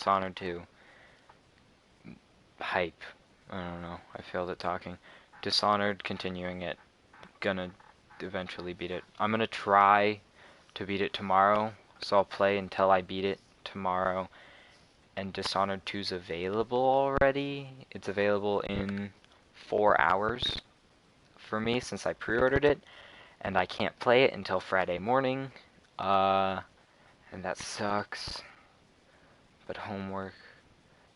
Dishonored 2. Hype. I don't know. I failed at talking. Dishonored, continuing it. Gonna eventually beat it. I'm gonna try to beat it tomorrow, so I'll play until I beat it tomorrow. And Dishonored 2's available already. It's available in 4 hours for me since I pre-ordered it, and I can't play it until Friday morning. And that sucks. But homework,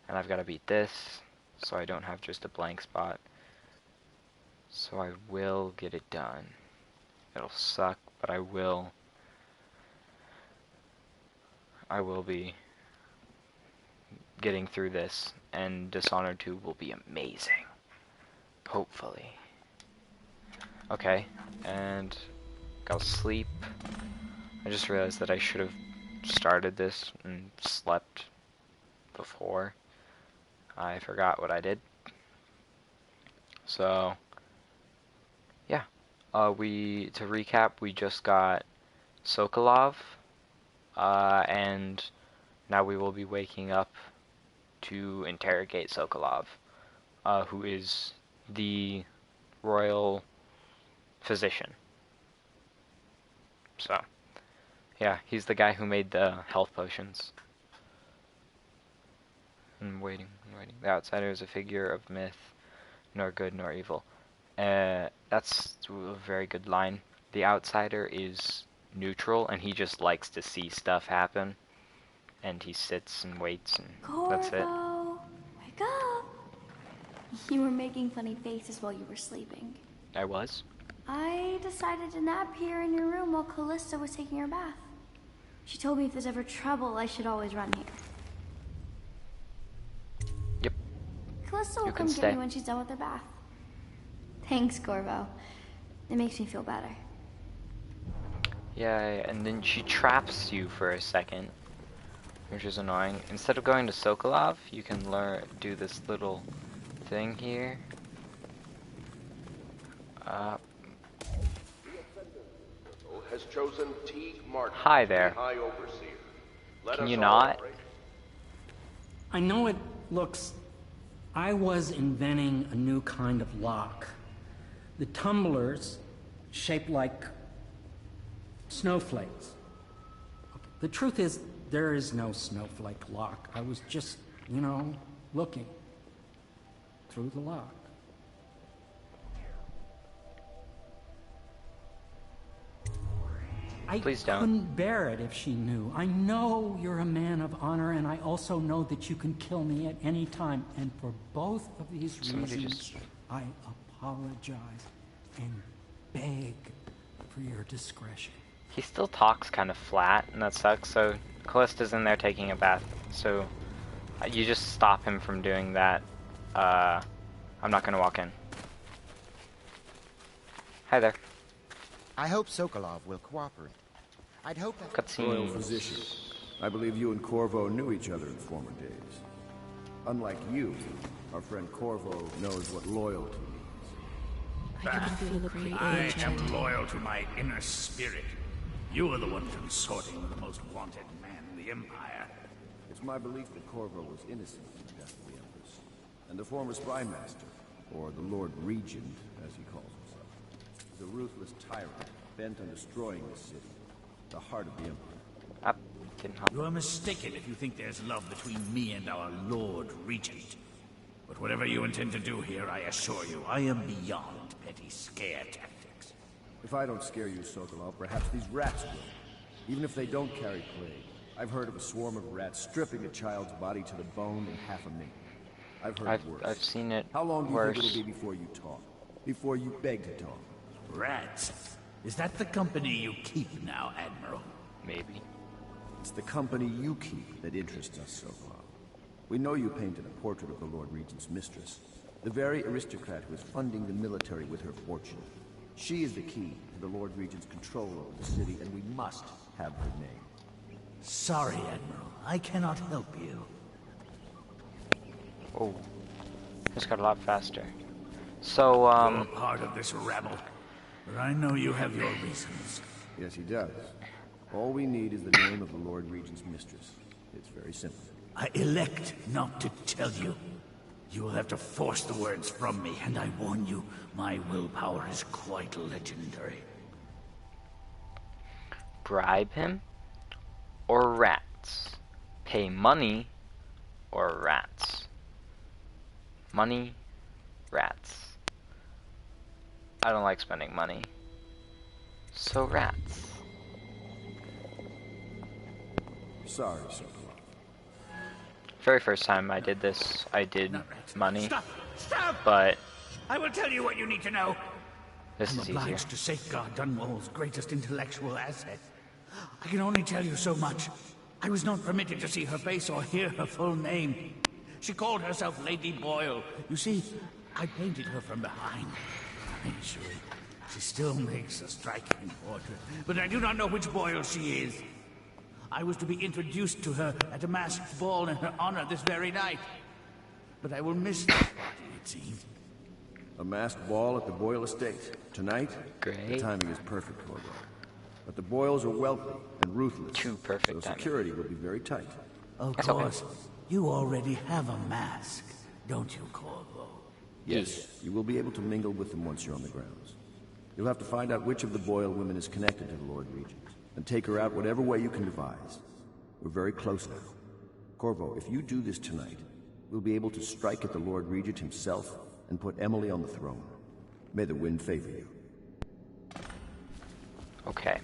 and I've got to beat this, so I don't have just a blank spot. So I will get it done. It'll suck, but I will be getting through this, and Dishonored 2 will be amazing. Hopefully. Okay, and go sleep. I just realized that I should have started this and slept before. I forgot what I did. So, yeah. To recap, we just got Sokolov, and now we will be waking up to interrogate Sokolov, who is the royal physician. So, yeah, he's the guy who made the health potions. I'm waiting. The outsider is a figure of myth, nor good nor evil. That's a very good line. The outsider is neutral, and he just likes to see stuff happen. And he sits and waits, and that's it. Corvo, wake up! You were making funny faces while you were sleeping. I was? I decided to nap here in your room while Callista was taking her bath. She told me if there's ever trouble, I should always run here. Yep. Callista will come get me when she's done with her bath. Thanks, Corvo. It makes me feel better. Yeah, and then she traps you for a second, which is annoying. Instead of going to Sokolov, you can do this little thing here. Has chosen T. Martin. Hi there. High Overseer. Can you not? I know it looks... I was inventing a new kind of lock. The tumblers shaped like snowflakes. The truth is, there is no snowflake lock. I was just, looking through the lock. Please don't. I couldn't bear it if she knew. I know you're a man of honor, and I also know that you can kill me at any time. And for both of these reasons, I apologize and beg for your discretion. He still talks kind of flat, and that sucks. So Callista's in there taking a bath, so you just stop him from doing that. I'm not gonna walk in. Hi there. I hope Sokolov will cooperate. I'd hope that... Cutscene. Royal physician. I believe you and Corvo knew each other in former days. Unlike you, our friend Corvo knows what loyalty means. I am loyal to my inner spirit. You are the one consorting with the most wanted man in the Empire. It's my belief that Corvo was innocent in the death of the Empress, and the former spy master, or the Lord Regent, as he calls himself, is a ruthless tyrant bent on destroying the city, the heart of the Empire. You are mistaken if you think there's love between me and our Lord Regent. But whatever you intend to do here, I assure you, I am beyond petty scare tactics. If I don't scare you, Sokolov, perhaps these rats will. Even if they don't carry plague. I've heard of a swarm of rats stripping a child's body to the bone in half a minute. I've heard worse. I've seen it. How long do you worse. think it'll be before you talk? Before you beg to talk? Rats? Is that the company you keep now, Admiral? Maybe. It's the company you keep that interests us, Sokolov. We know you painted a portrait of the Lord Regent's mistress, the very aristocrat who is funding the military with her fortune. She is the key to the Lord Regent's control over the city, and we must have her name. Sorry, Admiral. I cannot help you. Oh, this got a lot faster. So, You're part of this rabble, but I know you have your reasons. Yes, he does. All we need is the name of the Lord Regent's mistress. It's very simple. I elect not to tell you. You will have to force the words from me, and I warn you, my willpower is quite legendary. Bribe him or rats? Pay money or rats? Money, rats. I don't like spending money. So rats. Sorry, Sokolov. Very first time I did this, I did Not rats. money, Stop! Stop! but I will tell you what you need to know. this I'm is easier. obliged to safeguard Dunwall's greatest intellectual asset. I can only tell you so much. I was not permitted to see her face or hear her full name. She called herself Lady Boyle. You see, I painted her from behind. Eventually, she still makes a striking portrait, but I do not know which Boyle she is. I was to be introduced to her at a masked ball in her honor this very night. But I will miss this party, it seems. A masked ball at the Boyle estate. Tonight? Great. The timing is perfect, Corvo. But the Boyles are wealthy and ruthless. Too perfect so timing. security will be very tight. Of That's okay. course, you already have a mask, don't you, Corvo? Yes, you will be able to mingle with them once you're on the grounds. You'll have to find out which of the Boyle women is connected to the Lord Regent, and take her out whatever way you can devise. We're very close now. Corvo, if you do this tonight, we'll be able to strike at the Lord Regent himself and put Emily on the throne. May the wind favor you. Okay.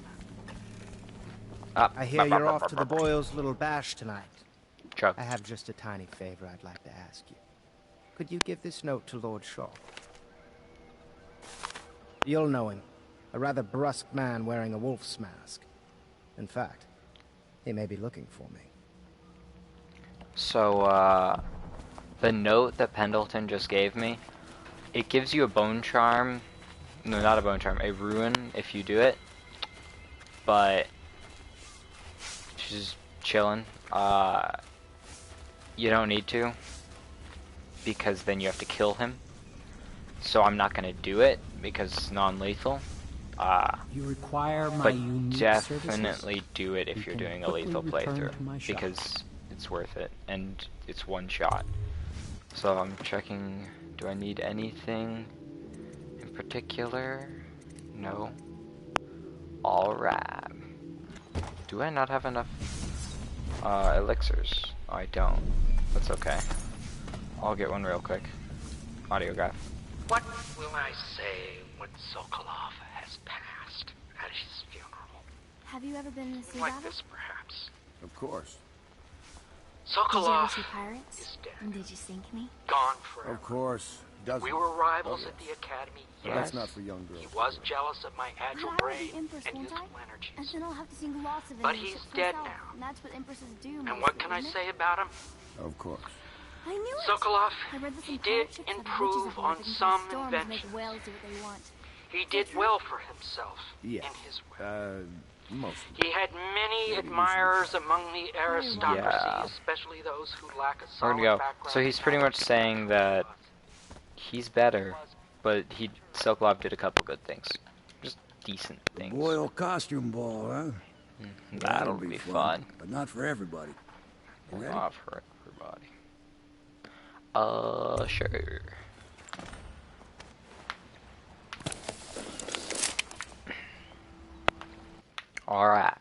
Up. I hear you're off to the Boyles' little bash tonight. Chug. I have just a tiny favor I'd like to ask you. Could you give this note to Lord Shaw? You'll know him. A rather brusque man wearing a wolf's mask. In fact, he may be looking for me. So, the note that Pendleton just gave me, it gives you a bone charm. No, not a bone charm, a ruin if you do it. But she's chilling. You don't need to, because then you have to kill him. So I'm not gonna do it because it's non-lethal. You require my But unique definitely services? do it if You you're can doing a quickly lethal return playthrough, to my shop. because it's worth it, and it's one shot. So I'm checking, do I need anything in particular? No. Alright. Do I not have enough elixirs? I don't. That's okay. I'll get one real quick. Audiograph. What will I say when Sokolov has passed at his funeral? Have you ever been in a sea Like battle? this, perhaps. Of course. Did you ever Sokolov see pirates? is dead. And did you sink me? Gone forever. Of course. Doesn't. We were rivals Oh, at the academy, But yes. that's not for young girls. He was jealous of my agile But I will brain be Empress, and won't youthful I? And energies. then I'll have to sing lots of it But and he's ship dead myself, now. And that's what Empresses do. And mostly, what can I isn't it? say about him? Of course. I knew it. Sokolov, I read this he in did pirate ships that have improve witches aboard on that can some cause storms and inventions. make whales do what they want. He did well for himself Yeah. in his way. Mostly. He had many admirers among the aristocracy, Yeah. especially those who lack a We're solid gonna go. background. So he's pretty much saying that he's better, but Sokolov did a couple good things. Just decent things. Boyle costume ball, huh? That'll be fun. But not for everybody. You ready? Not for everybody. Sure. Alright.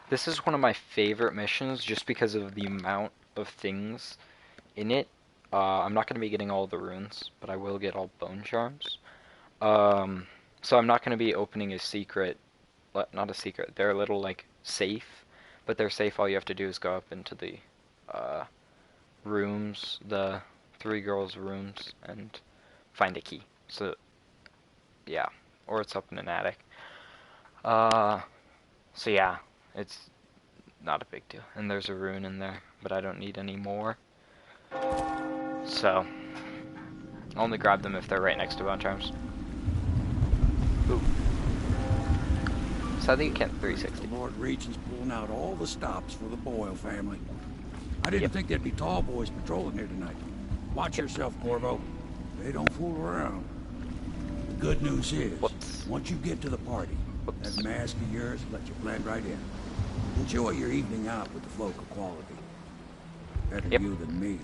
This is one of my favorite missions just because of the amount of things in it. I'm not going to be getting all the runes, but I will get all bone charms. So I'm not going to be opening a secret, not a secret, they're a little like safe, but they're safe. All you have to do is go up into the rooms, the 3 girls' rooms, and find a key. So yeah, or it's up in an attic. So yeah, it's not a big deal. And there's a rune in there, but I don't need any more. So I'll only grab them if they're right next to bone charms. Ooh. So I think you can't 360. The Lord Regent's pulling out all the stops for the Boyle family. I didn't Yep. think there'd be tall boys patrolling here tonight. Watch yourself, Corvo. They don't fool around. The good news is, Whoops. once you get to the party, Whoops. that mask of yours will let you blend right in. Enjoy your evening out with the folk of quality. Better Yep. you than me.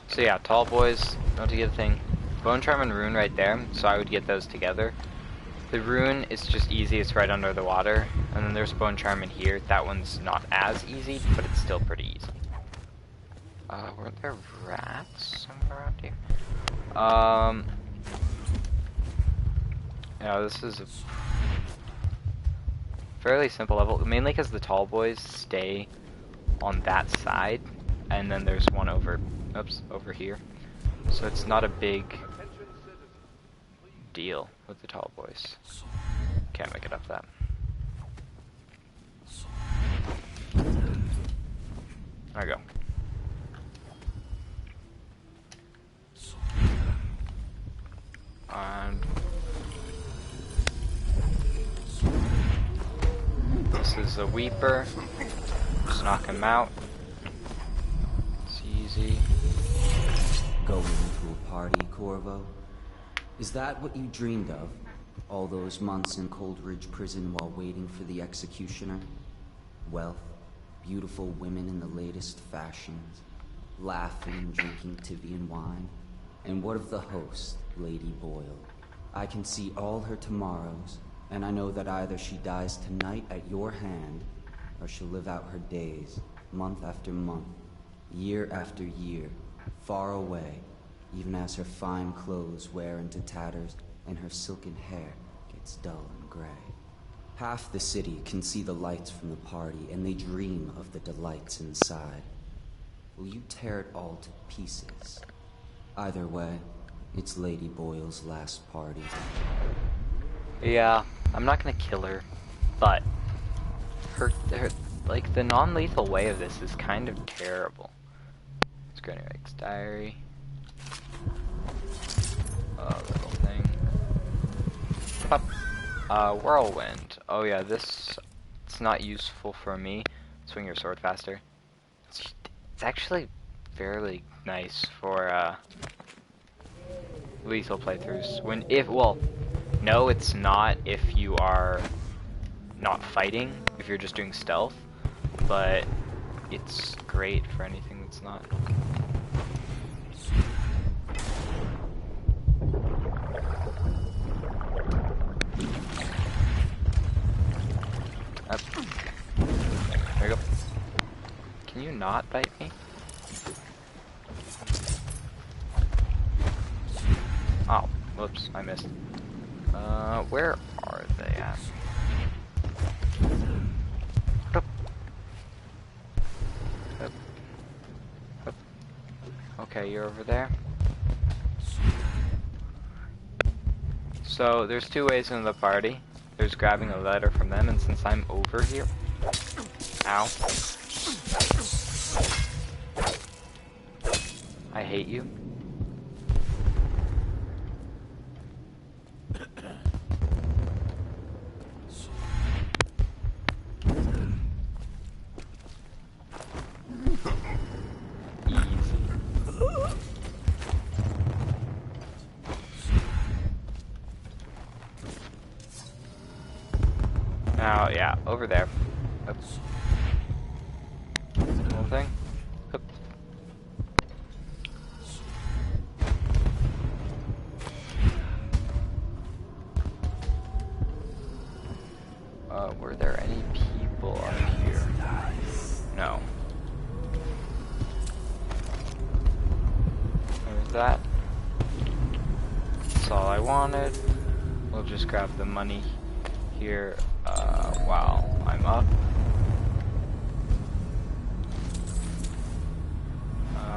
So yeah, tall boys, know to get a thing. Bone Charm and Rune right there, so I would get those together. The Rune is just easy, it's right under the water. And then there's Bone Charm in here. That one's not as easy, but it's still pretty easy. Were there rats somewhere around here? Yeah, this is a fairly simple level, mainly because the tall boys stay on that side, and then there's one over, over here. So it's not a big deal with the tall boys. Can't make it up that. There we go. And this is a Weeper. Just knock him out. It's easy. Going to a party, Corvo? Is that what you dreamed of? All those months in Coldridge Prison while waiting for the executioner? Wealth, beautiful women in the latest fashions, laughing and drinking Tibian wine. And what of the host, Lady Boyle? I can see all her tomorrows, and I know that either she dies tonight at your hand, or she'll live out her days, month after month, year after year, far away, even as her fine clothes wear into tatters and her silken hair gets dull and gray. Half the city can see the lights from the party, and they dream of the delights inside. Will you tear it all to pieces? Either way, it's Lady Boyle's last party. Yeah, I'm not gonna kill her, but her like, the non-lethal way of this is kind of terrible. Granny Rick's diary. Little thing. Pop. Whirlwind. Oh yeah, it's not useful for me. Swing your sword faster. It's actually fairly nice for lethal playthroughs. No, it's not if you are not fighting, if you're just doing stealth, but it's great for anything that's not. There you go. Can you not bite me? Oh, whoops, I missed. Where are they at? Okay, you're over there. So, there's two ways into the party. There's grabbing a letter from them, and since I'm over here... Ow. I hate you. Now, yeah, over there. Oops. Little thing. Oop. Were there any people up here? No. There's that. That's all I wanted. We'll just grab the money here while I'm up.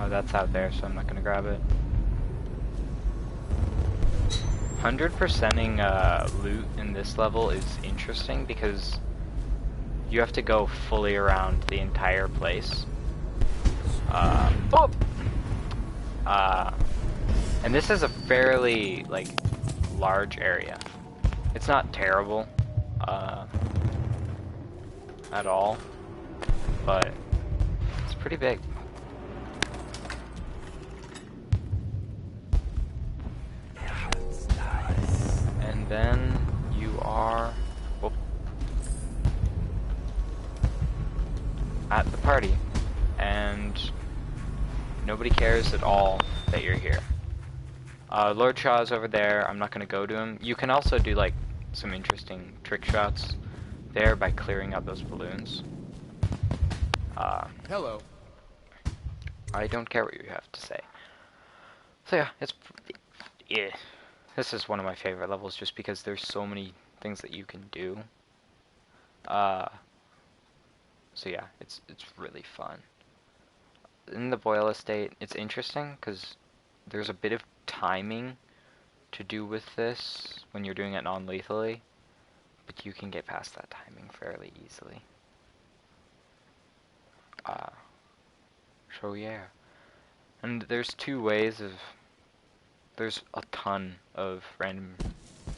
That's out there, so I'm not gonna grab it. 100%ing loot in this level is interesting because you have to go fully around the entire place. And this is a fairly, like, large area. It's not terrible at all, but it's pretty big. And then you are... Whoop. party, and nobody cares at all that you're here. Lord Shaw's over there. I'm not gonna go to him. You can also do like some interesting trick shots there by clearing out those balloons. Hello. I don't care what you have to say. So yeah, this is one of my favorite levels just because there's so many things that you can do. So yeah, it's really fun. In the Boyle estate, it's interesting because there's a bit of timing to do with this when you're doing it non-lethally, but you can get past that timing fairly easily. So yeah, and there's two ways of. There's a ton of random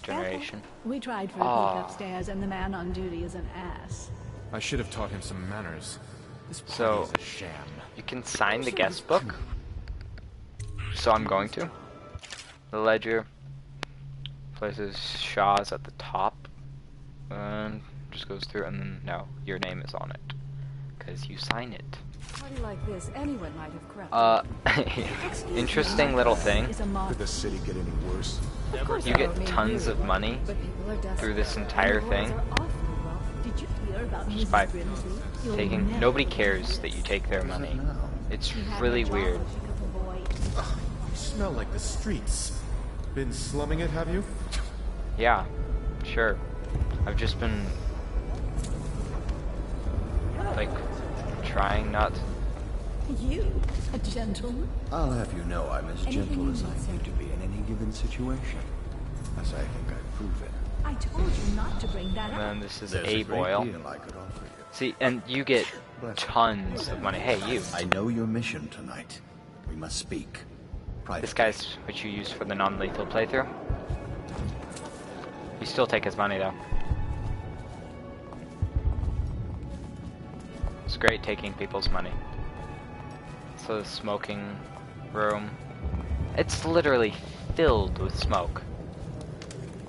generation. We tried for a peek upstairs, and the man on duty is an ass. I should have taught him some manners. This party So is a sham. you can sign the guest book. So I'm going to. The ledger places Shaw's at the top, and just goes through, and then no, your name is on it because you sign it. Party like this, anyone might have crept. Interesting little thing. Could the city get any worse? You get tons of money through this entire thing just by taking. Nobody cares that you take their money. It's really weird. Ugh, you smell like the streets. Been slumming it, have you? Yeah, sure. I've just been like trying not to. You, a gentleman? I'll have you know I'm as gentle as I need to be in any given situation. As I think I've proven. I told you not to bring that And up. then this is There's a great Boyle. deal I could offer you. See, and you get tons of money. Hey, you. I know your mission tonight. We must speak. This guy's what you use for the non-lethal playthrough. You still take his money though. It's great taking people's money. So the smoking room. It's literally filled with smoke.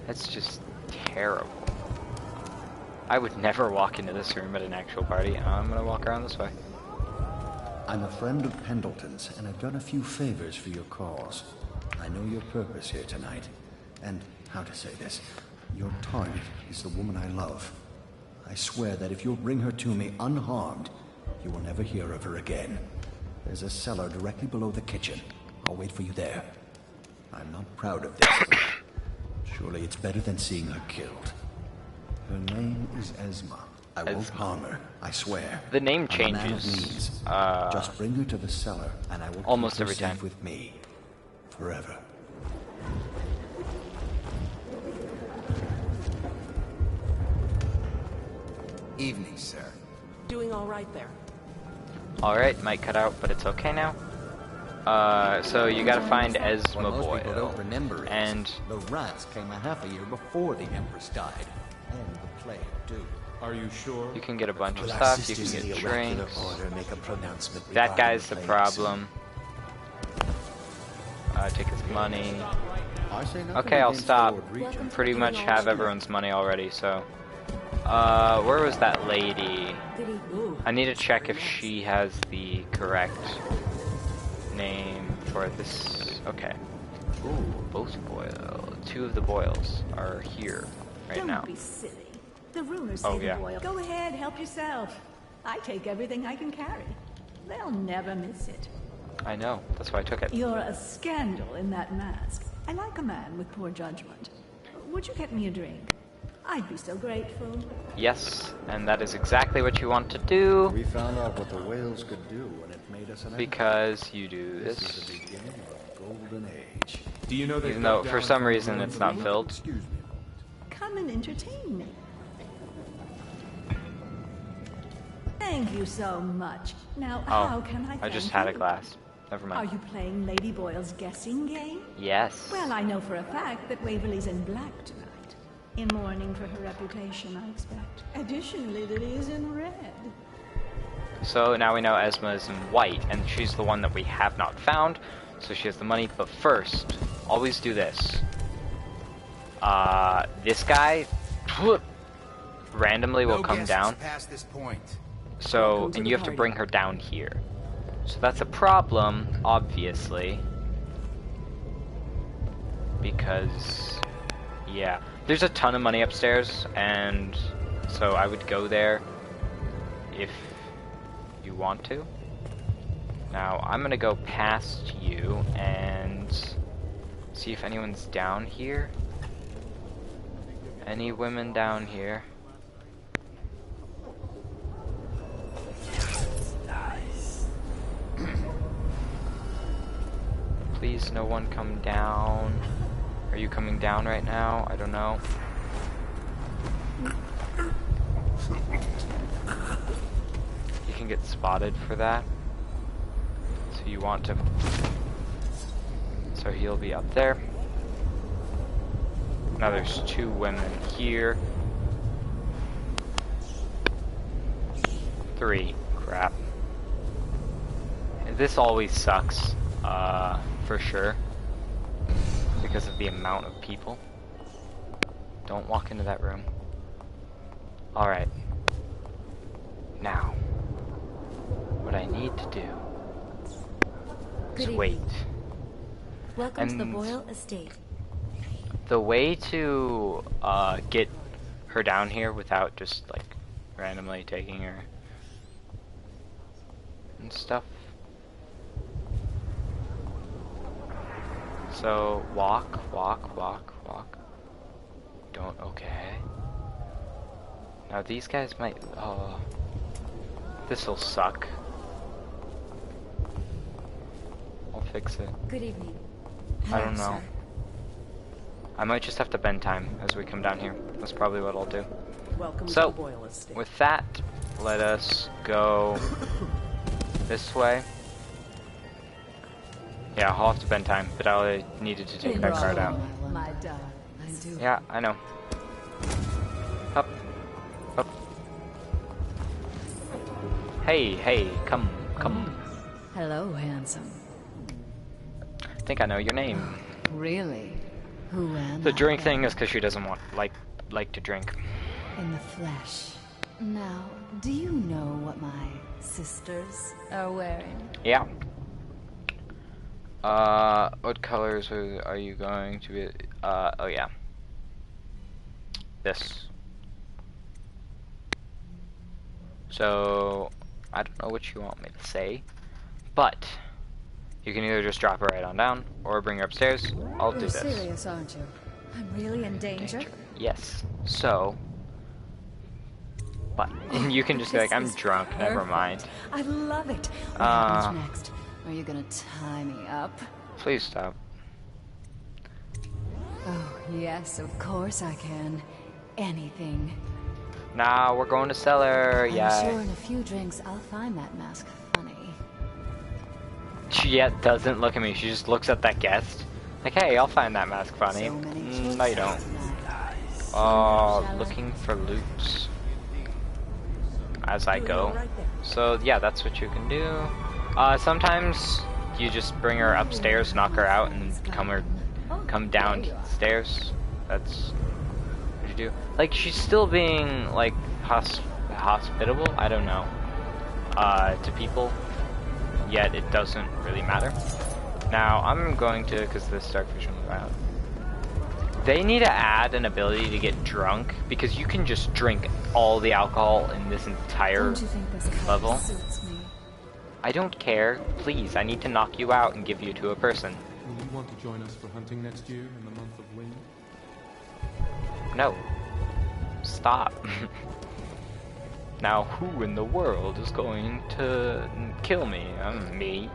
That's just terrible. I would never walk into this room at an actual party. I'm gonna walk around this way. I'm a friend of Pendleton's, and I've done a few favors for your cause. I know your purpose here tonight, and how to say this, your target is the woman I love. I swear that if you'll bring her to me unharmed, you will never hear of her again. There's a cellar directly below the kitchen. I'll wait for you there. I'm not proud of this, but surely it's better than seeing her killed. Her name is Esma. I won't harm her, I swear. The name I'm a man of changes. means. Just bring her to the cellar, and I will almost keep her every safe time. with me. Forever. Evening, sir. Doing all right there? Alright, might cut out, but it's okay now. So you gotta find Esma Most people don't Boyle. remember is And the rats came a half a year before the Empress died, and the plague too. Are you sure? you can get a bunch of Will our stuff, you can sisters in get the oracular drinks. order make a pronouncement That regarding guy's the plague problem. Take his money. I say nothing Okay, I'll against stop. Lord Regent. Pretty much have everyone's money already, so. Where was that lady? I need to check if she has the correct name for this. Okay. Ooh, both Boyle. Two of the Boyles are here right Don't now. be silly. The rumors Oh, say yeah. the Boyle. Go ahead, help yourself. I take everything I can carry. They'll never miss it. I know, that's why I took it. You're a scandal in that mask. I like a man with poor judgment. Would you get me a drink? I'd be so grateful. Yes, and that is exactly what you want to do. We found out what the whales could do, and it made us an Because you do This is this. the beginning of a golden age. Do you know Even though for some reason it's not filled. Excuse me. Come and entertain me. Thank you so much. Now, how Oh, can I I thank just had a you? glass. Never Are mind. you playing Lady Boyle's guessing game? Yes. Well, I know for a fact that Waverly's in black tonight. In mourning for her reputation, I expect. Additionally, that he is in red. So now we know Esma is in white, and she's the one that we have not found, so she has the money. But first, always do this. This guy randomly will come down. Past this point. So, and you have to bring her down here. So that's a problem, obviously. Because, yeah. There's a ton of money upstairs, and so I would go there if you want to. Now, I'm gonna go past you and see if anyone's down here. Any women down here? Please, no one come down. Are you coming down right now? I don't know. You can get spotted for that. So you want to... So he'll be up there. Now there's 2 women here. 3. Crap. This always sucks. For sure. Because of the amount of people. Don't walk into that room. Alright. Now. What I need to do is wait. Welcome to the Boyle Estate. The way to get her down here without just like randomly taking her and stuff. So walk. Don't, okay. Now these guys might, oh, this'll suck. I'll fix it. Good evening. I don't know. I might just have to bend time as we come down here. That's probably what I'll do. Welcome so, to the Boyle Estate. With that, let us go this way. Yeah, I'll have to bend time, but I needed to take that card out. My darling. Yeah, I know. Up. Up. Hey, come. Hello, handsome. I think I know your name. Really? Who am The I drink then? thing is because she doesn't want like to drink. In the flesh. Now, do you know what my sisters are wearing? Yeah. What colors are you going to be? Oh yeah. This. So, I don't know what you want me to say, but you can either just drop her right on down or bring her upstairs. I'll do You're this. serious, aren't you? I'm really in danger? Yes. So, but and you can just be like, I'm drunk. Never mind. I love it. What happens next? Are you gonna tie me up? Please stop. Oh, yes, of course I can. Anything. Nah, we're going to cellar. I'm Yeah. sure in a few drinks I'll find that mask funny. She yet doesn't look at me. She just looks at that guest. Like, hey, I'll find that mask funny. No, you don't. Oh, looking for loops as I go. So yeah, that's what you can do. Sometimes you just bring her upstairs, knock her out, and come downstairs. That's what you do. Like, she's still being like hospitable. I don't know. To people. Yet it doesn't really matter. Now I'm going to, because the starfish was out. They need to add an ability to get drunk, because you can just drink all the alcohol in this entire Don't you think this color level. suits me? I don't care. Please, I need to knock you out and give you to a person. Will you want to join us for hunting next year in the month of wind? No. Stop. Now, who in the world is going to kill me? Me.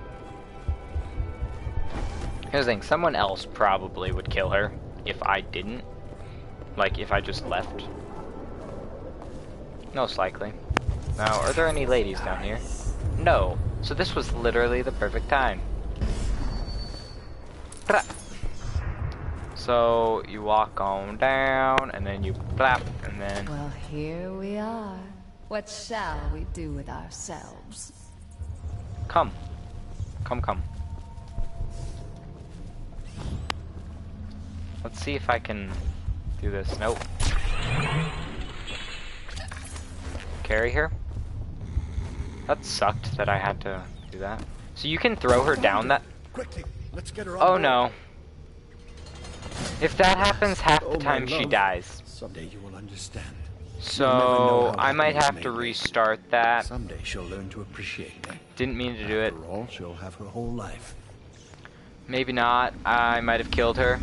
Here's the thing, someone else probably would kill her if I didn't. Like, if I just left. Most likely. Now, are there any ladies down here? No. So this was literally the perfect time. So, you walk on down, and then you blap, and then... Well, here we are. What shall we do with ourselves? Come. Come. Let's see if I can do this. Nope. Carry her? That sucked that I had to do that. So you can throw her down that... Quickly, let's get her on Oh board. no. If that happens half the time, she dies. Someday you will understand. So I might have to restart that. Someday she'll learn to appreciate me. Didn't mean to do it. After all, she'll have her whole life. Maybe not. I might have killed her.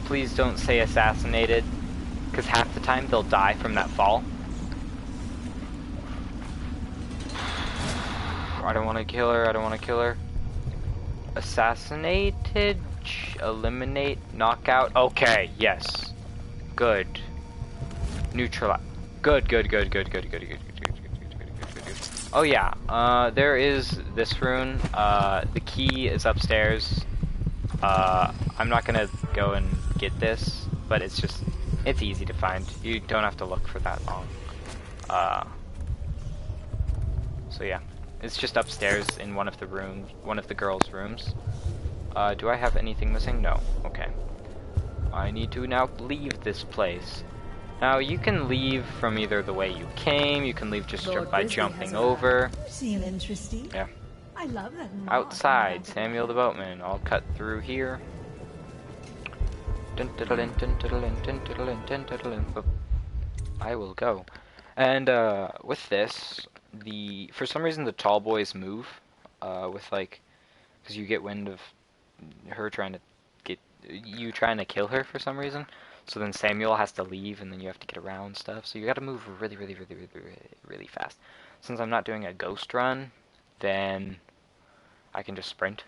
Please don't say assassinated, because half the time they'll die from that fall. I don't want to kill her. I don't want to kill her. Assassinated. Eliminate. Knockout. Okay. Yes. Good. Neutralize. Good. Oh yeah. There is this rune. The key is upstairs. I'm not gonna go and get this, but it's easy to find. You don't have to look for that long. So yeah, it's just upstairs in one of the girls' rooms. Do I have anything missing? No. Okay. I need to now leave this place. Now you can leave from either the way you came. You can leave just by jumping over. Seem interesting. Yeah. I love that. Outside, Samuel the Boatman. I'll cut through here. I will go. And with this, for some reason the tall boys move. With like, because you get wind of her trying to kill her for some reason. So then Samuel has to leave, and then you have to get around stuff. So you got to move really fast. Since I'm not doing a ghost run, then I can just sprint.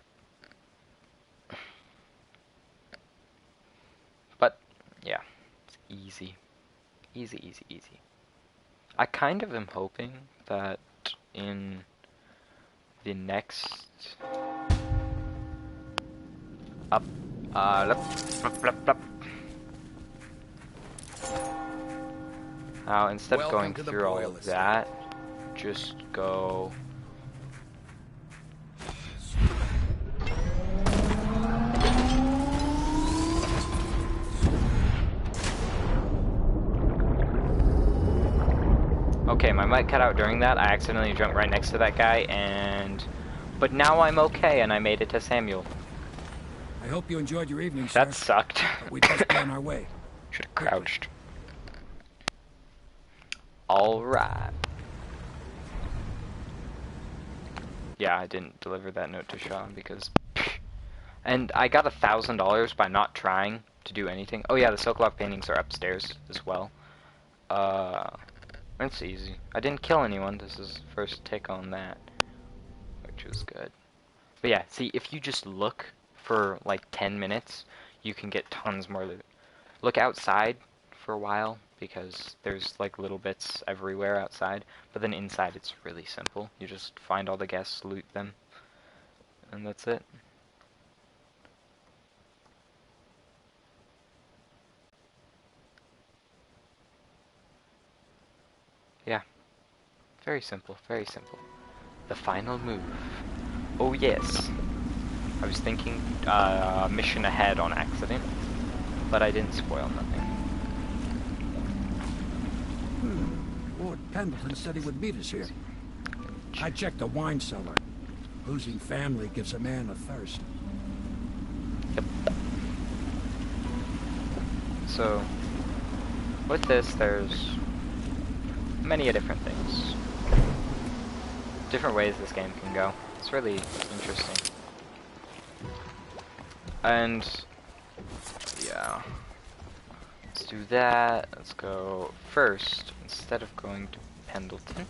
But yeah, it's easy. Easy. I kind of am hoping that in the next now instead of going through all of that, just go. Okay, my mic cut out during that. I accidentally jumped right next to that guy, but now I'm okay, and I made it to Samuel. I hope you enjoyed your evening, sir. That sucked. We just be on our way. Should have crouched. Alright. Yeah, I didn't deliver that note to Sean because... And I got $1,000 by not trying to do anything. Oh yeah, the Sokolov paintings are upstairs as well. It's easy. I didn't kill anyone. This is first take on that, which was good. But yeah, see, if you just look for like 10 minutes, you can get tons more loot. Look outside for a while, because there's like little bits everywhere outside, but then inside it's really simple. You just find all the guests, loot them, and that's it. Yeah. Very simple, very simple. The final move. Oh yes. I was thinking mission ahead on accident, but I didn't spoil nothing. Lord Pendleton said he would meet us here. I checked the wine cellar. Losing family gives a man a thirst. Yep. So, with this, there's many different things. Different ways this game can go. It's really interesting. And yeah, let's do that. Let's go first. Instead of going to Pendleton,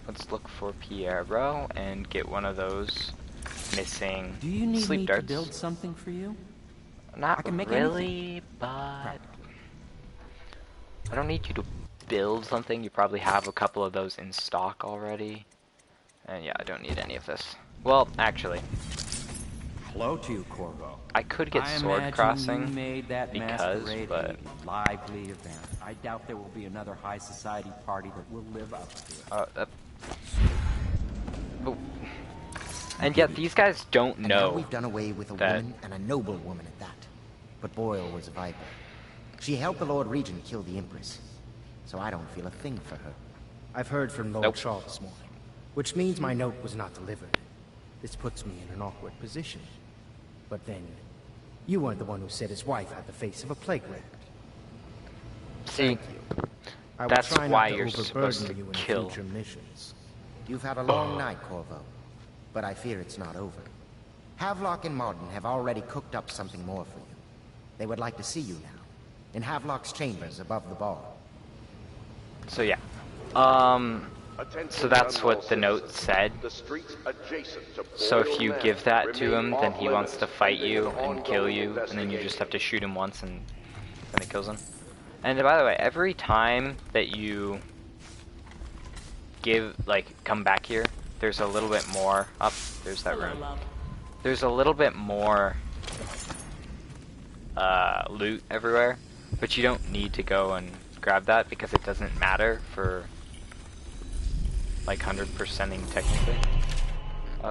let's look for Piero and get one of those missing Do you need sleep me darts. to build something for you? Not I can make really, anything. but Right. I don't need you to build something. You probably have a couple of those in stock already. And yeah, I don't need any of this. Well, actually, Hello to you, Corvo. I could get I sword imagine crossing you made that because, masquerade but a lively event. I doubt there will be another high society party that will live up to it. oh. And yet these guys don't And know now we've done away with a that woman, and a noble woman at that. But Boyle was a viper. She helped the Lord Regent kill the Empress, so I don't feel a thing for her. I've heard from Lord Nope. Shaw this morning. Which means my note was not delivered. This puts me in an awkward position. But then, you weren't the one who said his wife had the face of a plague rat. See, I will that's try why not to you're supposed to overburden you in kill. future missions. You've had a long night, Corvo. But I fear it's not over. Havelock and Martin have already cooked up something more for you. They would like to see you now, in Havelock's chambers above the bar. So yeah. So that's what the note said. So if you give that to him, then he wants to fight you and kill you, and then you just have to shoot him once and then it kills him. And by the way, every time that you come back here, there's a little bit more. Up, there's that room. There's a little bit more loot everywhere, but you don't need to go and grab that because it doesn't matter for like 100%ing technically.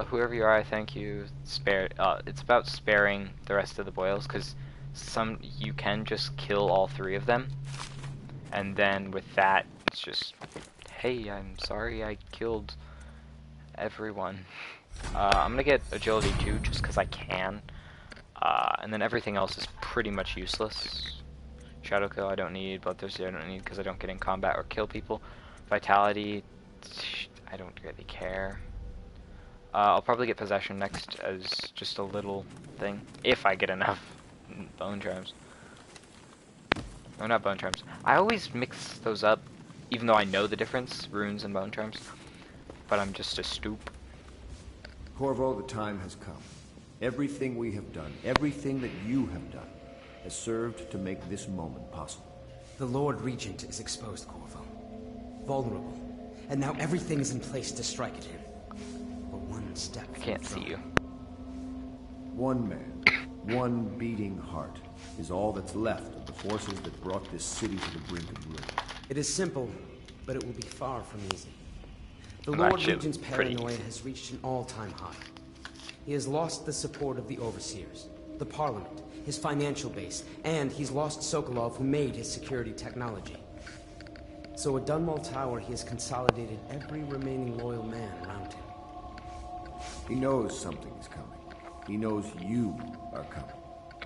Whoever you are, I thank you. It's about sparing the rest of the boils because you can just kill all 3 of them, and then with that, it's just, hey, I'm sorry I killed everyone. I'm gonna get agility 2 just because I can, and then everything else is pretty much useless. Shadow kill I don't need, bloodthirsty I don't need because I don't get in combat or kill people. Vitality, I don't really care. I'll probably get possession next as just a little thing if I get enough bone charms. No, not bone charms. I always mix those up, even though I know the difference, runes and bone charms. But I'm just a stoop. Corvo, the time has come. Everything we have done, everything that you have done, has served to make this moment possible. The Lord Regent is exposed, Corvo. Vulnerable. And now everything is in place to strike at him. But one step I can't see you. One man, one beating heart, is all that's left of the forces that brought this city to the brink of ruin. It is simple, but it will be far from easy. The I'm Lord actually Regent's pretty paranoia easy. has reached an all-time high. He has lost the support of the Overseers, the Parliament, his financial base, and he's lost Sokolov, who made his security technology. So at Dunwall Tower, he has consolidated every remaining loyal man around him. He knows something is coming. He knows you are coming.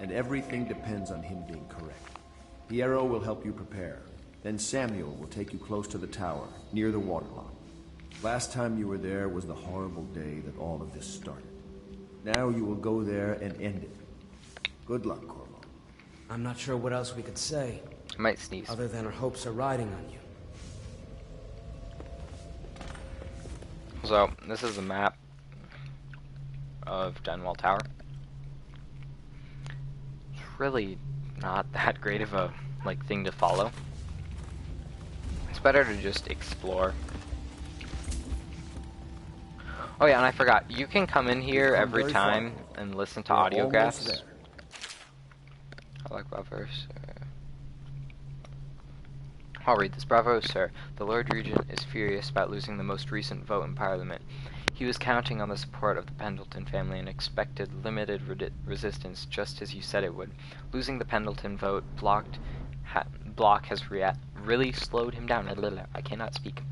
And everything depends on him being correct. Piero will help you prepare. Then Samuel will take you close to the tower, near the waterlock. Last time you were there was the horrible day that all of this started. Now you will go there and end it. Good luck, Corvo. I'm not sure what else we could say. I might sneeze. Other than our hopes are riding on you. So, this is the map of Dunwall Tower. It's really not that great of a thing to follow. It's better to just explore. Oh yeah, and I forgot, you can come in here every time and listen to audiographs. I like Bravo, sir. I'll read this. Bravo, sir. The Lord Regent is furious about losing the most recent vote in Parliament. He was counting on the support of the Pendleton family and expected limited resistance, just as you said it would. Losing the Pendleton vote block has really slowed him down. I cannot speak.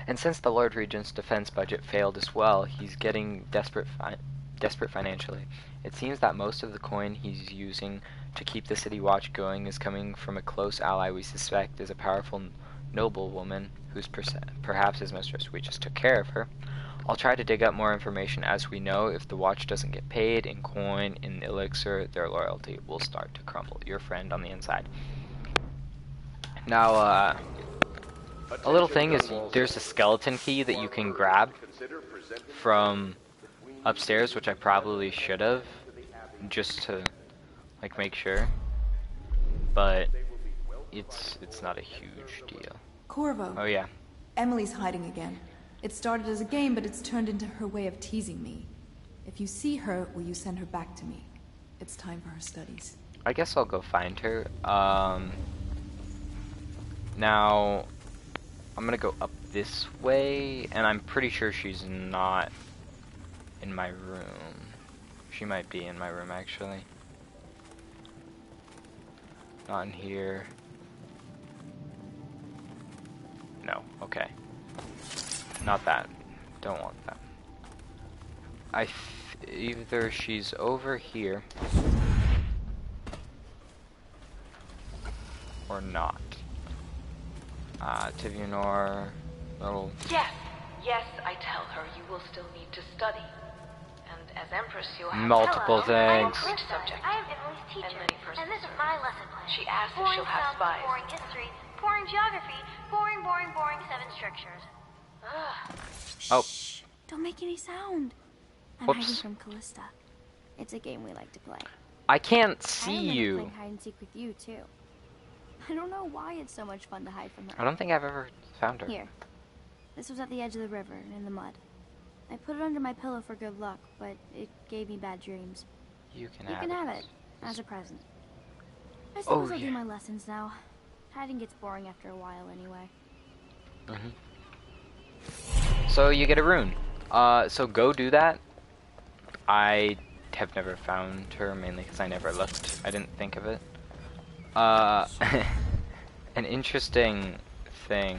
And since the Lord Regent's defense budget failed as well, he's getting desperate financially. It seems that most of the coin he's using to keep the city watch going is coming from a close ally we suspect is a powerful noblewoman who's perhaps his mistress. We just took care of her. I'll try to dig up more information as we know. If the watch doesn't get paid in coin, in elixir, their loyalty will start to crumble. Your friend on the inside. Now, a little thing is there's a skeleton key that you can grab from upstairs, which I probably should have, just to make sure. But it's not a huge deal. Corvo. Oh yeah. Emily's hiding again. It started as a game, but it's turned into her way of teasing me. If you see her, will you send her back to me? It's time for her studies. I guess I'll go find her. Now, I'm gonna go up this way, and I'm pretty sure she's not in my room. She might be in my room, actually. Not in here. No, okay. Not that. don't want that. Either she's over here or not. Tivianor, little. Yes, I tell her you will still need to study. And as Empress, you'll have Multiple things. Subject. I am Emily's teacher, and this is serve. my lesson plan. She asks if boring she'll have sums, spies. boring history, boring geography, boring 7 strictures. Oh. Shh! Don't make any sound. I'm Whoops. hiding from Callista. It's a game we like to play. I can't I see remember you. playing hide and seek with you too. I don't know why it's so much fun to hide from her. I don't think I've ever found her. Here. This was at the edge of the river and in the mud. I put it under my pillow for good luck, but it gave me bad dreams. You can have it as a present. I suppose I'll do my lessons now. Hiding gets boring after a while anyway. So you get a rune. So go do that. I have never found her, mainly because I never looked. I didn't think of it. An interesting thing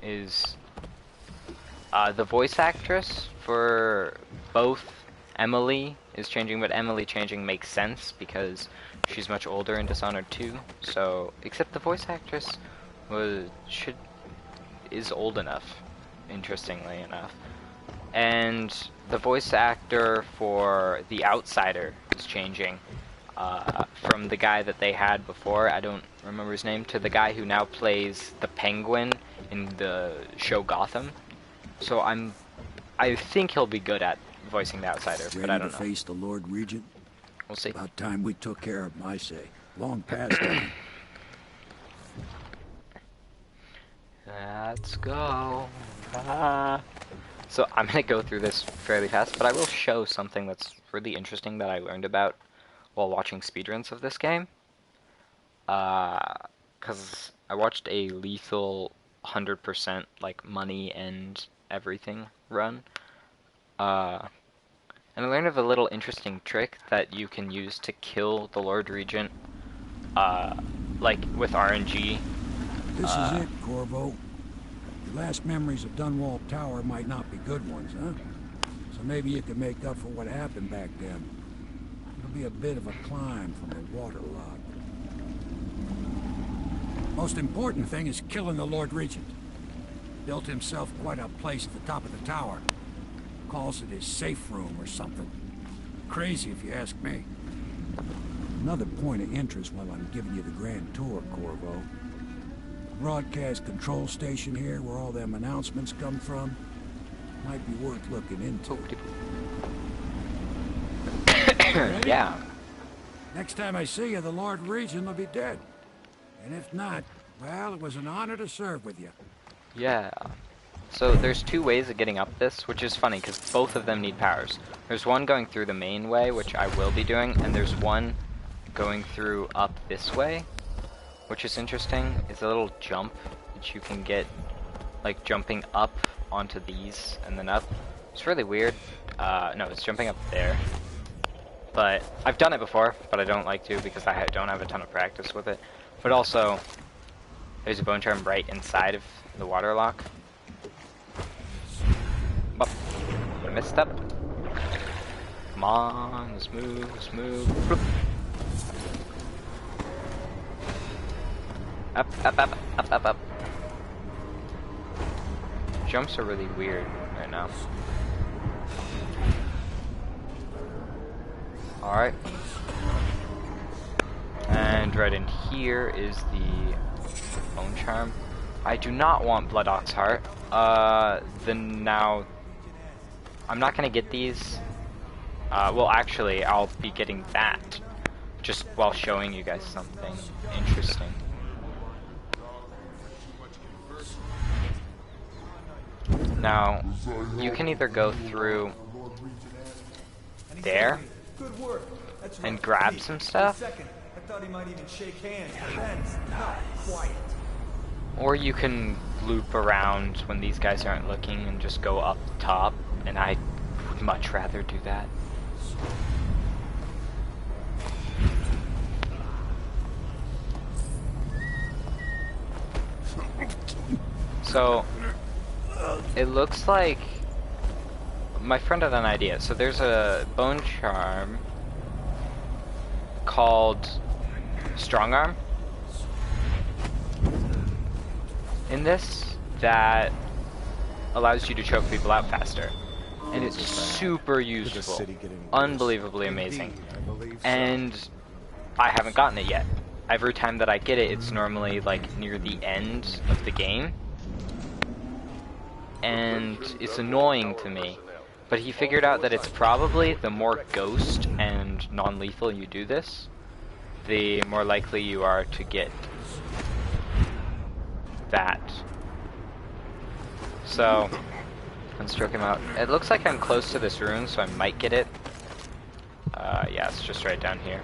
is the voice actress for both Emily is changing, but Emily changing makes sense because she's much older in Dishonored 2. So, except the voice actress is old enough, interestingly enough. And the voice actor for The Outsider is changing from the guy that they had before, I don't remember his name, to the guy who now plays the Penguin in the show Gotham. So I think he'll be good at voicing the Outsider, but I don't know. Ready to face the Lord Regent? We'll see. About time we took care of him, I say. Long past time. Let's go. So I'm gonna go through this fairly fast, but I will show something that's really interesting that I learned about while watching speedruns of this game. Because I watched a lethal 100% like money and everything run. And I learned of a little interesting trick that you can use to kill the Lord Regent, like with RNG. This is it, Corvo. Your last memories of Dunwall Tower might not be good ones, huh? So maybe you can make up for what happened back then. It'll be a bit of a climb from the waterlogged. Most important thing is killing the Lord Regent. Built himself quite a place at the top of the tower. Calls it his safe room or something. Crazy if you ask me. Another point of interest while I'm giving you the grand tour, Corvo. Broadcast control station here where all them announcements come from. Might be worth looking into. Yeah. Next time I see you, the Lord Regent will be dead. And if not, well, it was an honor to serve with you. Yeah. So there's two ways of getting up this, which is funny because both of them need powers. There's one going through the main way, which I will be doing, and there's one going through up this way, which is interesting. It's a little jump that you can get, like jumping up onto these and then up. It's really weird. No, it's jumping up there. But I've done it before, but I don't like to because I don't have a ton of practice with it. But also, there's a bone charm right inside of the water lock. Oh, I messed up. Come on, let's move, let's move. Bloop. Up, up, up, up, up, up. Jumps are really weird right now. Alright. And right in here is the bone charm. I do not want Blood Ox Heart. Then now I'm not gonna get these. Well, actually, I'll be getting that just while showing you guys something interesting. Now, you can either go through there and grab some stuff, or you can loop around when these guys aren't looking and just go up top, and I would much rather do that. So, It looks like my friend had an idea. So there's a bone charm called Strong Arm in this that allows you to choke people out faster. And it's super useful. Unbelievably amazing. And I haven't gotten it yet. Every time that I get it, it's normally like near the end of the game. And it's annoying to me. But he figured out that it's probably the more ghost and non-lethal you do this, the more likely you are to get that. So, let's stroke him out. It looks like I'm close to this rune, so I might get it. Yeah, it's just right down here.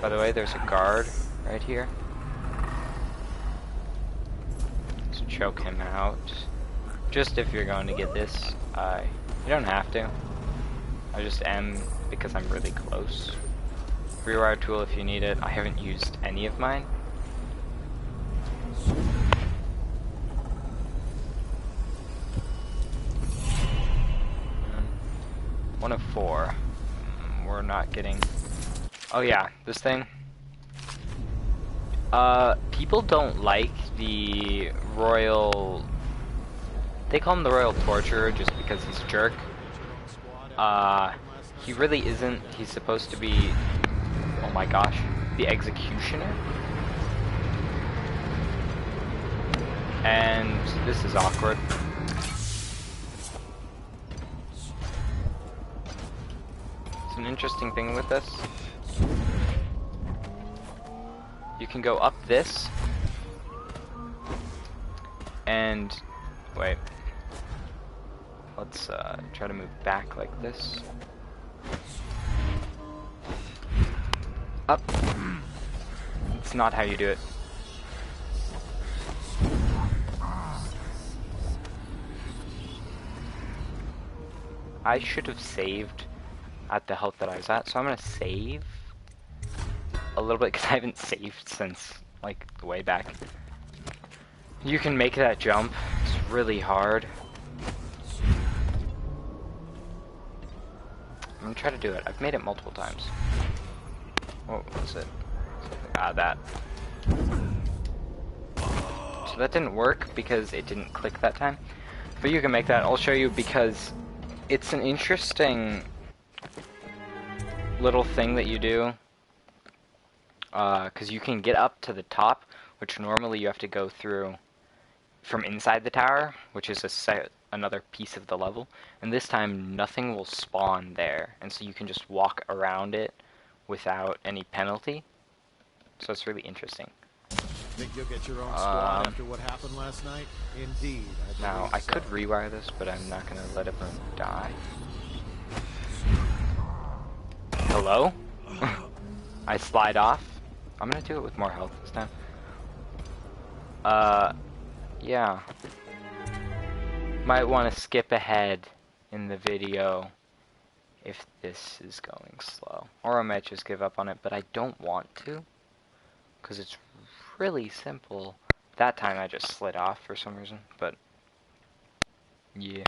By the way, there's a guard right here. So choke him out. Just if you're going to get this. You don't have to. I just am because I'm really close. Rewire tool if you need it. I haven't used any of mine. One of 4. We're not getting... Oh yeah, this thing. People don't like the royal... They call him the royal torturer just because he's a jerk. He really isn't. He's supposed to be... Oh my gosh. The executioner? And this is awkward. It's an interesting thing with this. You can go up this and wait. Let's try to move back like this. Up. It's not how you do it. I should have saved at the health that I was at, so I'm gonna save a little bit because I haven't saved since like way back. You can make that jump. It's really hard. I'm gonna try to do it. I've made it multiple times. What was it? Ah, that. So that didn't work because it didn't click that time. But you can make that. I'll show you because it's an interesting little thing that you do. Because you can get up to the top, which normally you have to go through from inside the tower, which is another piece of the level. And this time, nothing will spawn there, and so you can just walk around it without any penalty. So it's really interesting. Think you'll get your own squad after what happened last night? Indeed. Now, I could rewire this, but I'm not going to let him die. Hello? I slide off. I'm going to do it with more health this time. Yeah. Might want to skip ahead in the video if this is going slow. Or I might just give up on it, but I don't want to. Because it's really simple. That time I just slid off for some reason, but yeah.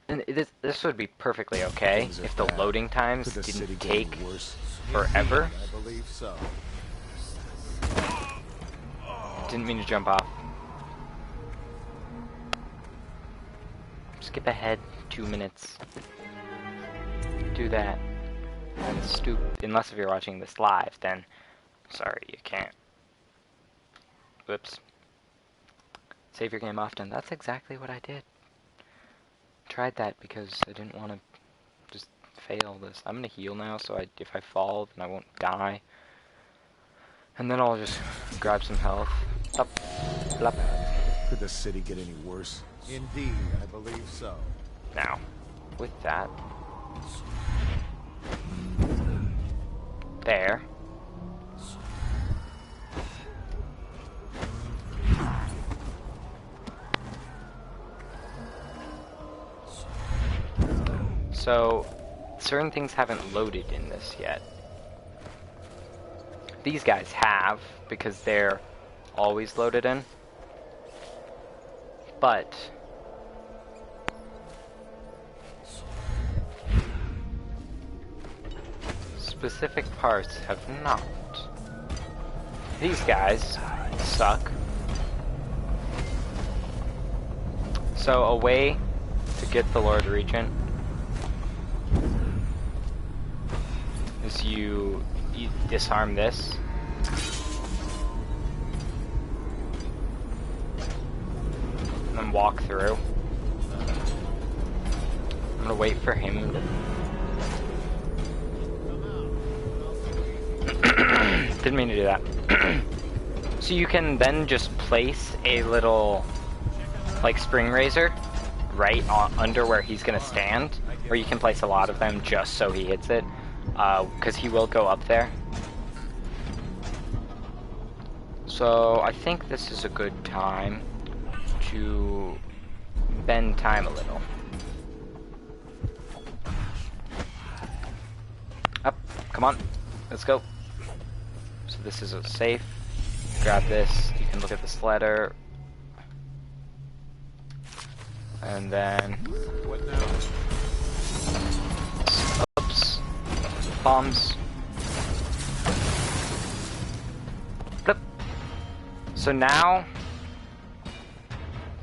And this would be perfectly okay if the loading times didn't take forever. I believe so. Didn't mean to jump off. Skip ahead 2 minutes. Do that. And unless if you're watching this live, then sorry, you can't. Whoops. Save your game often. That's exactly what I did. Tried that because I didn't want to just fail this. I'm gonna heal now, so if I fall, then I won't die. And then I'll just grab some health. Up. Up. Could the city get any worse? Indeed, I believe so. Now, with that. There. So, certain things haven't loaded in this yet. These guys have, because they're always loaded in. But specific parts have not. These guys suck. So a way to get the Lord Regent is you disarm this. And then walk through. I'm gonna wait for him. Didn't mean to do that. So you can then just place a little, like, spring razor right under where he's gonna stand, or you can place a lot of them just so he hits it, because he will go up there. So I think this is a good time to bend time a little. Up, come on, let's go. So this is a safe. Grab this. You can look at this letter. And then... What now? Oops. Bombs. Flip. So now...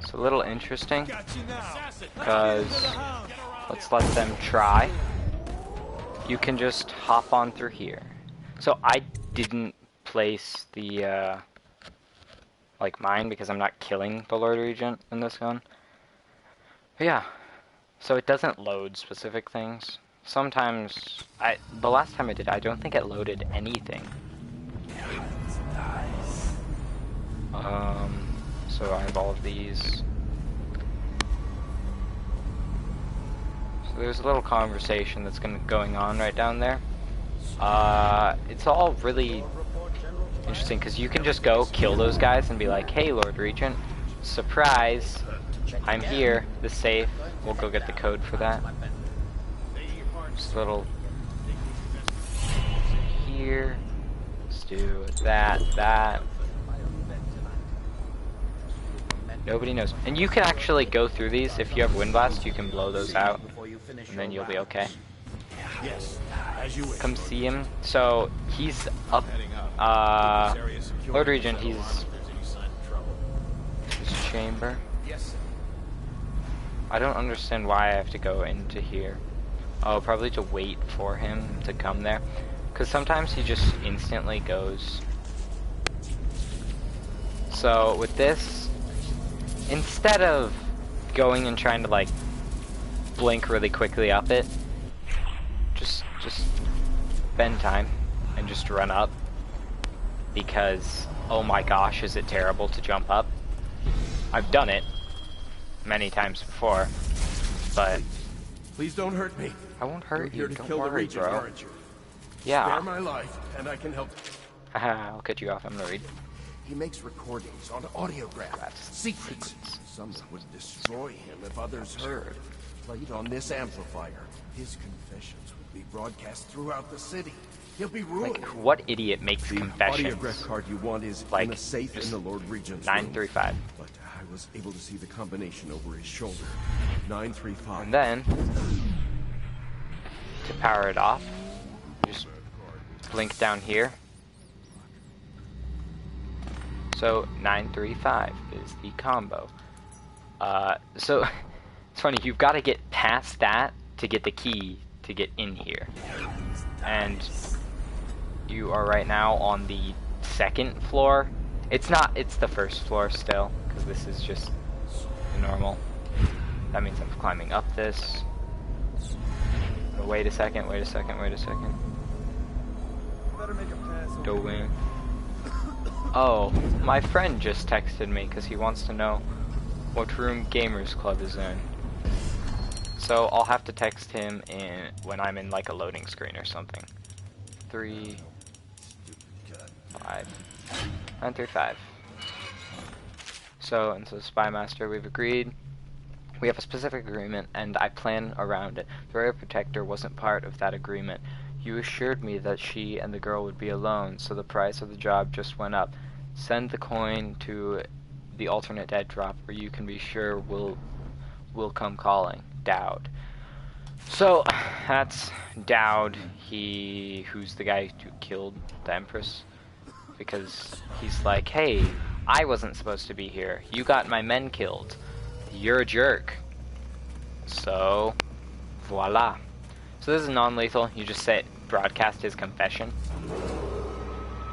It's a little interesting. Because... Let's let them try. You can just hop on through here. So I didn't place the, like, mine because I'm not killing the Lord Regent in this gun. But yeah, so it doesn't load specific things. Sometimes, the last time I did, I don't think it loaded anything. So I have all of these. So there's a little conversation that's going on right down there. It's all really interesting because you can just go kill those guys and be like, hey, Lord Regent, surprise, I'm here, the safe. We'll go get the code for that. Just a little here. Let's do that. Nobody knows. And you can actually go through these. If you have Wind Blast, you can blow those out, and then you'll be okay. Come see him. So he's up. Lord Regent, he's his chamber. I don't understand why I have to go into here. Oh, probably to wait for him to come there. Because sometimes he just instantly goes. So with this, instead of going and trying to, like, blink really quickly up it, just spend time and just run up, because oh my gosh, is it terrible to jump up. I've done it many times before, but please don't hurt me. I won't hurt you. You're here to Don't kill worry, the Regent, bro. aren't you? Yeah. Spare my life, and I can help. Haha, I'll cut you off. I'm gonna read. He makes recordings on audiograph. Secrets. Some would destroy him if others heard. Played on this amplifier. His confessions would be broadcast throughout the city. He'll be ruined. Like, what idiot makes confessions? The audiograph card you want is like, in a safe in the Lord Regent's 935. room. But I was able to see the combination over his shoulder. 935. And then, to power it off, just blink down here. So 935 is the combo. So it's funny, you've got to get past that to get the key to get in here. And you are right now on the second floor. It's the first floor still, because this is just the normal. That means I'm climbing up this. Oh, wait a second. Go in. Oh, my friend just texted me because he wants to know what room Gamers Club is in. So I'll have to text him when I'm in, like, a loading screen or something. 3, 5, 935. So, and so Spymaster, we've agreed. We have a specific agreement, and I plan around it. The Rare Protector wasn't part of that agreement. You assured me that she and the girl would be alone, so the price of the job just went up. Send the coin to the alternate dead drop where you can be sure will come calling. Dowd. So that's Dowd. Who's the guy who killed the Empress, because he's like, hey, I wasn't supposed to be here. You got my men killed. You're a jerk. So voila. So this is non-lethal. You just broadcast his confession.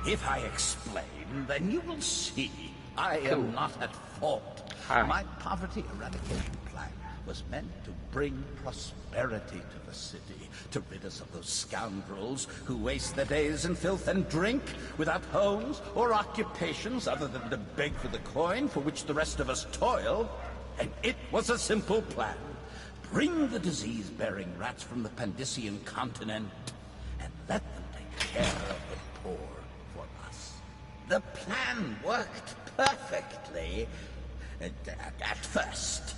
If I explain, then you will see I am not at fault. Hi. My poverty eradication plan was meant to bring prosperity to the city, to rid us of those scoundrels who waste their days in filth and drink, without homes or occupations other than to beg for the coin for which the rest of us toil. And it was a simple plan. Bring the disease-bearing rats from the Pandician continent and let them take care of the poor for us. The plan worked perfectly at first.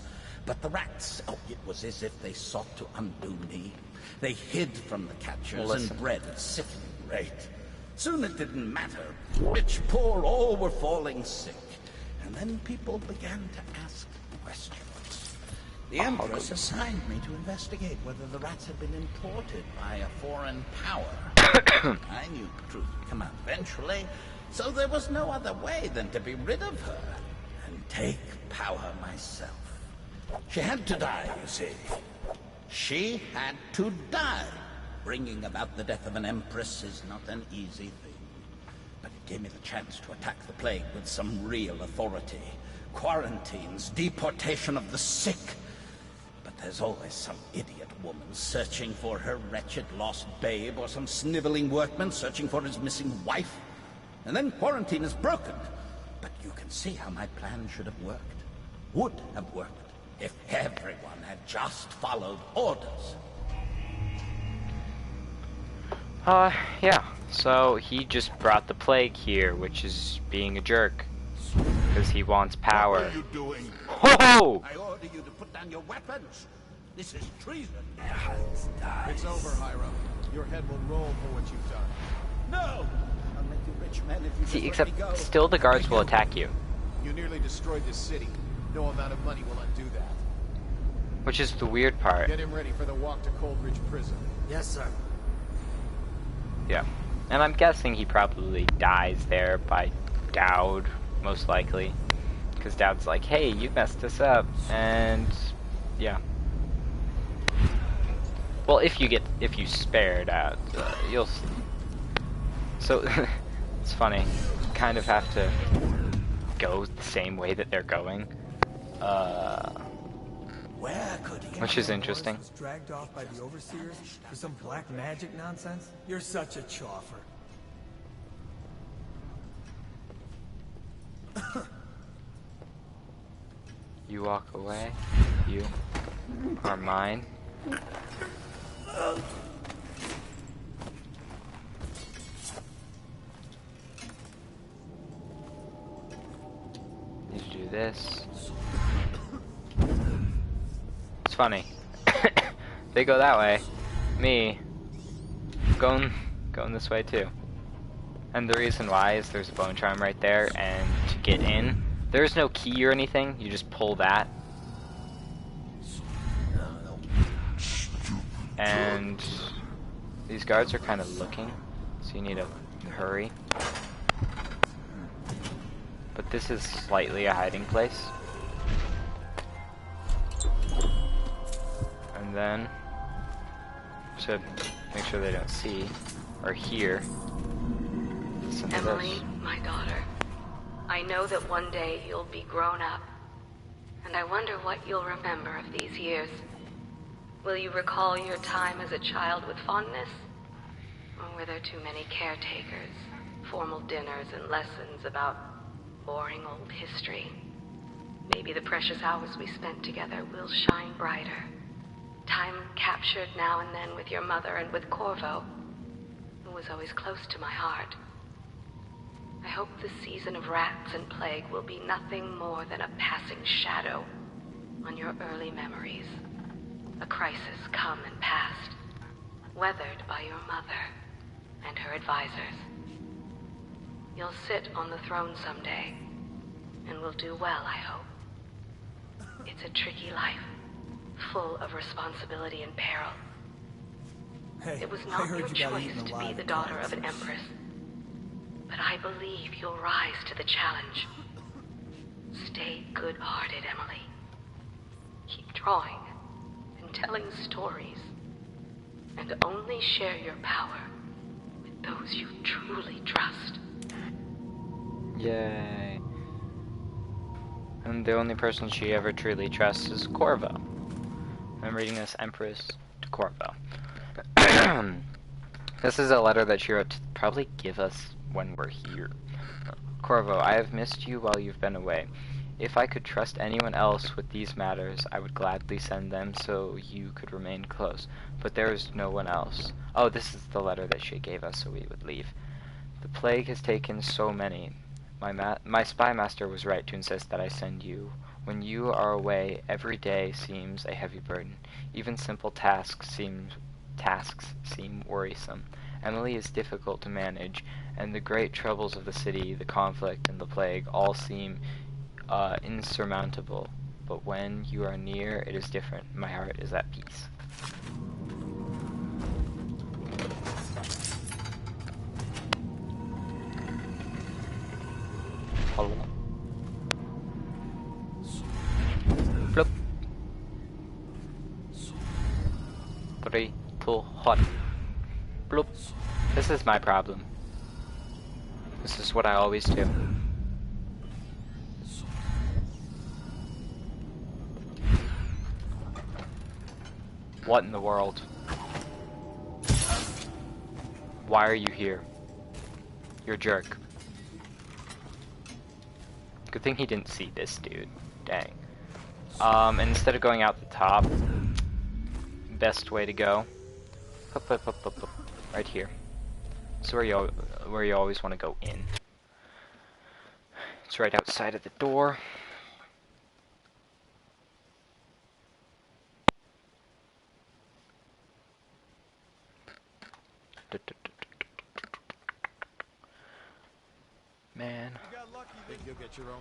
But the rats, it was as if they sought to undo me. They hid from the catchers and bred at sickening rate. Soon it didn't matter. Rich, poor, all were falling sick. And then people began to ask questions. The Empress assigned me to investigate whether the rats had been imported by a foreign power. I knew the truth would come out eventually, so there was no other way than to be rid of her and take power myself. She had to die, you see. She had to die. Bringing about the death of an empress is not an easy thing. But it gave me the chance to attack the plague with some real authority. Quarantines, deportation of the sick. But there's always some idiot woman searching for her wretched lost babe, or some sniveling workman searching for his missing wife. And then quarantine is broken. But you can see how my plan should have worked. Would have worked. If everyone had just followed orders. Yeah. So he just brought the plague here, which is being a jerk. Because he wants power. What are you doing? Ho-ho! I order you to put down your weapons. This is treason. It's over, Hiram. Your head will roll for what you've done. No! I'll make you rich men if you See, just let except me go. still the guards will attack you. You nearly destroyed this city. No amount of money will undo that. Which is the weird part. Get him ready for the walk to Coldridge Prison. Yes, sir. Yeah. And I'm guessing he probably dies there by Dowd, most likely. Because Dowd's like, hey, you messed us up. And, yeah. Well, if you spare Dowd, you'll... So, it's funny. You kind of have to go the same way that they're going. Where could he Which is interesting. Was dragged off by the overseers for some black magic nonsense? You're such a choffer. You walk away. You are mine. Need to do this. It's funny. They go that way. Me going this way too. And the reason why is there's a bone charm right there, and to get in, there's no key or anything. You just pull that. And these guards are kind of looking, so you need to hurry. But this is slightly a hiding place. And then, to make sure they don't see or hear, listen to Emily, this. my daughter, I know that one day you'll be grown up, and I wonder what you'll remember of these years. Will you recall your time as a child with fondness? Or were there too many caretakers, formal dinners, and lessons about boring old history? Maybe the precious hours we spent together will shine brighter. Time captured now and then with your mother and with Corvo, who was always close to my heart. I hope the season of rats and plague will be nothing more than a passing shadow on your early memories. A crisis come and past, weathered by your mother and her advisors. You'll sit on the throne someday, and will do well, I hope. It's a tricky life, full of responsibility and peril. Hey, It was I not heard your you got choice eaten to be alive the in daughter of Congress. an empress. But I believe you'll rise to the challenge. Stay good-hearted, Emily. Keep drawing and telling stories. And only share your power with those you truly trust. Yay. And the only person she ever truly trusts is Corvo. I'm reading this Empress to Corvo. This is a letter that she wrote to probably give us when we're here. Corvo, I have missed you while you've been away. If I could trust anyone else with these matters, I would gladly send them so you could remain close. But there is no one else. Oh, this is the letter that she gave us so we would leave. The plague has taken so many. My spy master was right to insist that I send you. When you are away, every day seems a heavy burden. Even simple tasks seem worrisome. Emily is difficult to manage, and the great troubles of the city, the conflict, and the plague all seem insurmountable. But when you are near, it is different. My heart is at peace. Hello? Flip. 3, 2, 1. Bloop. This is my problem. This is what I always do. What in the world? Why are you here? You're a jerk. Good thing he didn't see this dude. Dang. And instead of going out the top, best way to go, up, right here. So where you always want to go in. It's right outside of the door. Man.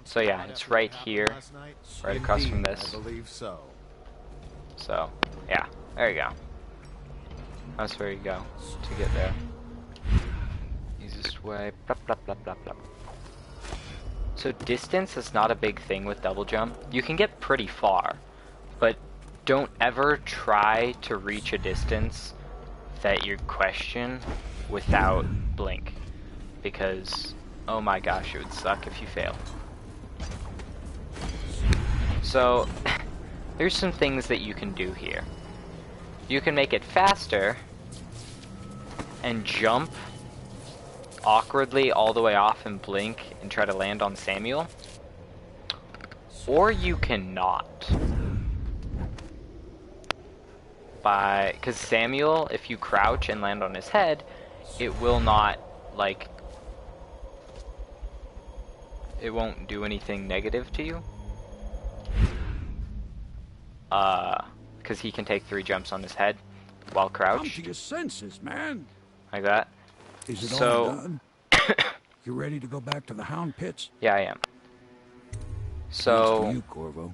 So yeah, it's right here, right across from this. I believe so. So, yeah, there you go. That's where you go to get there. Easiest way. Blah, blah, blah, blah, blah. So distance is not a big thing with double jump. You can get pretty far, but don't ever try to reach a distance that you question without blink, because oh my gosh, it would suck if you fail. So there's some things that you can do here. You can make it faster and jump awkwardly all the way off and blink and try to land on Samuel, or you cannot. Because Samuel, if you crouch and land on his head, it will not, like, it won't do anything negative to you. Because he can take 3 jumps on his head while crouched. Come to your senses, man. Like that. Is it So, all done? You ready to go back to the Hound Pits? Yeah, I am. So, Thanks to you, Corvo.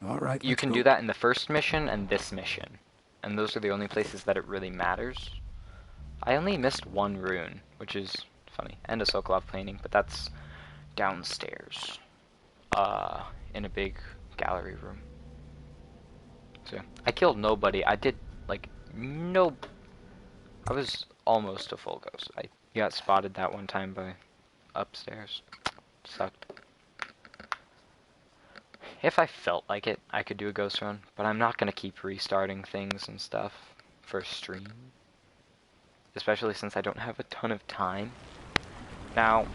All right, you can do that in the first mission and this mission. And those are the only places that it really matters. I only missed 1 rune, which is funny. And a Sokolov painting, but that's downstairs. In a big gallery room. So, I killed nobody. I did, like, no... I was almost a full ghost. I got spotted that one time by upstairs. Sucked. If I felt like it, I could do a ghost run, but I'm not going to keep restarting things and stuff for stream. Especially since I don't have a ton of time. Now,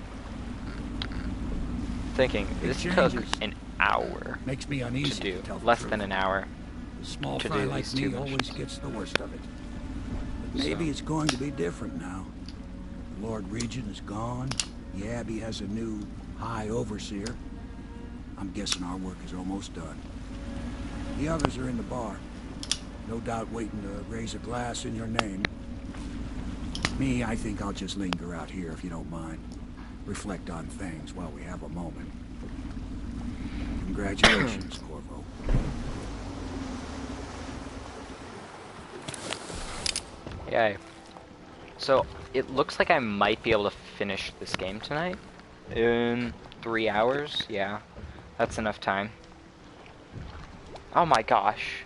thinking, this took an hour Makes me uneasy to do. to tell the Less truth. than an hour A small to fry do like these 2 me always missions. gets the worst of it. But maybe it's going to be different now. The Lord Regent is gone. The Abbey has a new High Overseer. I'm guessing our work is almost done. The others are in the bar. No doubt waiting to raise a glass in your name. Me, I think I'll just linger out here if you don't mind. reflect on things while we have a moment. Congratulations, Corvo. Yay. So, it looks like I might be able to finish this game tonight. In 3 hours, yeah. That's enough time. Oh my gosh.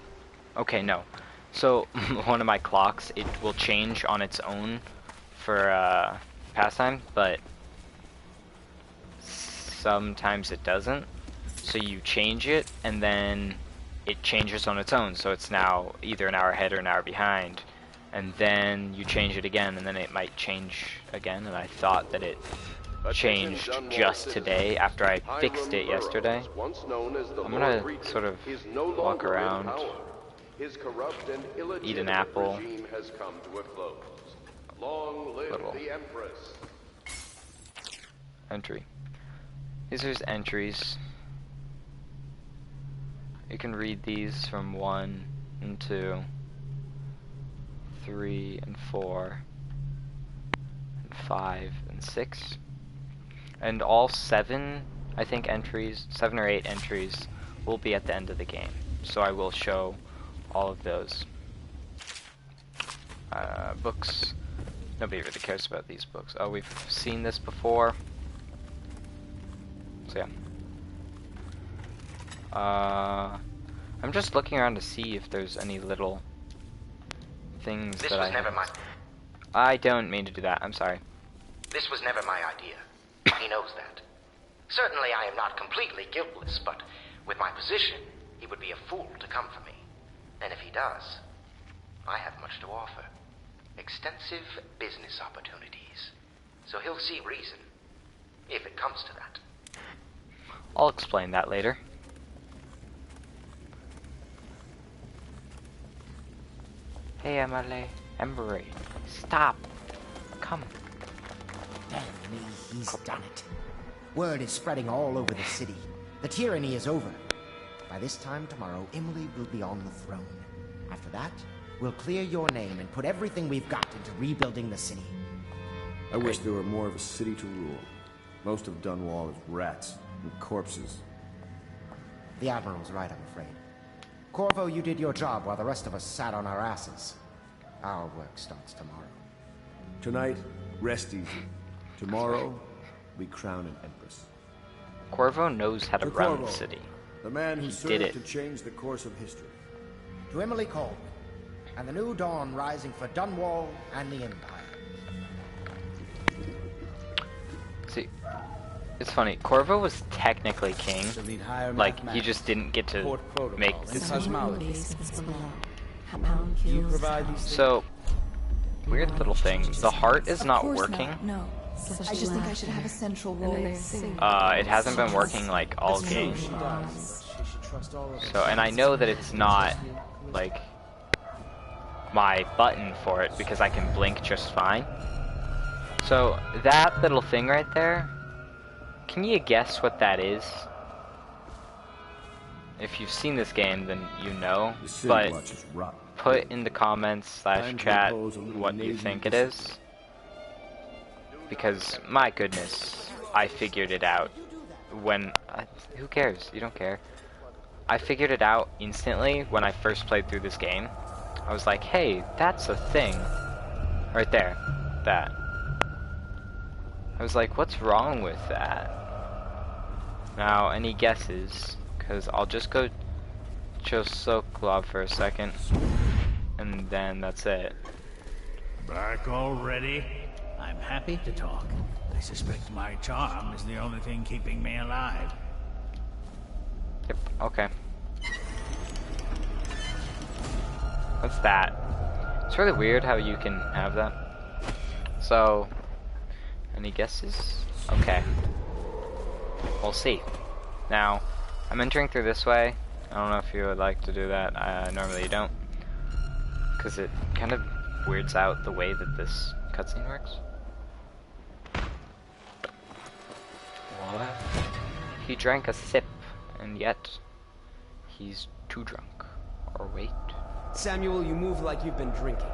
Okay, no. So, one of my clocks, it will change on its own for pastime, but sometimes it doesn't. So you change it, and then it changes on its own, so it's now either an hour ahead or an hour behind. And then you change it again, and then it might change again, and I thought that it changed just today after I fixed it yesterday. I'm gonna sort of walk around, His corrupt and eat an apple. regime has come to a close. Long live the Empress. Entry. These are his entries. You can read these from 1 and 2, 3 and 4, and 5 and 6. And all 7, I think, entries, 7 or 8 entries, will be at the end of the game. So I will show all of those. Books. Nobody really cares about these books. Oh, we've seen this before. So yeah. I'm just looking around to see if there's any little things This that was never my... I don't mean to do that. I'm sorry. This was never my idea. He knows that. Certainly I am not completely guiltless, but with my position, he would be a fool to come for me. And if he does, I have much to offer. Extensive business opportunities. So he'll see reason, if it comes to that. I'll explain that later. Hey, Emery, stop. Come. Damn me, he's done it. Word is spreading all over the city. The tyranny is over. By this time tomorrow, Emily will be on the throne. After that, we'll clear your name and put everything we've got into rebuilding the city. I wish there were more of a city to rule. Most of Dunwall is rats and corpses. The Admiral's right, I'm afraid. Corvo, you did your job while the rest of us sat on our asses. Our work starts tomorrow. Tonight, rest easy. Tomorrow, we crown an empress. Corvo knows how to run the city. The man who He served did it. to change the course of history. To Emily Colby, and the new dawn rising for Dunwall and the Empire. See, it's funny. Corvo was technically king. Like, he just didn't get to make decisions. So, weird little thing. The heart is not working. No. I just think I should have a central role. It hasn't been working like all game. So, and I know that it's not like my button for it because I can blink just fine. So that little thing right there, can you guess what that is? If you've seen this game, then you know, but put in the comments / chat what you think it is. Because, my goodness, I figured it out when... who cares? You don't care. I figured it out instantly when I first played through this game. I was like, hey, that's a thing. Right there. That. I was like, what's wrong with that? Now, any guesses? Because I'll just go chill Sokolov for a second. And then that's it. Back already? I'm happy to talk. I suspect my charm is the only thing keeping me alive. Yep, okay. What's that? It's really weird how you can have that. So, any guesses? Okay. We'll see. Now, I'm entering through this way. I don't know if you would like to do that. Normally you don't. Because it kind of weirds out the way that this cutscene works. What? He drank a sip, and yet he's too drunk. Or wait. Samuel, you move like you've been drinking.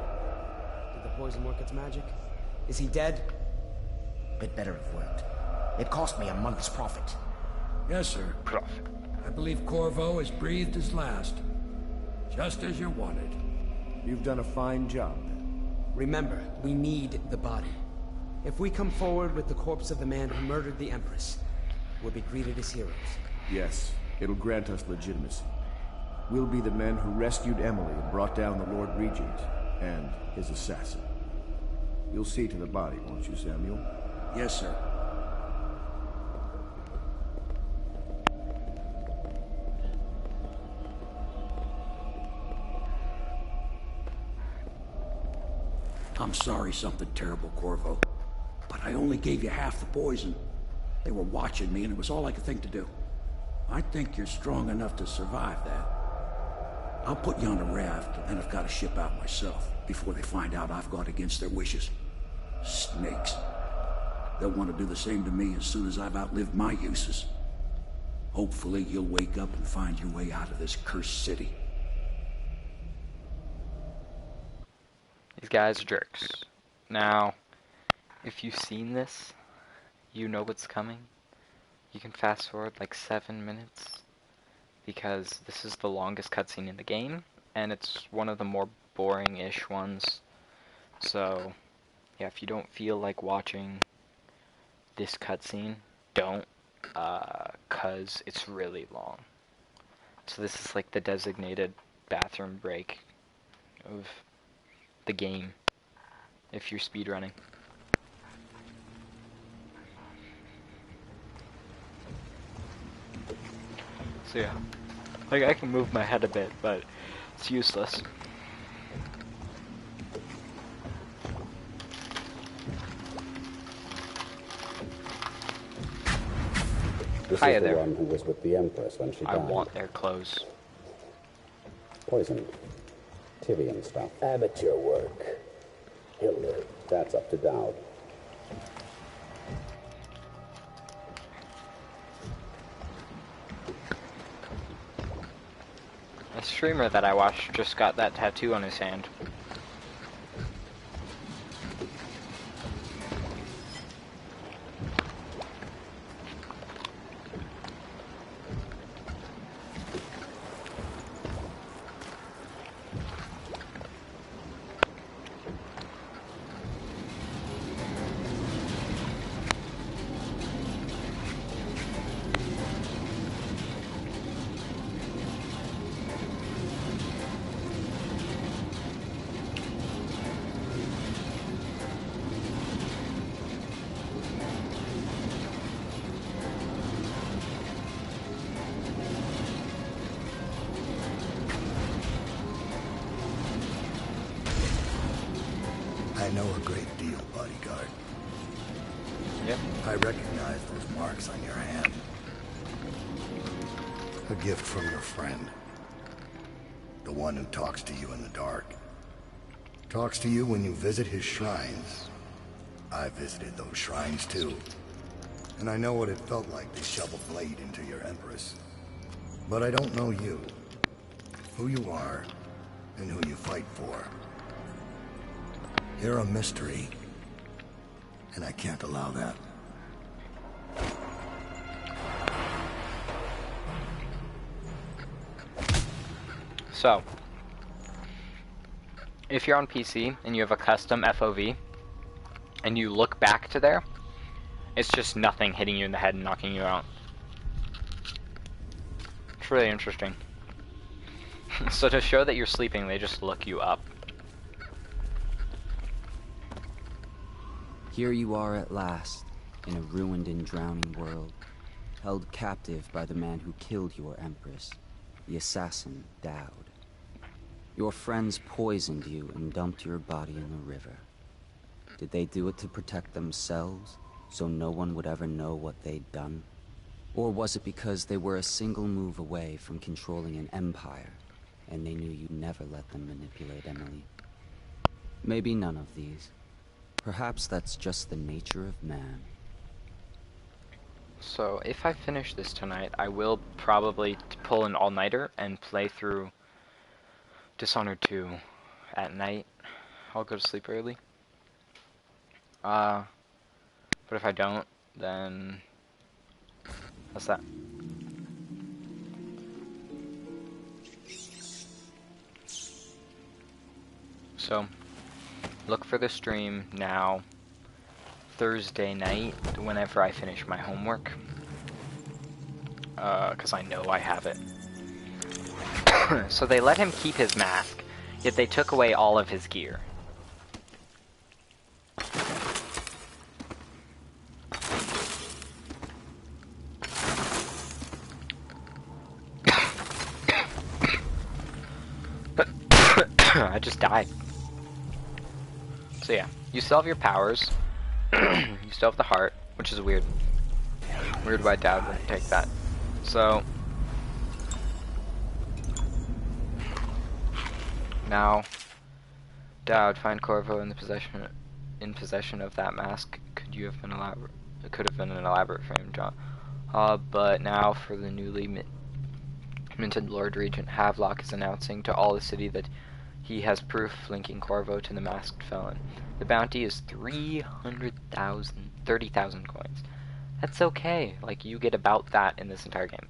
Did the poison work its magic? Is he dead? Bit better if worked. It cost me a month's profit. Yes, sir. Profit. I believe Corvo has breathed his last. Just as you wanted. You've done a fine job. Remember, we need the body. If we come forward with the corpse of the man who murdered the Empress, we'll be greeted as heroes. Yes, it'll grant us legitimacy. We'll be the men who rescued Emily and brought down the Lord Regent and his assassin. You'll see to the body, won't you, Samuel? Yes, sir. I'm sorry something terrible, Corvo. But I only gave you half the poison. They were watching me, and it was all I could think to do. I think you're strong enough to survive that. I'll put you on a raft, and I've got to ship out myself before they find out I've gone against their wishes. Snakes. They'll want to do the same to me as soon as I've outlived my uses. Hopefully you'll wake up and find your way out of this cursed city. These guys are jerks. Now, if you've seen this, you know what's coming. You can fast forward like 7 minutes, because this is the longest cutscene in the game, and it's one of the more boring-ish ones. So, yeah, if you don't feel like watching this cutscene, don't, cause it's really long. So this is like the designated bathroom break of the game, if you're speedrunning. So yeah, like I can move my head a bit, but it's useless. This Hiya is the there. one who was with the Empress when she died. I want their clothes. Poisoned. Tivian stuff. Amateur work. He'll live. That's up to Dowd. A streamer that I watched just got that tattoo on his hand. I know a great deal, bodyguard. Yep. I recognize those marks on your hand. A gift from your friend. The one who talks to you in the dark. Talks to you when you visit his shrines. I visited those shrines too. And I know what it felt like to shove a blade into your Empress. But I don't know you. Who you are, and who you fight for. You're a mystery. And I can't allow that. So, if you're on PC and you have a custom FOV, and you look back to there, it's just nothing hitting you in the head and knocking you out. It's really interesting. So to show that you're sleeping, they just look you up. Here you are at last, in a ruined and drowning world, held captive by the man who killed your Empress, the assassin Dowd. Your friends poisoned you and dumped your body in the river. Did they do it to protect themselves, so no one would ever know what they'd done? Or was it because they were a single move away from controlling an empire, and they knew you'd never let them manipulate Emily? Maybe none of these. Perhaps that's just the nature of man. So if I finish this tonight, I will probably pull an all-nighter and play through Dishonored 2 at night. I'll go to sleep early. But if I don't, then What's that? So, look for the stream now, Thursday night, whenever I finish my homework. Because I know I have it. So they let him keep his mask, yet they took away all of his gear. I just died. So yeah, you still have your powers. You still have the heart, which is weird. Weird why Dad wouldn't take that. So now, Dowd, find Corvo in possession of that mask. Could have been an elaborate frame, John. But now for the newly minted Lord Regent, Havelock is announcing to all the city that he has proof linking Corvo to the masked felon. The bounty is 30,000 coins. That's okay. Like, you get about that in this entire game.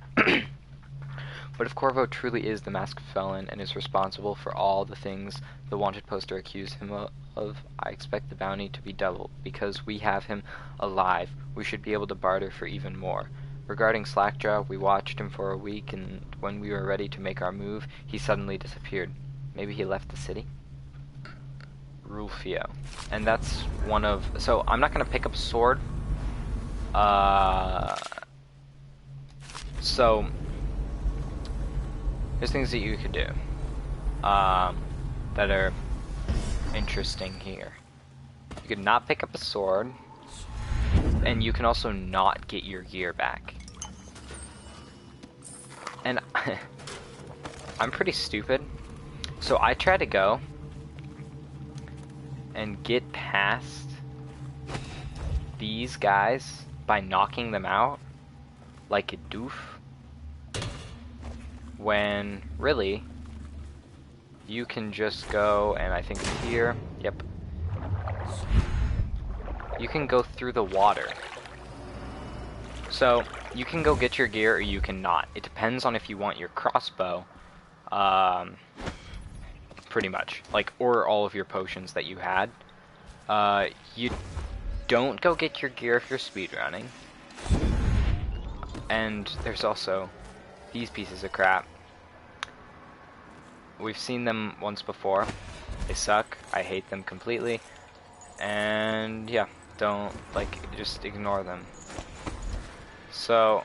But if Corvo truly is the masked felon and is responsible for all the things the wanted poster accused him of, I expect the bounty to be doubled. Because we have him alive, we should be able to barter for even more. Regarding Slackjaw, we watched him for a week, and when we were ready to make our move, he suddenly disappeared. Maybe he left the city? Rulfio. And that's one of... So, I'm not going to pick up a sword. So... There's things that you could do. That are interesting here. You could not pick up a sword. And you can also not get your gear back. And... I'm pretty stupid. So I try to go and get past these guys by knocking them out like a doof, when really you can just go, and I think here, yep, you can go through the water. So you can go get your gear or you cannot. It depends on if you want your crossbow. Pretty much, like, or all of your potions that you had. You don't go get your gear if you're speedrunning. And there's also these pieces of crap. We've seen them once before. They suck. I hate them completely. And yeah, don't, like, just ignore them. So,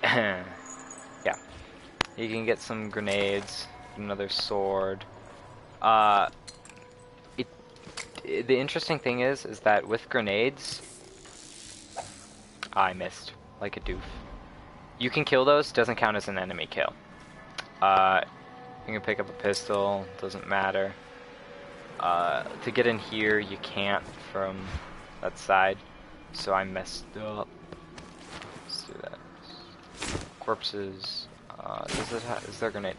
yeah. You can get some grenades, another sword. The interesting thing is that with grenades, I missed like a doof. You can kill those, doesn't count as an enemy kill. You can pick up a pistol, doesn't matter. To get in here, you can't from that side, so I messed up. Let's do that. Corpses. Is there a grenade?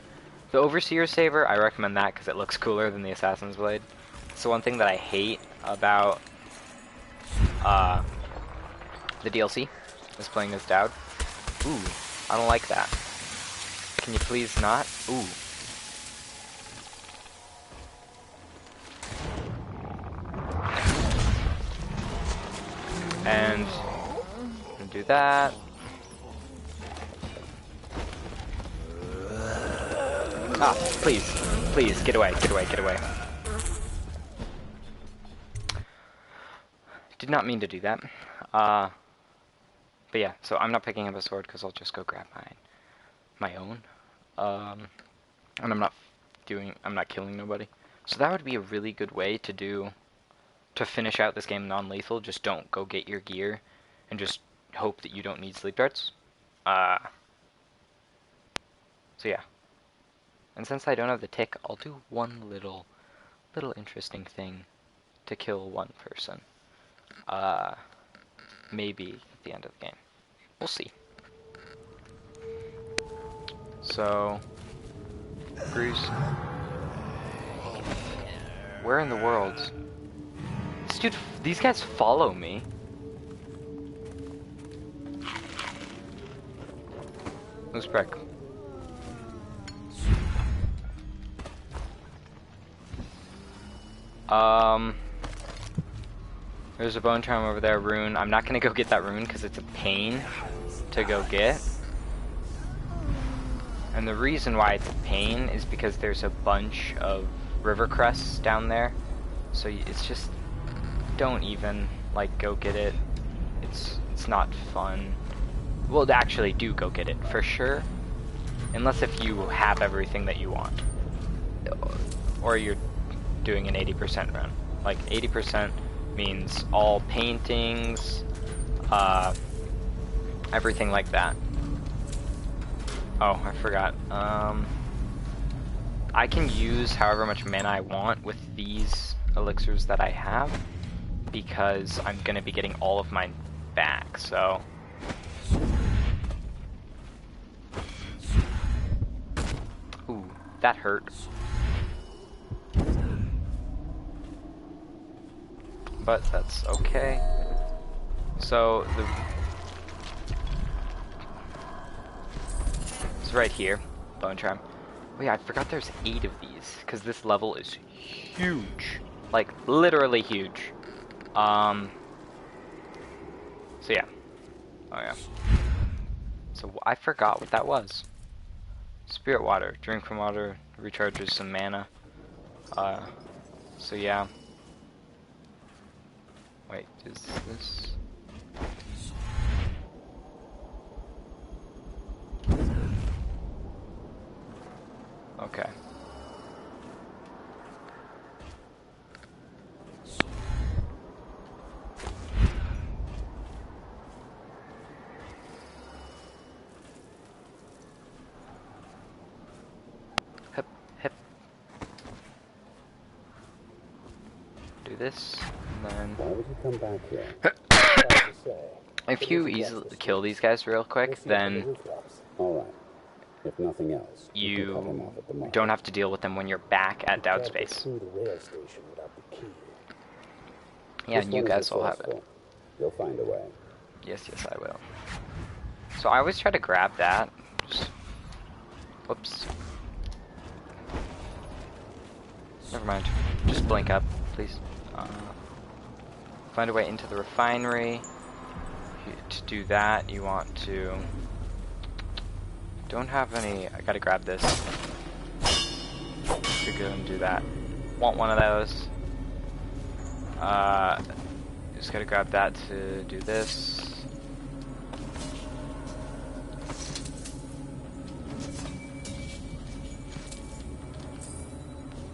The Overseer Saber, I recommend that because it looks cooler than the Assassin's Blade. It's the one thing that I hate about the DLC, is playing as Dowd. Ooh, I don't like that. Can you please not? Ooh. And do that. Ah, please. Please, get away, get away, get away. Did not mean to do that. But yeah, so I'm not picking up a sword because I'll just go grab my own. And I'm not killing nobody. So that would be a really good way to finish out this game non-lethal. Just don't go get your gear and just hope that you don't need sleep darts. So yeah. And since I don't have the tick, I'll do one little interesting thing to kill one person. Maybe at the end of the game. We'll see. So, Bruce, where in the world? These guys follow me. Who's Prick? There's a bone charm over there, rune. I'm not gonna go get that rune because it's a pain to go get. And the reason why it's a pain is because there's a bunch of river crests down there. So it's just, don't even, like, go get it. It's not fun. Well, actually, do go get it, for sure. Unless if you have everything that you want. Or you're doing an 80% run. Like, 80% means all paintings, everything like that. Oh, I forgot. I can use however much mana I want with these elixirs that I have, because I'm gonna be getting all of mine back, so... Ooh, that hurt. But that's okay. So, it's right here, bone charm. Oh yeah, I forgot there's 8 of these, because this level is huge. Like, literally huge. So yeah. Oh yeah. So I forgot what that was. Spirit water. Drink from water. Recharges some mana. So yeah. Wait, is this... Okay. Hip, hip. Do this, and then... Why would you come back here? If you easily kill these guys real quick, then... Alright. If nothing else, you don't have to deal with them when you're back at Doubt Space. Yeah, and you guys will have it. You'll find a way. Yes, yes, I will. So I always try to grab that. Just... Whoops. Never mind. Just blink up, please. Find a way into the refinery. To do that, you want to... Don't have any... I gotta grab this to go and do that. Want one of those. Just gotta grab that to do this.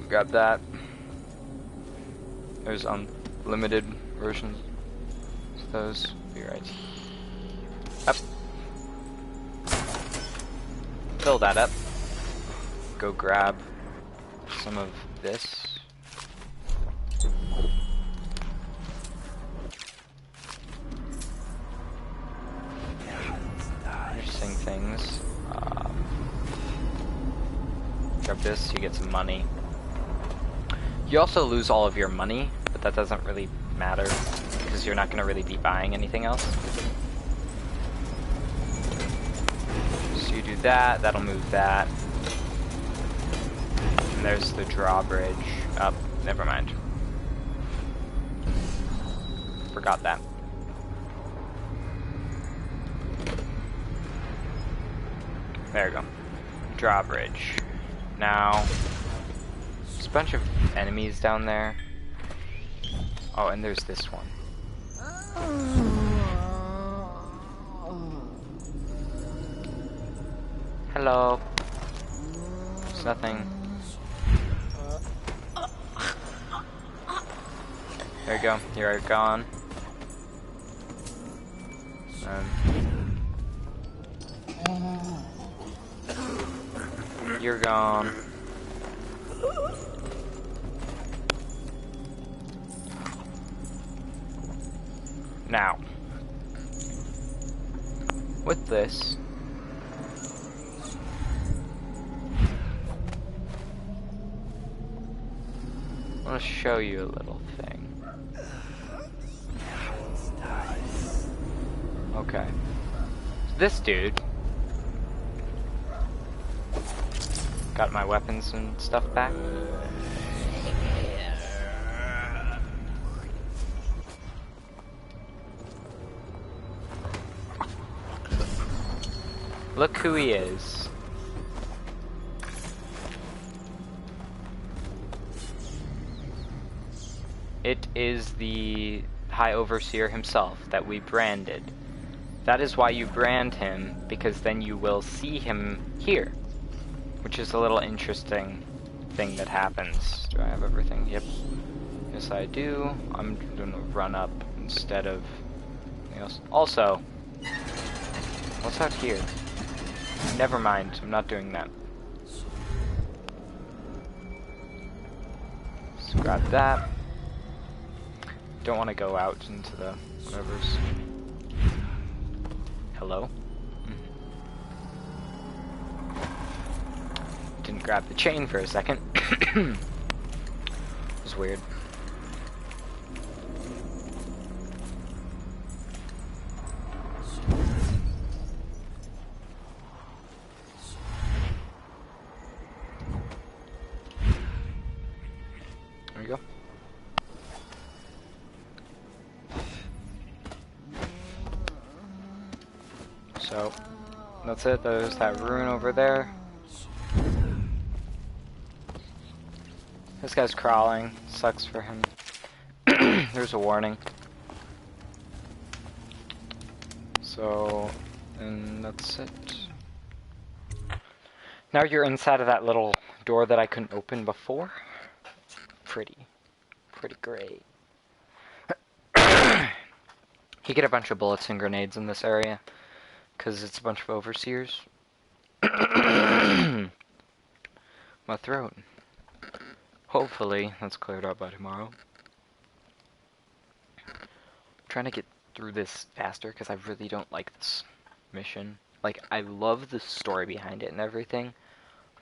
Grab that. There's unlimited versions of those. Be right up. Fill that up. Go grab some of this. Interesting things. Grab this, you get some money. You also lose all of your money, but that doesn't really matter because you're not going to really be buying anything else. So you do that, that'll move that. And there's the drawbridge. Oh, never mind. Forgot that. There we go. Drawbridge. Now, there's a bunch of enemies down there. Oh, and there's this one. Hello. There's nothing. There you go. You're gone. You're gone. Now, with this, I want to show you a little thing. Okay. This dude got my weapons and stuff back. Look who he is. It is the High Overseer himself that we branded. That is why you brand him, because then you will see him here. Which is a little interesting thing that happens. Do I have everything? Yep. Yes, I do. I'm gonna run up instead of anything else. Also, what's out here? Never mind, I'm not doing that. Let's grab that. Don't want to go out into the whatever's. Hello? Didn't grab the chain for a second. It was weird. There we go. So, that's it. There's that rune over there. This guy's crawling. Sucks for him. There's a warning. So, and that's it. Now you're inside of that little door that I couldn't open before. Pretty great. You get a bunch of bullets and grenades in this area, because it's a bunch of overseers. My throat. Hopefully, that's cleared up by tomorrow. I'm trying to get through this faster, because I really don't like this mission. Like, I love the story behind it and everything,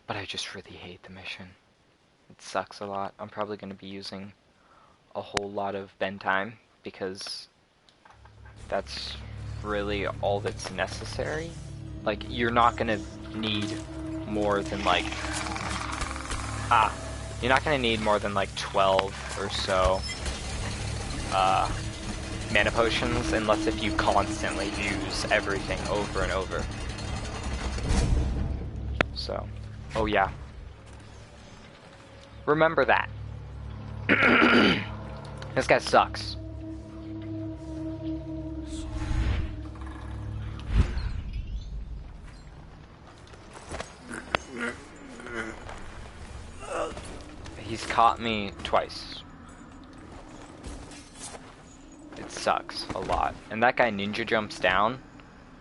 but I just really hate the mission. It sucks a lot. I'm probably going to be using a whole lot of bend time, because that's really all that's necessary. Like, you're not gonna need more than like you're not gonna need more than like 12 or so mana potions, unless if you constantly use everything over and over. So, oh yeah, remember that. This guy sucks. He's caught me twice. It sucks a lot. And that guy ninja jumps down,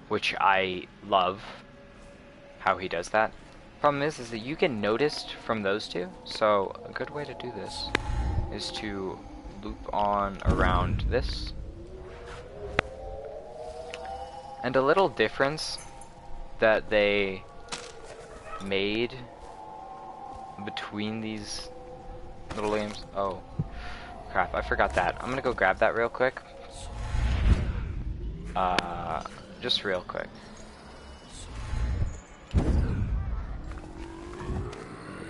which I love how he does that. Problem is that you get noticed from those two, so a good way to do this is to loop on around this. And a little difference that they made between these little games. Oh, crap, I forgot that. I'm gonna go grab that real quick. Just real quick.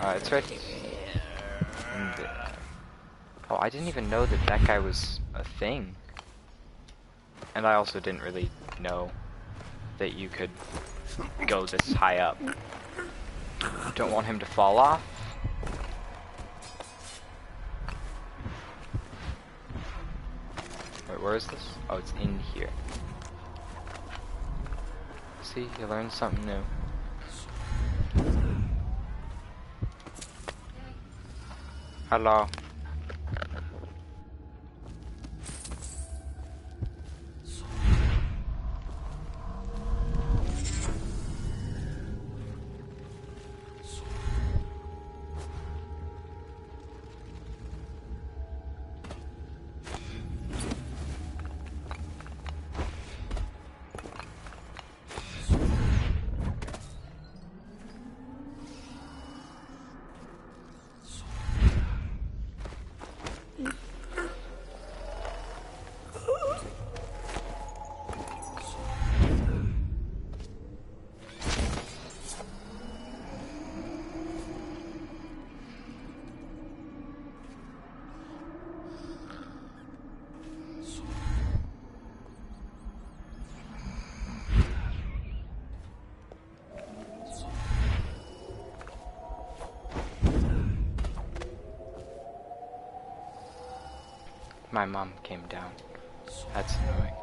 It's right. Oh, I didn't even know that that guy was a thing. And I also didn't really know that you could go this high up. Don't want him to fall off. Wait, where is this? Oh, it's in here. See, you learned something new. Hello. my mom came down. That's annoying.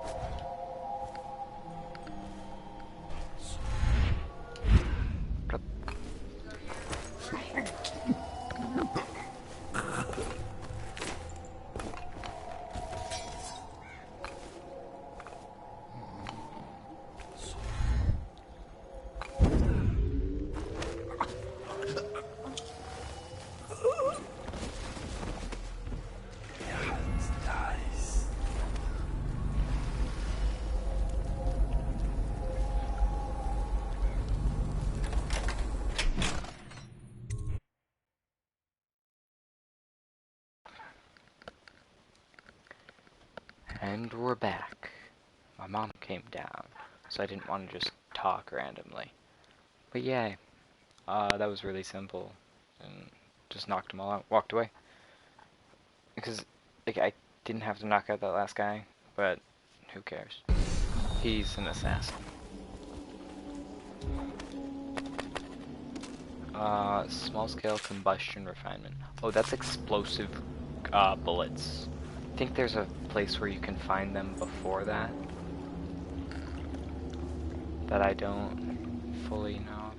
And we're back. My mom came down, so I didn't want to just talk randomly. But yay. That was really simple. And just knocked them all out. Walked away. Because, like, I didn't have to knock out that last guy, but who cares? He's an assassin. Small-scale combustion refinement. Oh, that's explosive bullets. I think there's a place where you can find them before that I don't fully know of.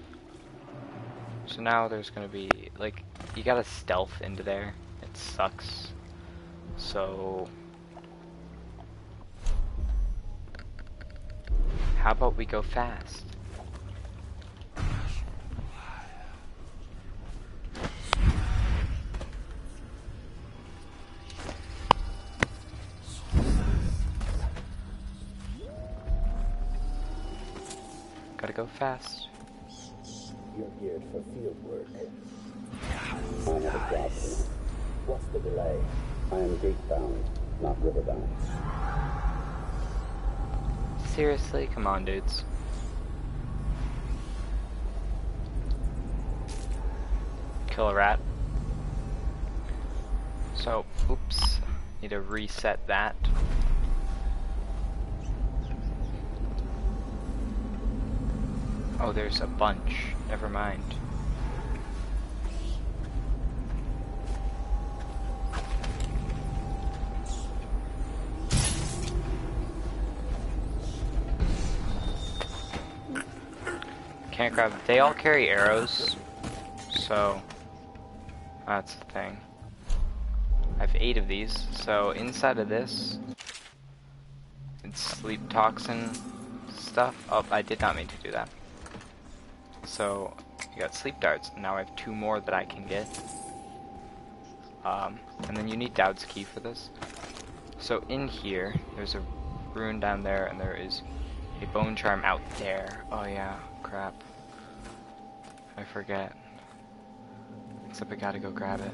So now there's gonna be, like, you gotta stealth into there. It sucks. So how about we go fast? Gotta go fast. You're geared for field work. I have a job tonight. What's the delay? I am gate-bound, not river-bound. Seriously? Come on, dudes. Kill a rat. So, oops. Need to reset that. Oh, there's a bunch. Never mind. Can't grab. They all carry arrows, so that's the thing. I have 8 of these, so inside of this, it's sleep toxin stuff. Oh, I did not mean to do that. So, you got sleep darts, and now I have 2 more that I can get. And then you need Dowd's key for this. So in here, there's a rune down there, and there is a bone charm out there. Oh yeah, crap. I forget. Except I gotta go grab it.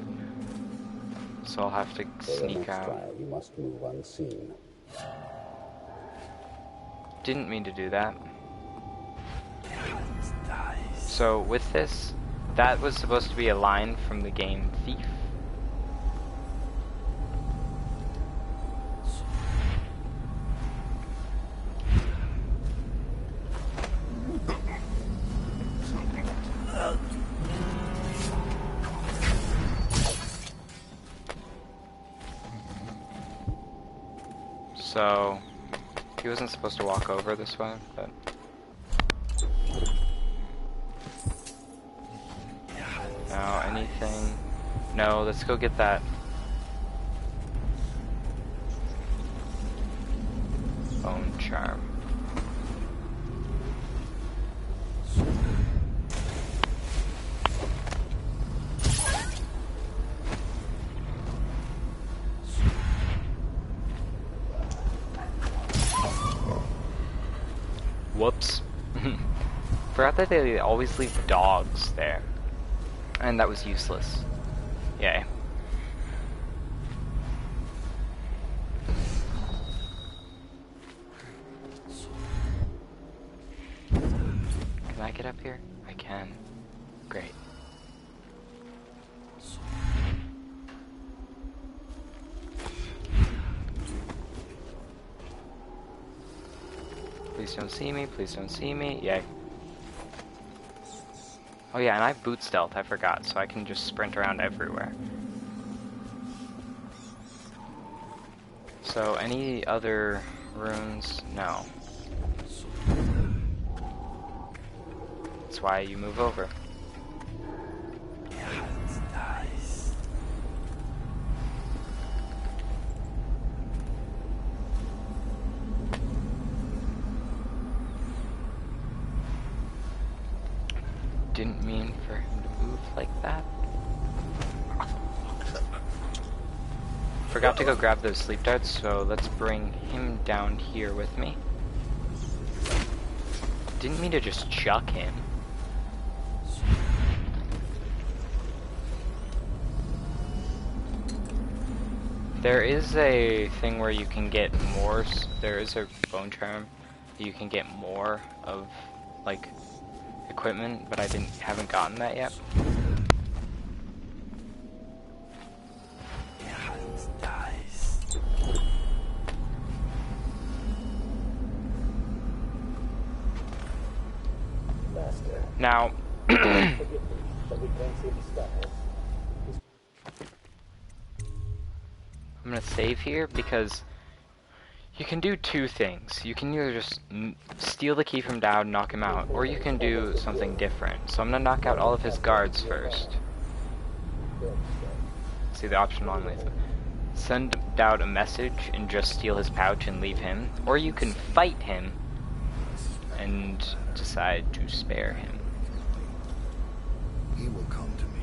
So I'll have to sneak out. Trial, you must move unseen. Didn't mean to do that. So with this, that was supposed to be a line from the game Thief. So he wasn't supposed to walk over this way, but now anything? No, let's go get that bone charm. Whoops. Forgot that they always leave dogs there. And that was useless. Yay. Can I get up here? I can. Great. Please don't see me, please don't see me. Yay. Oh yeah, and I have boot stealth, I forgot, so I can just sprint around everywhere. So, any other runes? No. That's why you move over. Didn't mean for him to move like that. Forgot to go grab those sleep darts, so let's bring him down here with me. Didn't mean to just chuck him. There is a thing where you can get more, there is a bone charm that you can get more of, like, equipment, but I haven't gotten that yet. Now, I'm gonna save here because you can do two things. You can either just steal the key from Dowd and knock him out, or you can do something different. So I'm gonna knock out all of his guards first. See the option on with send Dowd a message and just steal his pouch and leave him, or you can fight him and decide to spare him. He will come to me.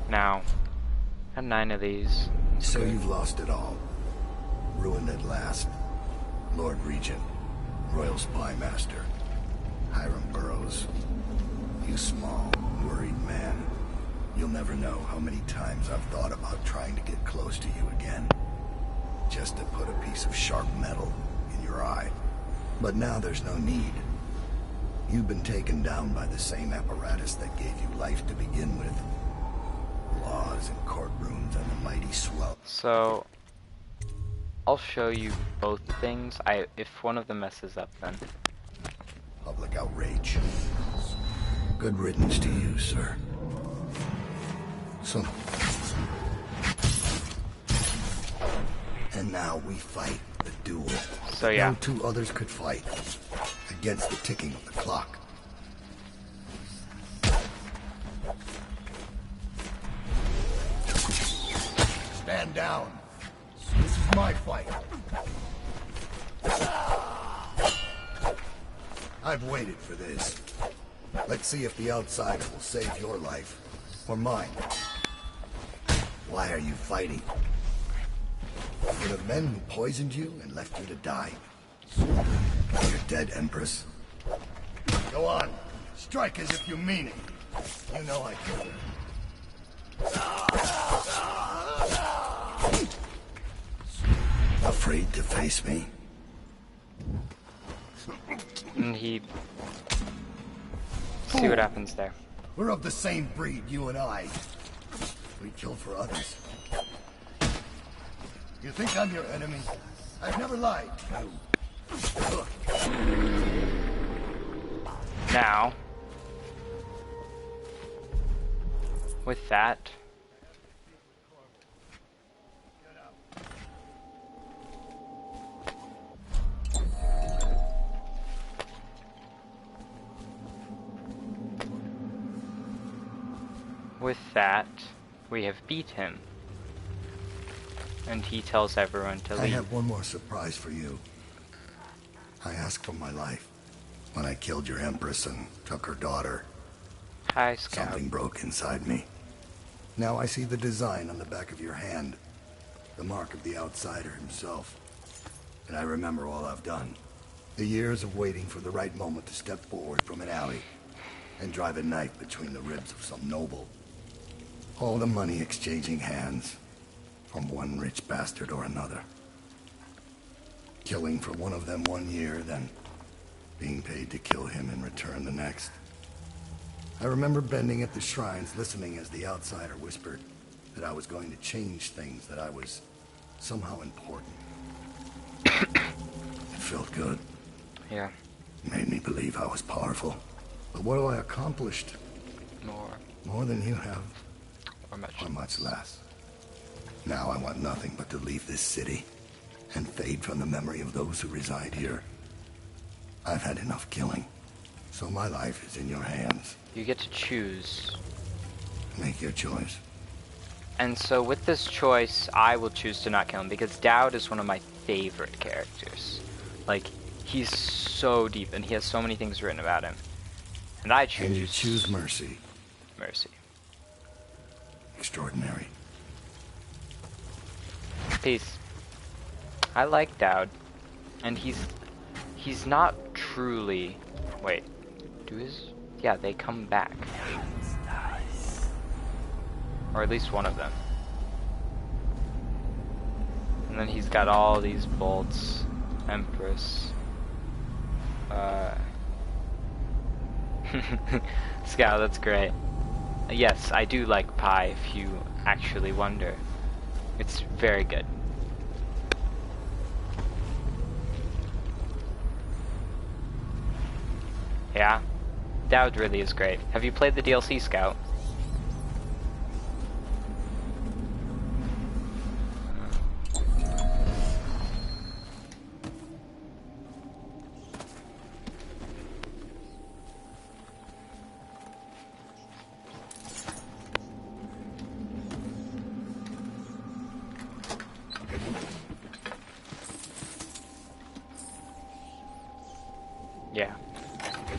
Now, I have 9 of these. So you've lost it all. Ruined at last. Lord Regent, Royal Spy Master, Hiram Burroughs. You small, worried man. You'll never know how many times I've thought about trying to get close to you again. Just to put a piece of sharp metal in your eye. But now there's no need. You've been taken down by the same apparatus that gave you life to begin with. Laws and courtrooms and the mighty swell. So, I'll show you both things. If one of them messes up, then. Public outrage. Good riddance to you, sir. So... And now we fight the duel. So yeah. No two others could fight. Against the ticking of the clock. Stand down. This is my fight. I've waited for this. Let's see if the outsider will save your life. Or mine. Why are you fighting? For the men who poisoned you and left you to die. You're dead, Empress. Go on. Strike as if you mean it. You know I killed her. Afraid to face me? And he... See what happens there. We're of the same breed, you and I. We kill for others. You think I'm your enemy? I've never lied. Now, with that, we have beat him. And he tells everyone to leave. I have one more surprise for you. I asked for my life when I killed your Empress and took her daughter. Hi, Scout. Something broke inside me. Now I see the design on the back of your hand. The mark of the outsider himself. And I remember all I've done. The years of waiting for the right moment to step forward from an alley and drive a knife between the ribs of some noble. All the money exchanging hands from one rich bastard or another. Killing for one of them 1 year, then being paid to kill him in return the next. I remember bending at the shrines, listening as the outsider whispered that I was going to change things, that I was somehow important. It felt good. Yeah. Made me believe I was powerful. But what have I accomplished? More than you have. Or much less. Now I want nothing but to leave this city and fade from the memory of those who reside here. I've had enough killing, so my life is in your hands. You get to choose. Make your choice. And so with this choice, I will choose to not kill him, because Dowd is one of my favorite characters. Like, he's so deep, and he has so many things written about him. And I choose... And you choose mercy. Mercy. Extraordinary. Peace. I like Dowd. And he's not truly... Wait. Yeah, they come back. Or at least one of them. And then he's got all these bolts. Empress. Scout, that's great. Yes, I do like pie, if you actually wonder. It's very good. Yeah, Dowd really is great. Have you played the DLC, Scout?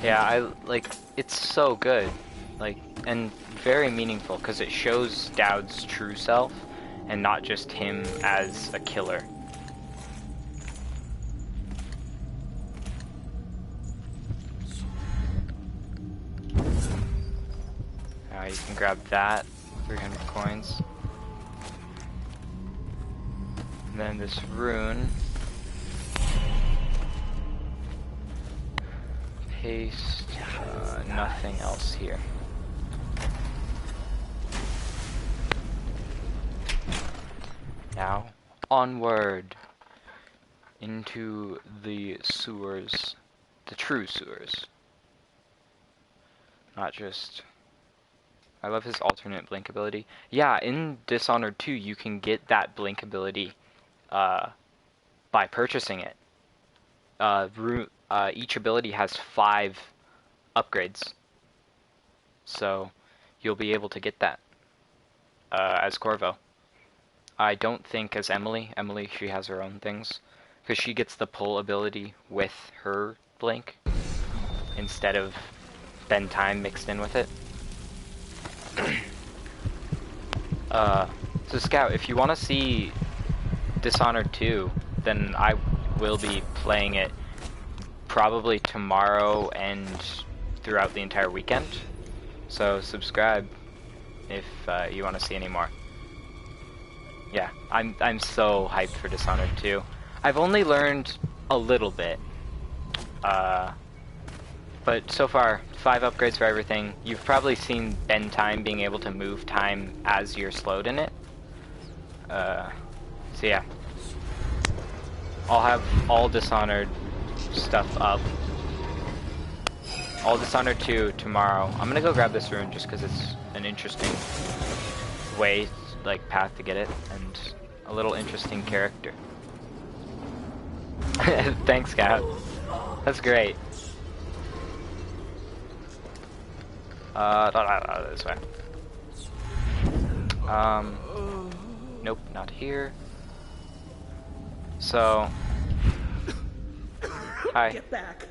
Yeah, I like, it's so good, like, and very meaningful, because it shows Dowd's true self, and not just him as a killer. Now you can grab that, 300 coins. And then this rune. Paste, nothing else here. Now, onward into the sewers, the true sewers. Not just... I love his alternate blink ability. Yeah, in Dishonored 2 you can get that blink ability by purchasing it. Each ability has 5 upgrades, so you'll be able to get that as Corvo. I don't think as Emily. Emily, she has her own things, because she gets the pull ability with her blink instead of spend time mixed in with it. So Scout, if you want to see Dishonored 2, then I will be playing it probably tomorrow and throughout the entire weekend. So subscribe if you want to see any more. Yeah, I'm so hyped for Dishonored 2. I've only learned a little bit, but so far 5 upgrades for everything. You've probably seen bend time, being able to move time as you're slowed in it. So yeah, I'll have all Dishonored stuff up. All Dishonored 2 tomorrow. I'm gonna go grab this rune just because it's an interesting way, like, path to get it, and a little interesting character. Thanks, Scout. That's great. This way. Nope, not here. So, hi. Get back.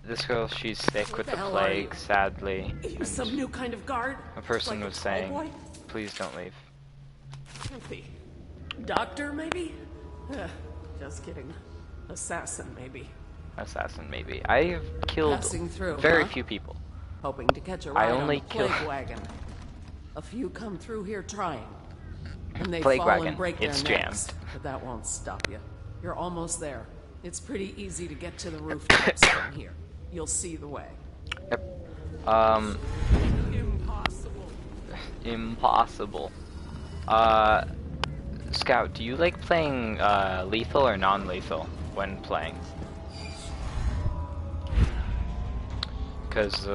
This girl, she's sick with the hell plague, sadly. Are you some new kind of guard? A person Like was a saying, cowboy? please don't leave. Empty. Doctor, maybe? Just kidding. Assassin, maybe. Assassin, maybe. I've killed Passing through, very huh? few people. Hoping to catch a ride I only on the kill plague wagon. A few come through here trying. And they Plague fall wagon, and break their it's necks. jammed. But that won't stop you. You're almost there. It's pretty easy to get to the rooftops from here. You'll see the way. Impossible. Impossible. Scout, do you like playing lethal or non-lethal when playing? because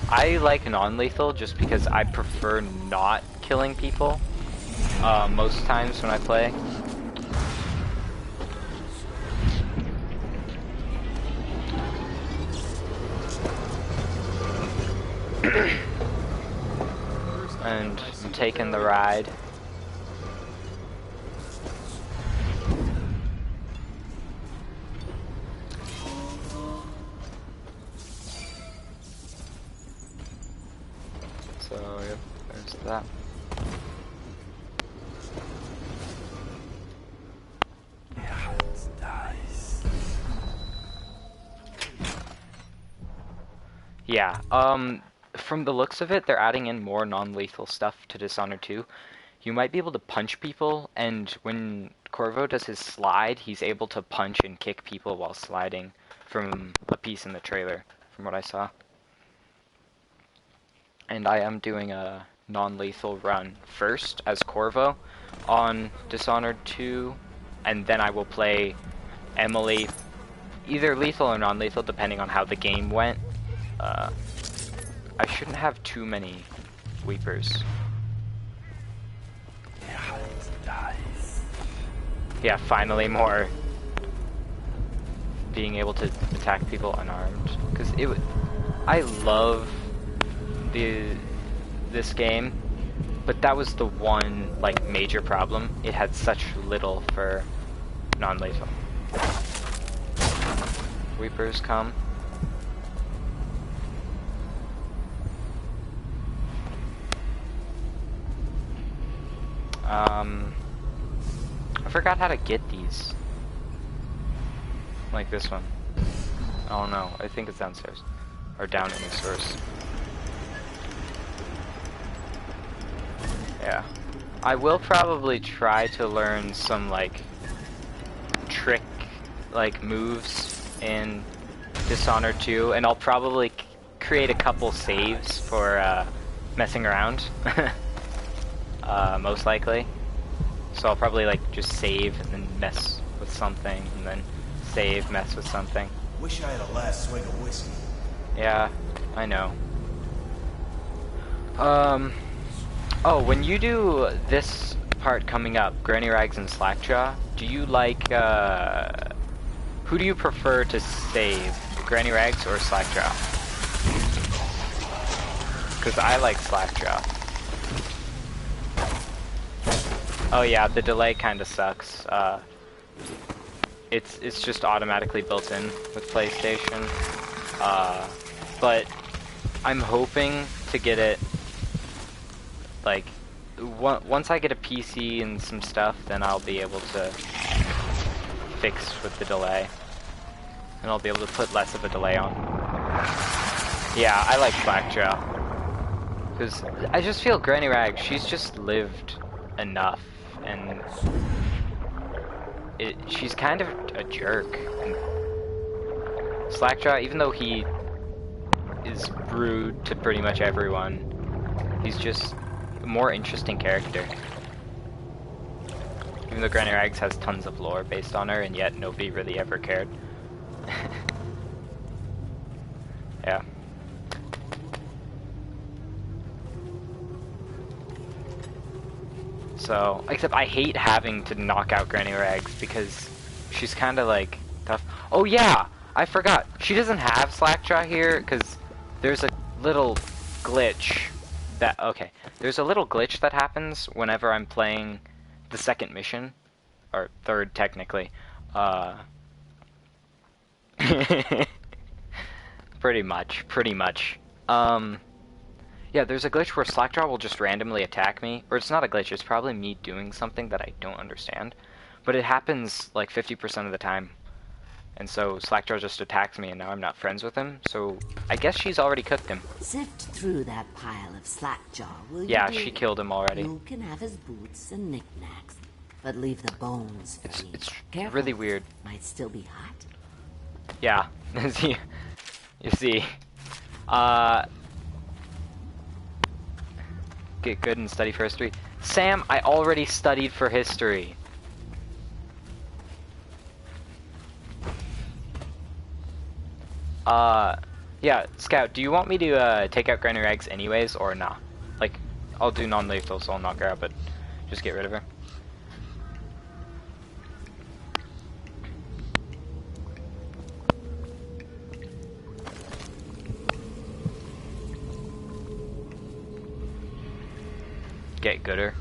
I like non-lethal just because I prefer not killing people most times when I play. And I'm taking the ride. So, yep, there's that. Yeah, it's nice. Yeah, from the looks of it, they're adding in more non-lethal stuff to Dishonored 2. You might be able to punch people, and when Corvo does his slide, he's able to punch and kick people while sliding from a piece in the trailer, from what I saw. And I am doing a non-lethal run first as Corvo on Dishonored 2, and then I will play Emily, either lethal or non-lethal, depending on how the game went. I shouldn't have too many Weepers. Yeah, it's nice. Yeah, finally more being able to attack people unarmed. Because I love this game, but that was the one like major problem. It had such little for non-lethal. Weepers come. I forgot how to get these. Like this one. Oh no, I think it's downstairs. Or down in the source. Yeah. I will probably try to learn some, like, trick, like, moves in Dishonored 2, and I'll probably create a couple saves for, messing around. Most likely. So I'll probably, like, just save and then mess with something, and then save, mess with something. Wish I had a last swig of whiskey. Yeah, I know. Oh, when you do this part coming up, Granny Rags and Slackjaw, do you like, who do you prefer to save, Granny Rags or Slackjaw? Because I like Slackjaw. Oh yeah, the delay kinda sucks. It's just automatically built in with PlayStation. But I'm hoping to get it, like, once I get a PC and some stuff, then I'll be able to fix with the delay. And I'll be able to put less of a delay on. Yeah, I like Slackjaw. Because I just feel Granny Rag, she's just lived enough, and she's kind of a jerk. And Slackjaw, even though he is rude to pretty much everyone, he's just a more interesting character. Even though Granny Rags has tons of lore based on her, and yet nobody really ever cared. Yeah. So, except I hate having to knock out Granny Rags because she's kind of like tough. Oh yeah, I forgot. She doesn't have Slackjaw here because there's a little glitch that, okay, there's a little glitch that happens whenever I'm playing the second mission, or third technically. Pretty much. Yeah, there's a glitch where Slackjaw will just randomly attack me. Or it's not a glitch, it's probably me doing something that I don't understand. But it happens like 50% of the time. And so Slackjaw just attacks me and now I'm not friends with him. So I guess she's already cooked him. Sift through that pile of Slackjaw, will you? Yeah, dear? she killed him already. You can have his boots and knickknacks, but leave the bones for me. It's Careful. really weird. Might still be hot. Yeah. You see. Get good and study for history. Sam, I already studied for history. Yeah, Scout, do you want me to take out Granny Rags anyways, or nah? Like, I'll do non-lethal, so I'll knock her out, but just get rid of her. Get gooder.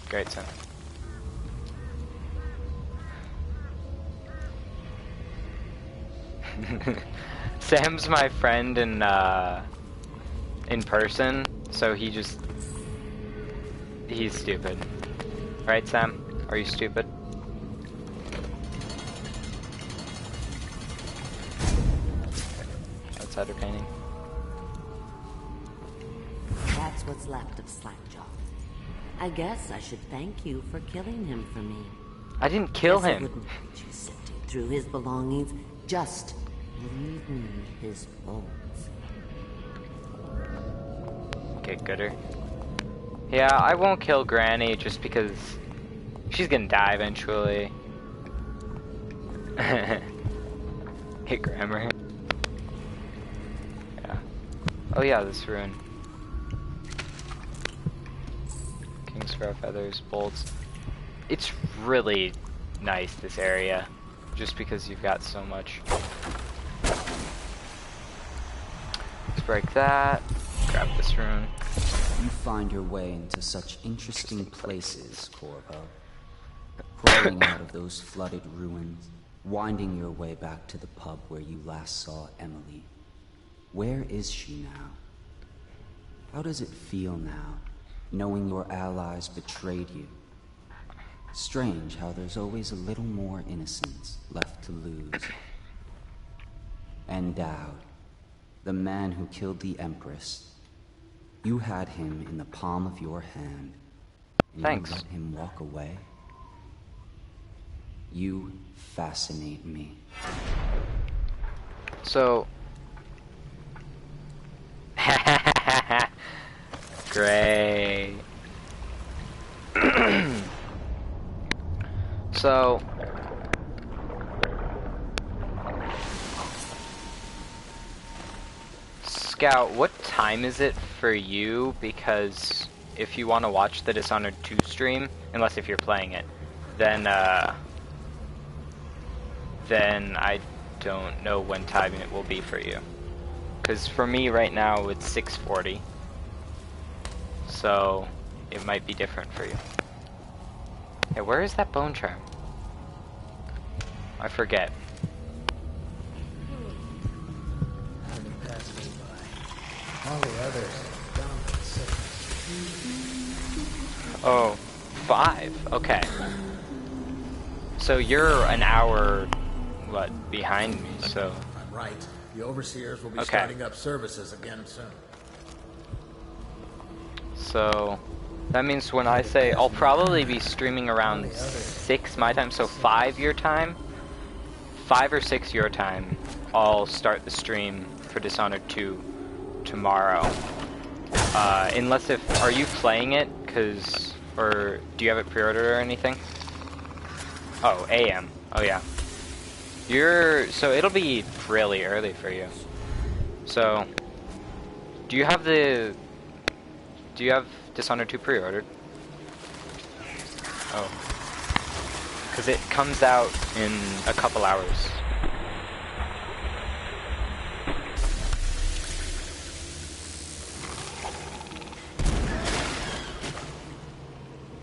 Great, son. Sam's my friend in person, so he's stupid. Right, Sam? Are you stupid? Outsider painting. That's what's left of Slackjaw. I guess I should thank you for killing him for me. I didn't kill Guess I him. wouldn't hurt you sifting through his belongings. Just leave me his bones. Get gooder. Yeah, I won't kill Granny just because she's gonna die eventually. Hit grammar. Yeah. Oh yeah, this ruin. Kingsfrow feathers, bolts. It's really nice, this area, just because you've got so much. Let's break that. Grab this rune. You find your way into such interesting places, Corvo. Crawling out of those flooded ruins, winding your way back to the pub where you last saw Emily. Where is she now? How does it feel now, knowing your allies betrayed you? Strange how there's always a little more innocence left to lose. And Dowd, the man who killed the Empress. You had him in the palm of your hand. And Thanks. You let him walk away? You fascinate me. So... Great. So... Scout, what time is it for you? Because if you want to watch the Dishonored 2 stream, unless if you're playing it, then I don't know when time it will be for you. Because for me right now it's 6:40, so it might be different for you. Hey, where is that bone charm? I forget. All the others gone at 6. Oh, 5. Okay. So you're an hour, what, behind me? So. I'm right. The overseers will be Okay. starting up services again soon. So that means when I say I'll probably be streaming around 6 my time, so 5 your time, 5 or 6 your time, I'll start the stream for Dishonored 2 tomorrow. Unless if, are you playing it? Or do you have it pre-ordered or anything? Oh, AM. Oh yeah. So it'll be really early for you. So, do you have Dishonored 2 pre-ordered? Oh. Because it comes out in a couple hours.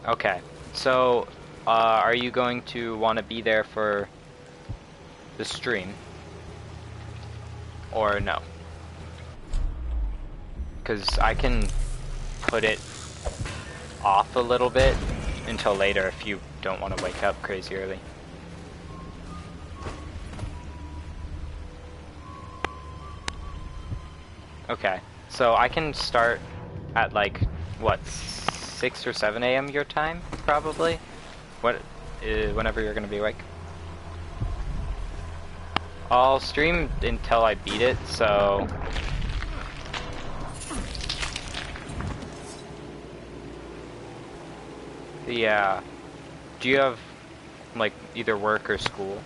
Okay. So, are you going to want to be there for the stream? Or no? Because I can put it off a little bit until later if you don't want to wake up crazy early. Okay, so I can start at like, what, 6 or 7 a.m. your time, probably? Whenever you're gonna be awake. I'll stream until I beat it, so... Yeah. Do you have, like, either work or school?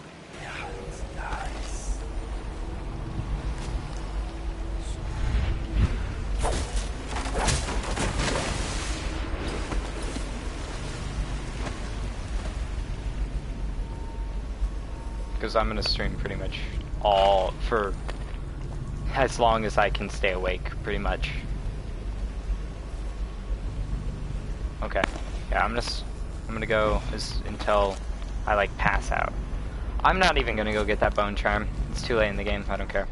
Because I'm gonna stream pretty much all for as long as I can stay awake, pretty much. Okay. Yeah, I'm gonna go until I like pass out. I'm not even gonna go get that bone charm. It's too late in the game. I don't care.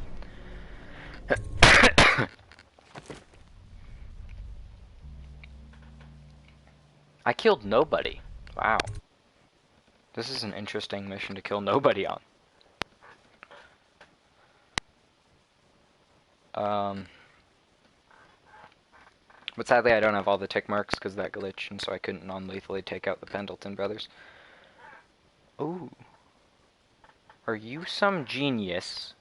I killed nobody. Wow. This is an interesting mission to kill nobody on. But sadly I don't have all the tick marks because of that glitch, and so I couldn't non-lethally take out the Pendleton brothers. Ooh. Are you some genius?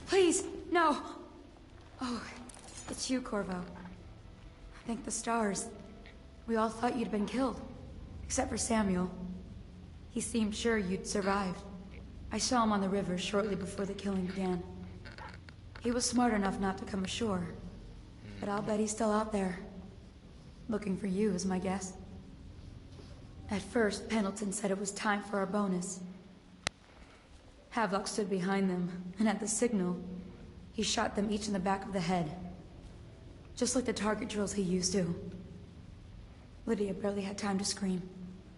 Please, no! Oh, it's you, Corvo. Thank the stars. We all thought you'd been killed. Except for Samuel. He seemed sure you'd survived. I saw him on the river shortly before the killing began. He was smart enough not to come ashore. But I'll bet he's still out there. Looking for you, is my guess. At first, Pendleton said it was time for our bonus. Havelock stood behind them, and at the signal, he shot them each in the back of the head. Just like the target drills he used to. Lydia barely had time to scream.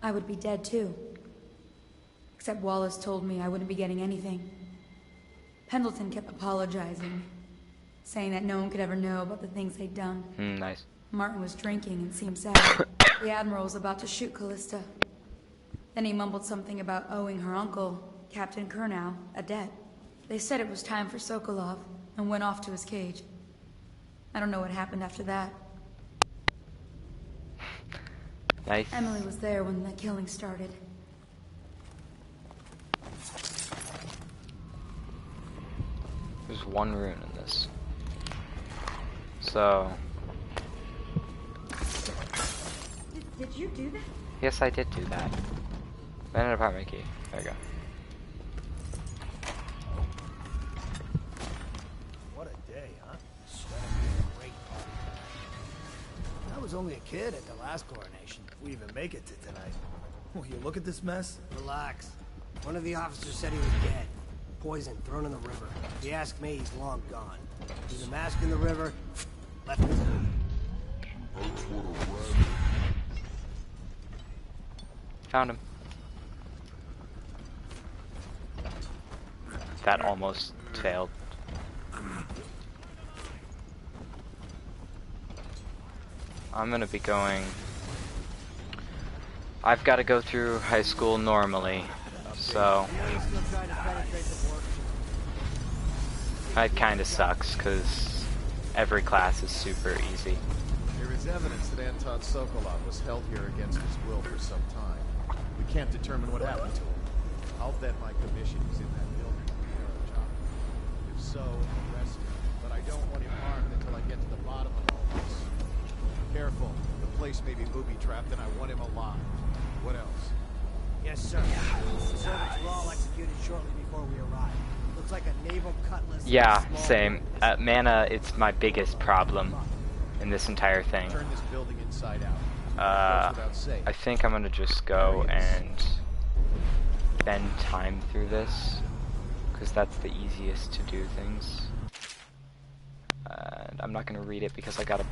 I would be dead too. Except Wallace told me I wouldn't be getting anything. Pendleton kept apologizing, saying that no one could ever know about the things they'd done. Nice. Martin was drinking and seemed sad. The Admiral was about to shoot Callista. Then he mumbled something about owing her uncle, Captain Kurnow, a debt. They said it was time for Sokolov, and went off to his cage. I don't know what happened after that. Nice. Emily was there when the killing started. There's one rune in this. So... Did you do that? Yes, I did do that. Abandoned apartment key. There we go. What a day, huh? Great party. I was only a kid at the last coronation. If we even make it to tonight. Will you look at this mess? Relax. One of the officers said he was dead. Poisoned, thrown in the river. If you ask me, he's long gone. Threw the mask in the river, left it. Found him. That almost failed. I'm gonna be going... I've got to go through high school normally, so... That kinda sucks, because every class is super easy. There is evidence that Anton Sokolov was held here against his will for some time. We can't determine what happened to him. I'll bet my commission is in that building on the Arrow. If so, arrest him. But I don't want him harmed until I get to the bottom of all this. Careful. The place may be booby-trapped and I want him alive. What else? Yes, sir. The servants were all executed shortly before we arrived. Looks like a naval cutlass. Yeah, same. Mana, it's my biggest problem in this entire thing. Turn this building inside out. I think I'm gonna just go and bend time through this, because that's the easiest to do things. And I'm not gonna read it because I gotta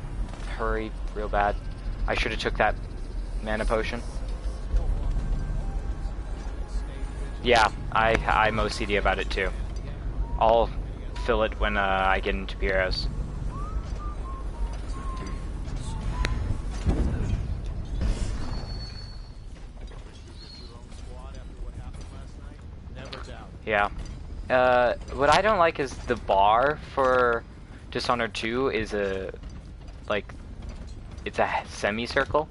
hurry real bad. I should have took that mana potion. Yeah, I'm OCD about it too. I'll fill it when I get into Bureaus. Yeah. What I don't like is the bar for Dishonored 2 is it's a semicircle,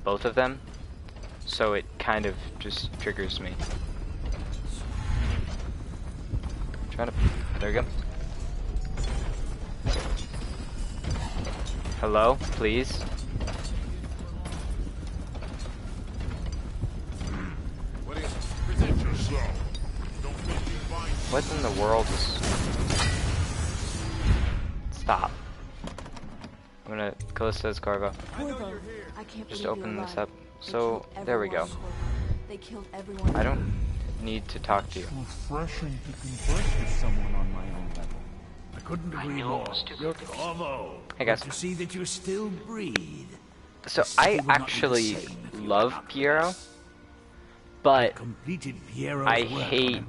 both of them. So it kind of just triggers me. There we go. Hello, please. What is it? Present yourself. Don't think you find What in the world is... Stop. Callista's Corvo. Corvo, I can't Just believe you're open this alive. up. They So, killed there we go. everyone, Corvo. They killed everyone. I don't need to talk to you. Refreshing to converse with someone on my own level. I couldn't agree more. You're Corvo. Hey guys. To see that you still breathe. So I actually love Piero, but I hate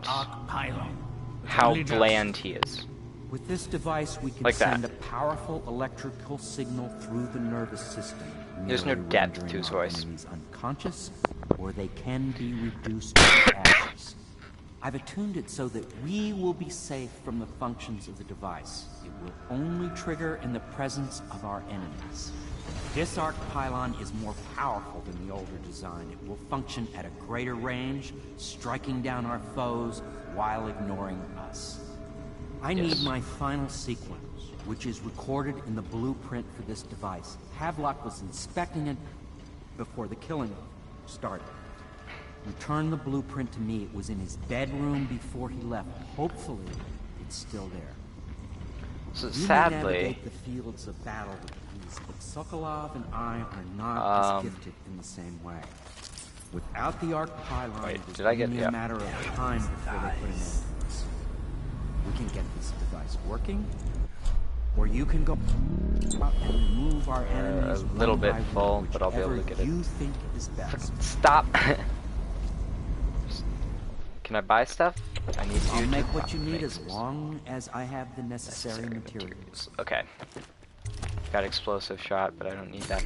how bland he is. With this device, we can Like that. send a powerful electrical signal through the nervous system. There's no merely depth rendering to his our voice. enemies unconscious, or they can be reduced to ashes. I've attuned it so that we will be safe from the functions of the device. It will only trigger in the presence of our enemies. This arc pylon is more powerful than the older design. It will function at a greater range, striking down our foes while ignoring us. I need my final sequence, which is recorded in the blueprint for this device. Havelock was inspecting it before the killing started. Return the blueprint to me. It was in his bedroom before he left. Hopefully, it's still there. So You sadly, may navigate the fields of battle with ease, but Sokolov and I are not as gifted in the same way. Without the arc pylon, wait, it is did I get only a matter of time before they put an end to this. We can get this device working, or you can go out and remove our enemies a little one bit by full, one, but I'll be able to whichever get it. you think is best. Stop. Can I buy stuff? I need I'll you make to what you need make as long as I have the necessary materials. Okay. Got explosive shot, but I don't need that.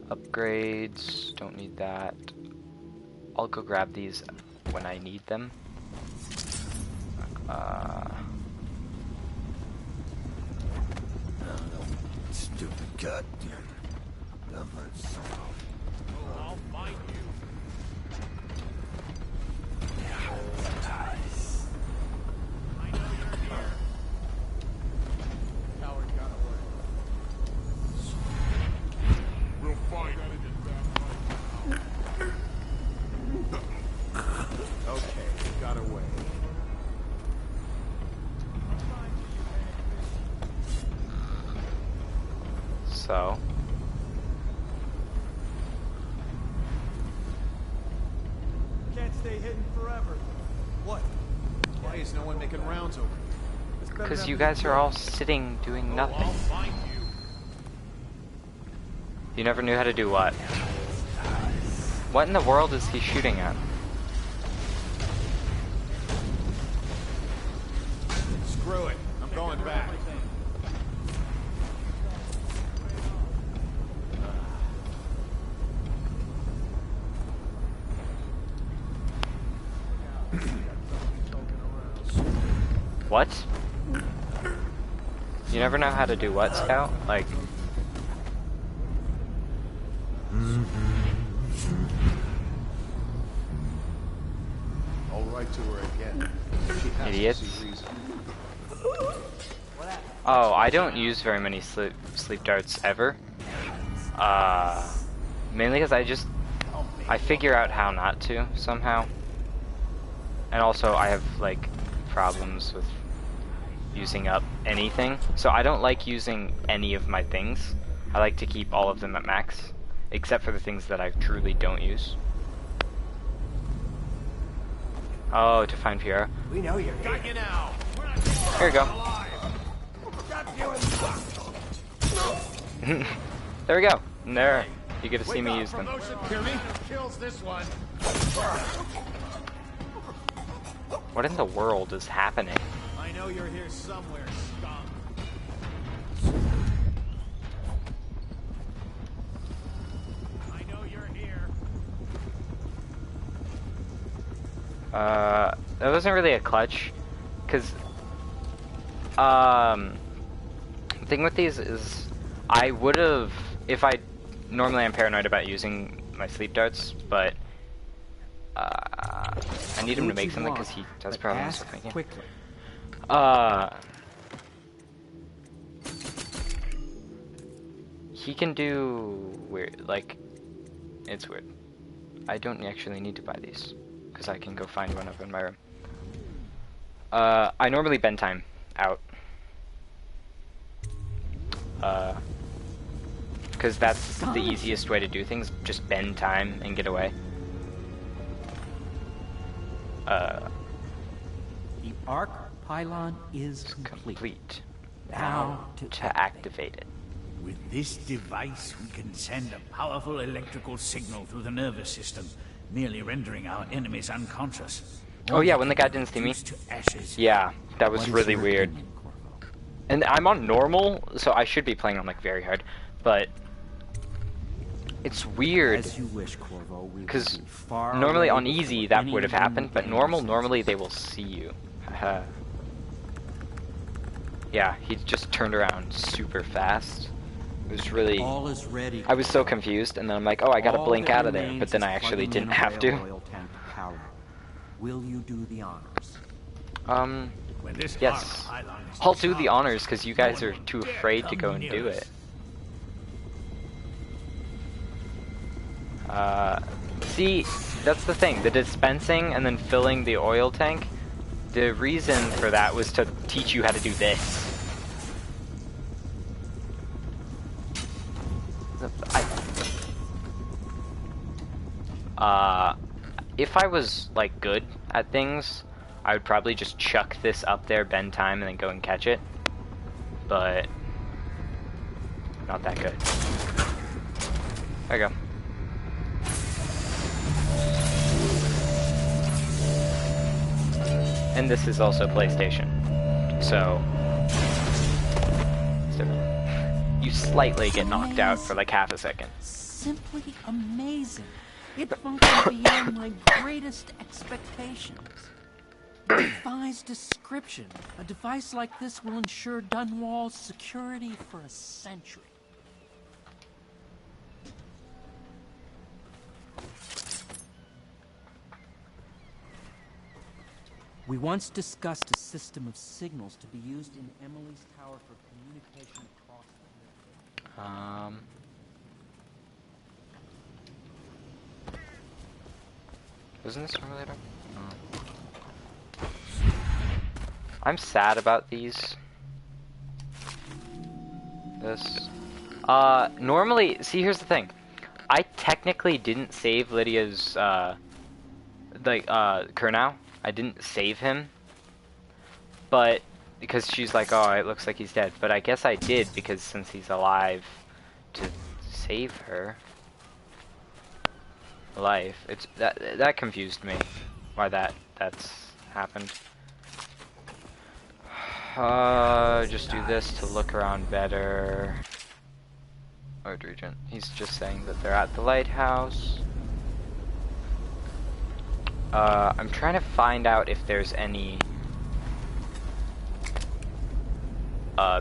Upgrades, don't need that. I'll go grab these when I need them. Stupid goddamn numbers. I'll find you. I know you're here. Coward got away. We'll find Okay, he got away. So. Can't stay hidden forever. What? Why is no one making rounds over here? Because you guys are all sitting doing nothing. I'll find you. You never knew how to do what? What in the world is he shooting at? Screw it. I'm going back. What? You never know how to do what, Scout? Like... I'll write to her again. She has Idiots. to see reason. Oh, I don't use very many sleep darts ever. Mainly because I figure out how not to somehow. And also I have like problems with using up anything. So I don't like using any of my things. I like to keep all of them at max, except for the things that I truly don't use. Oh, to find Piero. We know you're Got you now. Here we go. There we go. And there, you get to see me use them. Kills this one. What in the world is happening? I know you're here somewhere, scum. I know you're here. That wasn't really a clutch, cause the thing with these is I would have, if normally I'm paranoid about using my sleep darts, but I need him to make something because he has problems with making. Quickly. He can do weird, like, it's weird. I don't actually need to buy these because I can go find one up in my room. I normally bend time out. because that's the easiest way to do things. Just bend time and get away. The arc pylon is complete. Now to activate it. With this device, we can send a powerful electrical signal through the nervous system, merely rendering our enemies unconscious. Oh yeah, when the guy didn't see me. To ashes. Yeah, that was really weird. And I'm on normal, so I should be playing on like very hard, but it's weird. As you wish, Corvo. Because normally on easy that would have happened, but normally they will see you. Yeah, he just turned around super fast. It was really... All is ready. I was so confused, and then I'm like, oh, I gotta blink out of there, but then I actually didn't have to. Will you do the honors? Yes. I'll do the honors, because you guys are too afraid to go and do it. See, that's the thing. The dispensing and then filling the oil tank, the reason for that was to teach you how to do this. If I was, like, good at things, I would probably just chuck this up there, bend time, and then go and catch it. But... not that good. There you go. And this is also PlayStation. So... you slightly get knocked out for like half a second. Simply amazing. It functions beyond my greatest expectations. It defies description. A device like this will ensure Dunwall's security for a century. We once discussed a system of signals to be used in Emily's tower for communication across the... Wasn't this simulator? Oh. I'm sad about these. This. Normally, see, here's the thing. I technically didn't save Lydia's, Kurnow. I didn't save him. But, because she's like, oh, it looks like he's dead. But I guess I did, because since he's alive, to save her life. It's that confused me. Why that's happened. Just do this to look around better. Lord Regent. He's just saying that they're at the lighthouse. I'm trying to find out if there's any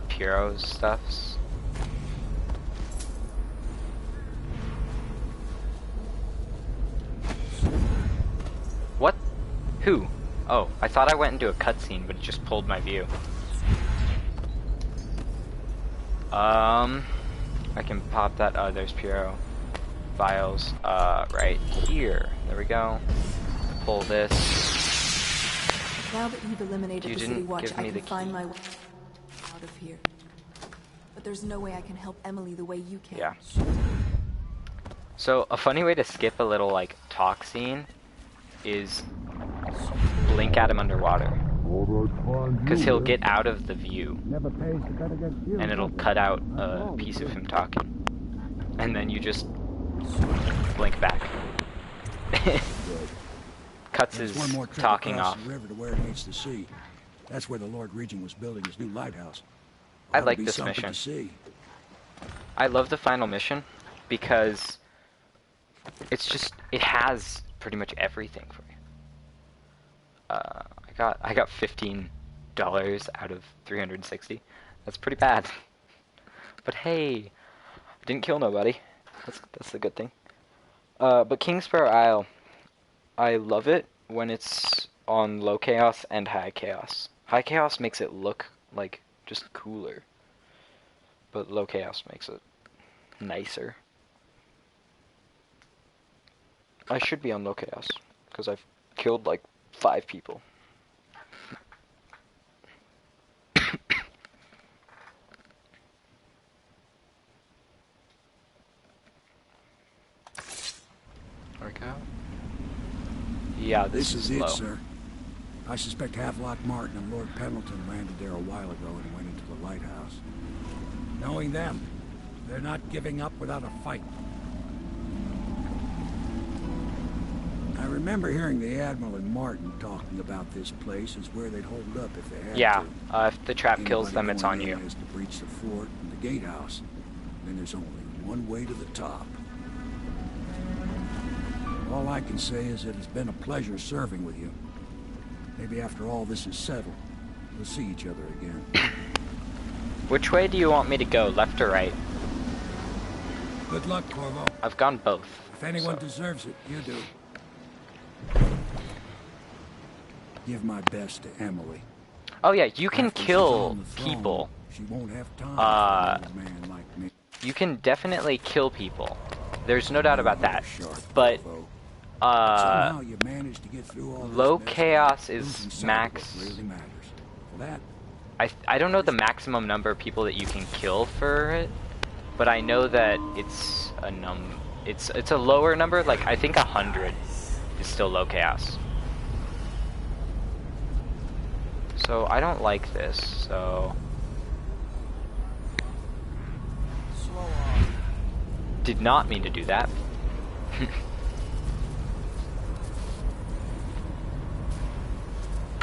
Puro stuffs. What? Who? Oh, I thought I went into a cutscene, but it just pulled my view. I can pop that. Oh, there's Puro vials. Right here. There we go. Pull this. Now that you've eliminated You the City didn't Watch, give me I the can find my way out of here. But there's no way I can help Emily the way you can. Yeah. So a funny way to skip a little like talk scene is blink at him underwater, because he'll get out of the view and it'll cut out a piece of him talking, and then you just blink back. Cuts his one more trip talking across off. the river to where it meets the sea. That's where the Lord Regent was building his new lighthouse. I Ought to like be this something mission. to see. I love the final mission because it's just, it has pretty much everything for you. I got $15 out of 360. That's pretty bad. But hey, I didn't kill nobody. That's a good thing. But Kingsparrow Isle, I love it when it's on low chaos and high chaos. High chaos makes it look like just cooler, but low chaos makes it nicer. I should be on low chaos because I've killed like 5 people. Yeah, This is it, low. sir. I suspect Havelock Martin and Lord Pendleton landed there a while ago and went into the lighthouse. Knowing them, they're not giving up without a fight. I remember hearing the Admiral and Martin talking about this place as where they'd hold up if they had Yeah, to. if the trap kills them, it's on you. Has to breach the fort and the gatehouse. Then there's only one way to the top. All I can say is that it's been a pleasure serving with you. Maybe after all this is settled, we'll see each other again. Which way do you want me to go, left or right? Good luck, Corvo. I've gone both. If anyone deserves it, you do. Give my best to Emily. Oh yeah, you can After she's kill on the throne, people. She won't have time for an old man like me. You can definitely kill people. There's no doubt about that. But Somehow you managed to get through all low this mess chaos without is losing sight of max. what really matters. For that, I don't know the maximum number of people that you can kill for it, but I know that it's a it's a lower number. Like I think 100 is still low chaos. So I don't like this. So did not mean to do that.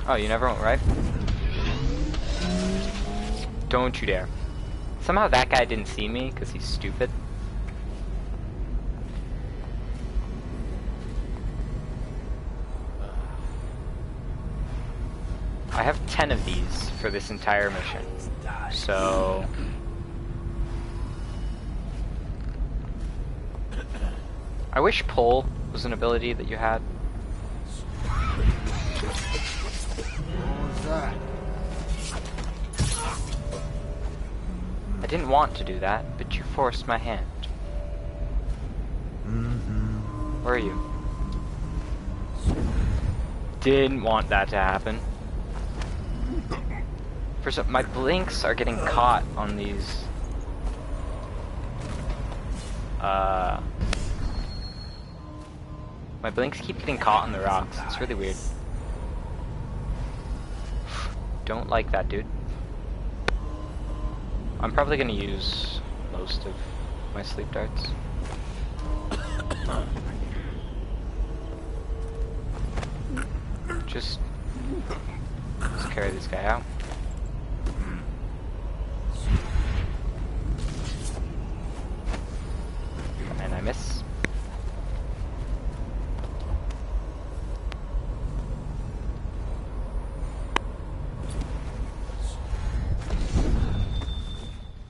Oh, you never went right? Don't you dare. Somehow that guy didn't see me because he's stupid. I have 10 of these for this entire mission. So I wish pull was an ability that you had. What was that? I didn't want to do that, but you forced my hand. Where are you? Didn't want that to happen. For some, my blinks are getting caught on these. My blinks keep getting caught on the rocks. It's really weird. Don't like that, dude. I'm probably gonna use most of my sleep darts. Just carry this guy out. And I miss.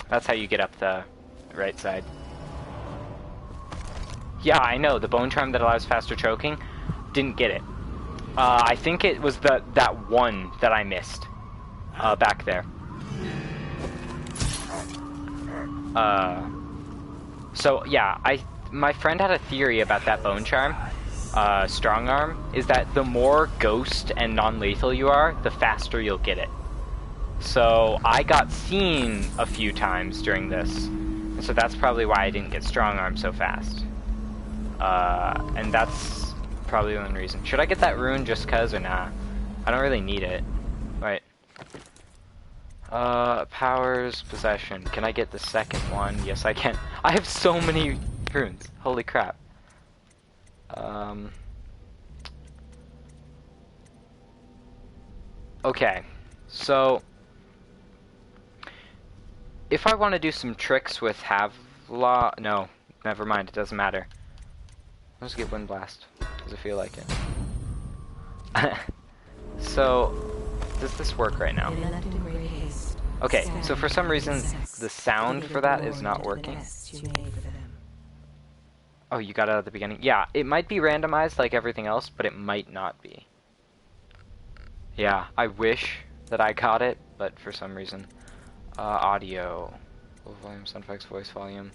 That's how you get up the right side. Yeah, I know, the bone charm that allows faster choking, didn't get it. I think it was that one that I missed back there. So yeah, my friend had a theory about that bone charm, strong arm, is that the more ghost and non-lethal you are, the faster you'll get it. So I got seen a few times during this, and so that's probably why I didn't get strong arm so fast. And that's probably the only reason. Should I get that rune just cause or nah? I don't really need it. Right. Powers, possession. Can I get the second one? Yes, I can. I have so many runes. Holy crap. Okay. So if I want to do some tricks with Havelock, no, never mind. It doesn't matter. Let's get Wind Blast. Does it feel like it? So, does this work right now? Okay, so for some reason, the sound for that is not working. Oh, you got it at the beginning? Yeah, it might be randomized like everything else, but it might not be. Yeah, I wish that I got it, but for some reason. Audio. Low volume, sound effects, voice volume,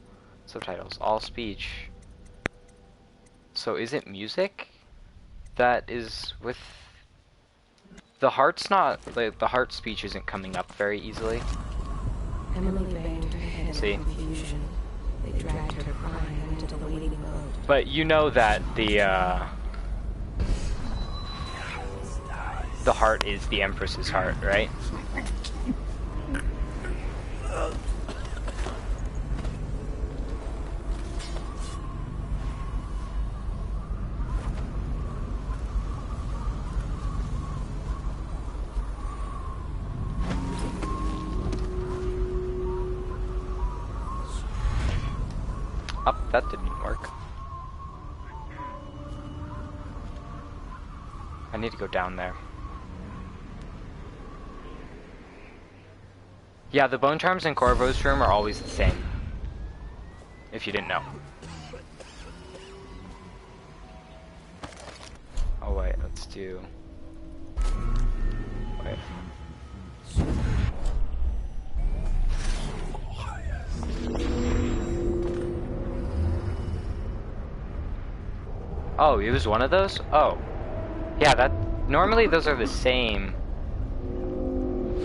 subtitles, all speech. So is it music that is with the heart's not, like, the heart speech isn't coming up very easily. Emily banged her head See? in confusion. They dragged her crying into the waiting boat. But you know that the the heart is the Empress's heart, right? Oh, that didn't work. I need to go down there. Yeah, the bone charms in Corvo's room are always the same. If you didn't know. Oh wait, let's do... Wait. Oh, it was one of those? Oh. Yeah, that... Normally those are the same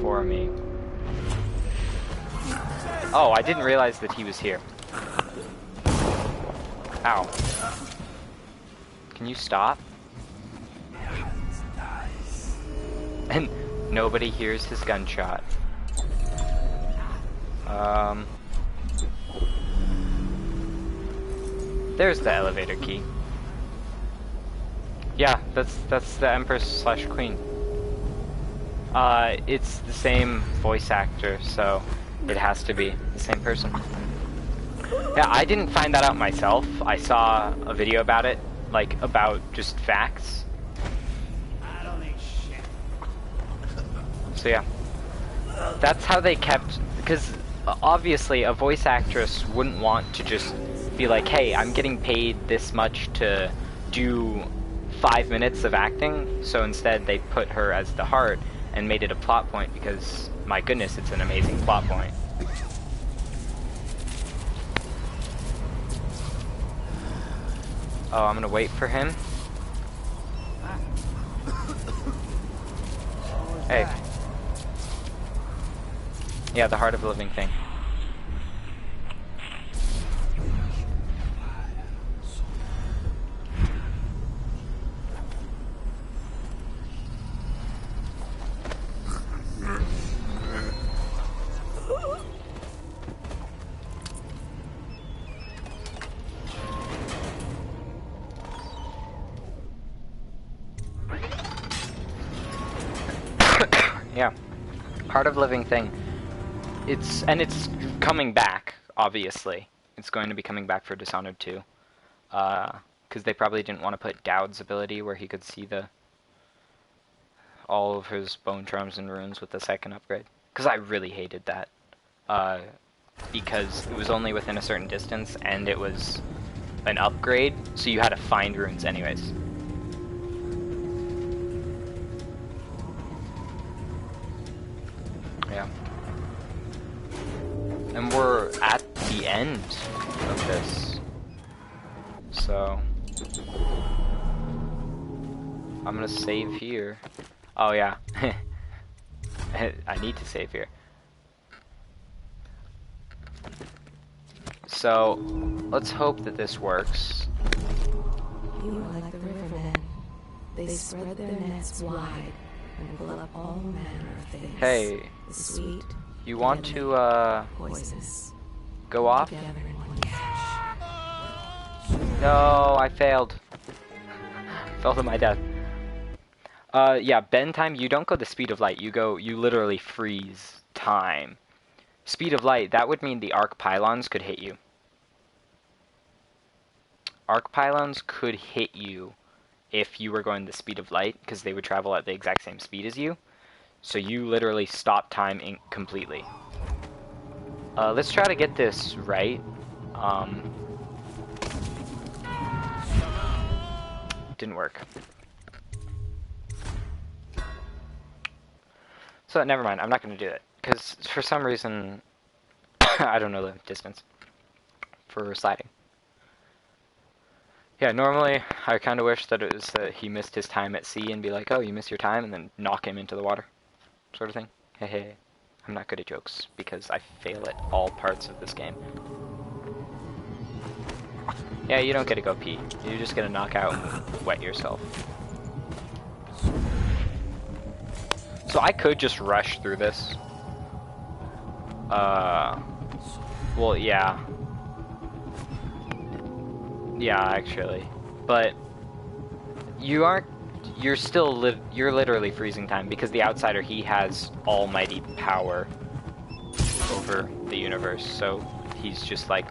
for me. Oh, I didn't realize that he was here. Ow. Can you stop? And nobody hears his gunshot. There's the elevator key. Yeah, that's the Empress / Queen. It's the same voice actor, so it has to be the same person. Yeah, I didn't find that out myself. I saw a video about it, like, about just facts. I don't need shit. So yeah. That's how they kept... Because, obviously, a voice actress wouldn't want to just be like, hey, I'm getting paid this much to do 5 minutes of acting, so instead they put her as the heart and made it a plot point because, my goodness, it's an amazing plot point. Oh, I'm gonna wait for him. Hey. Yeah, the heart of a living thing. Yeah, heart of living thing. It's coming back. Obviously, it's going to be coming back for Dishonored 2, because they probably didn't want to put Dowd's ability where he could see all of his bone charms and runes with the second upgrade. Because I really hated that, because it was only within a certain distance and it was an upgrade, so you had to find runes anyways. Yeah. And we're at the end of this. So I'm gonna save here. Oh yeah. I need to save here. So let's hope that this works. You are like the rivermen. They spread their nets wide and pull up all manner of things. Hey, the sweet, you want to poisonous. Go off? Together in one catch. No, I failed. Fell to my death. Yeah, bend time, you don't go the speed of light. You literally freeze time. Speed of light, that would mean the arc pylons could hit you. Arc pylons could hit you if you were going the speed of light, because they would travel at the exact same speed as you. So you literally stop time completely. Let's try to get this right. Didn't work. So never mind, I'm not going to do it. Because for some reason, I don't know the distance for sliding. Yeah, normally I kind of wish that it was that he missed his time at sea and be like, oh, you missed your time, and then knock him into the water. Sort of thing. Hey, hey. I'm not good at jokes because I fail at all parts of this game. Yeah, you don't get to go pee. You're just gonna knock out and wet yourself. So I could just rush through this. Well, yeah. Yeah, actually. But you're literally freezing time because the Outsider, he has almighty power over the universe. So he's just like,